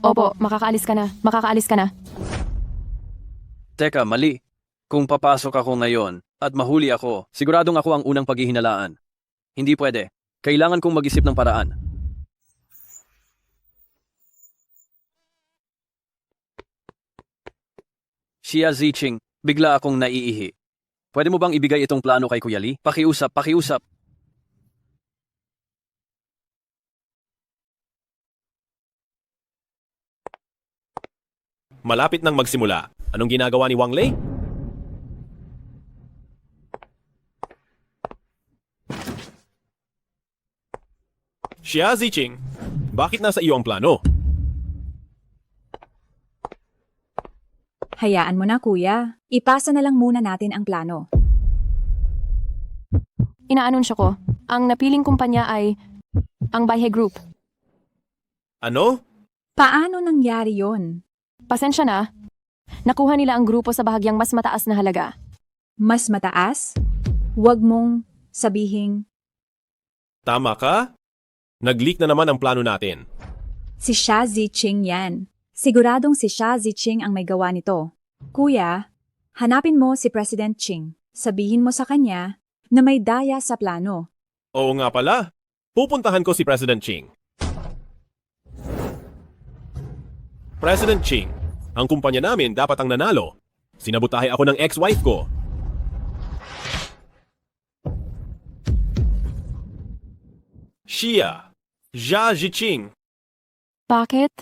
Opo, makakaalis ka na. Makakaalis ka na. Teka, mali. Kung papasok ako ngayon at mahuli ako, siguradong ako ang unang paghihinalaan. Hindi pwede. Kailangan kong mag-isip ng paraan. Xia Ziching, bigla akong naiihi. Pwede mo bang ibigay itong plano kay Kuya Lee? Pakiusap, pakiusap. Malapit nang magsimula. Anong ginagawa ni Wang Lei? Xia Ziching, bakit nasa iyo ang plano? Hayaan mo na, kuya. Ipasa na lang muna natin ang plano. Inaanunsyo ko, ang napiling kumpanya ay ang Baihe Group. Ano? Paano nangyari yon? Pasensya na. Nakuha nila ang grupo sa bahagyang mas mataas na halaga. Mas mataas? Huwag mong sabihing Tama ka? Nag-leak na naman ang plano natin. si Xia Ziching yan. Siguradong si Xia Ziching ang may gawa nito. Kuya, hanapin mo si President Ching. Sabihin mo sa kanya na may daya sa plano. Oo nga pala. Pupuntahan ko si President Ching. President Ching, ang kumpanya namin dapat ang nanalo. Sinabutahe ako ng ex-wife ko. Xia Ziching. Bakit?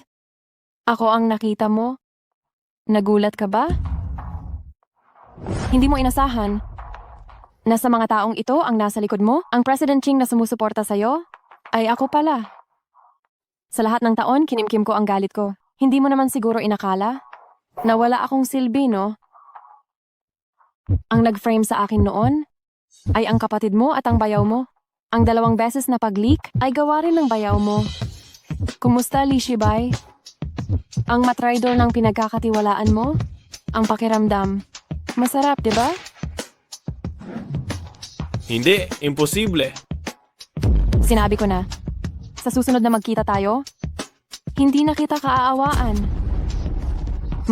Ako ang nakita mo? Nagulat ka ba? Hindi mo inasahan na sa mga taong ito ang nasa likod mo? Ang President Ching na sumusuporta sa'yo? Ay ako pala. Sa lahat ng taon, kinimkim ko ang galit ko. Hindi mo naman siguro inakala na wala akong silbi, no? Ang nag-frame sa akin noon ay ang kapatid mo at ang bayaw mo. Ang 2 beses na pag-leak ay gawa rin ng bayaw mo. Kumusta, Li Shibay? Ang matraidor ng pinagkakatiwalaan mo? Ang pakiramdam. Masarap, di ba? Hindi, imposible. Sinabi ko na. Sa susunod na magkita tayo, hindi na kita kaaawaan.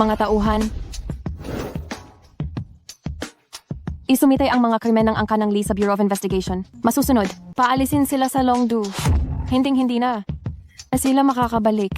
Mga tauhan, isumitay ang mga krimen ng angka ng Lee sa Bureau of Investigation. Masusunod, paalisin sila sa Longdu. Hinding-hindi na. Na sila makakabalik.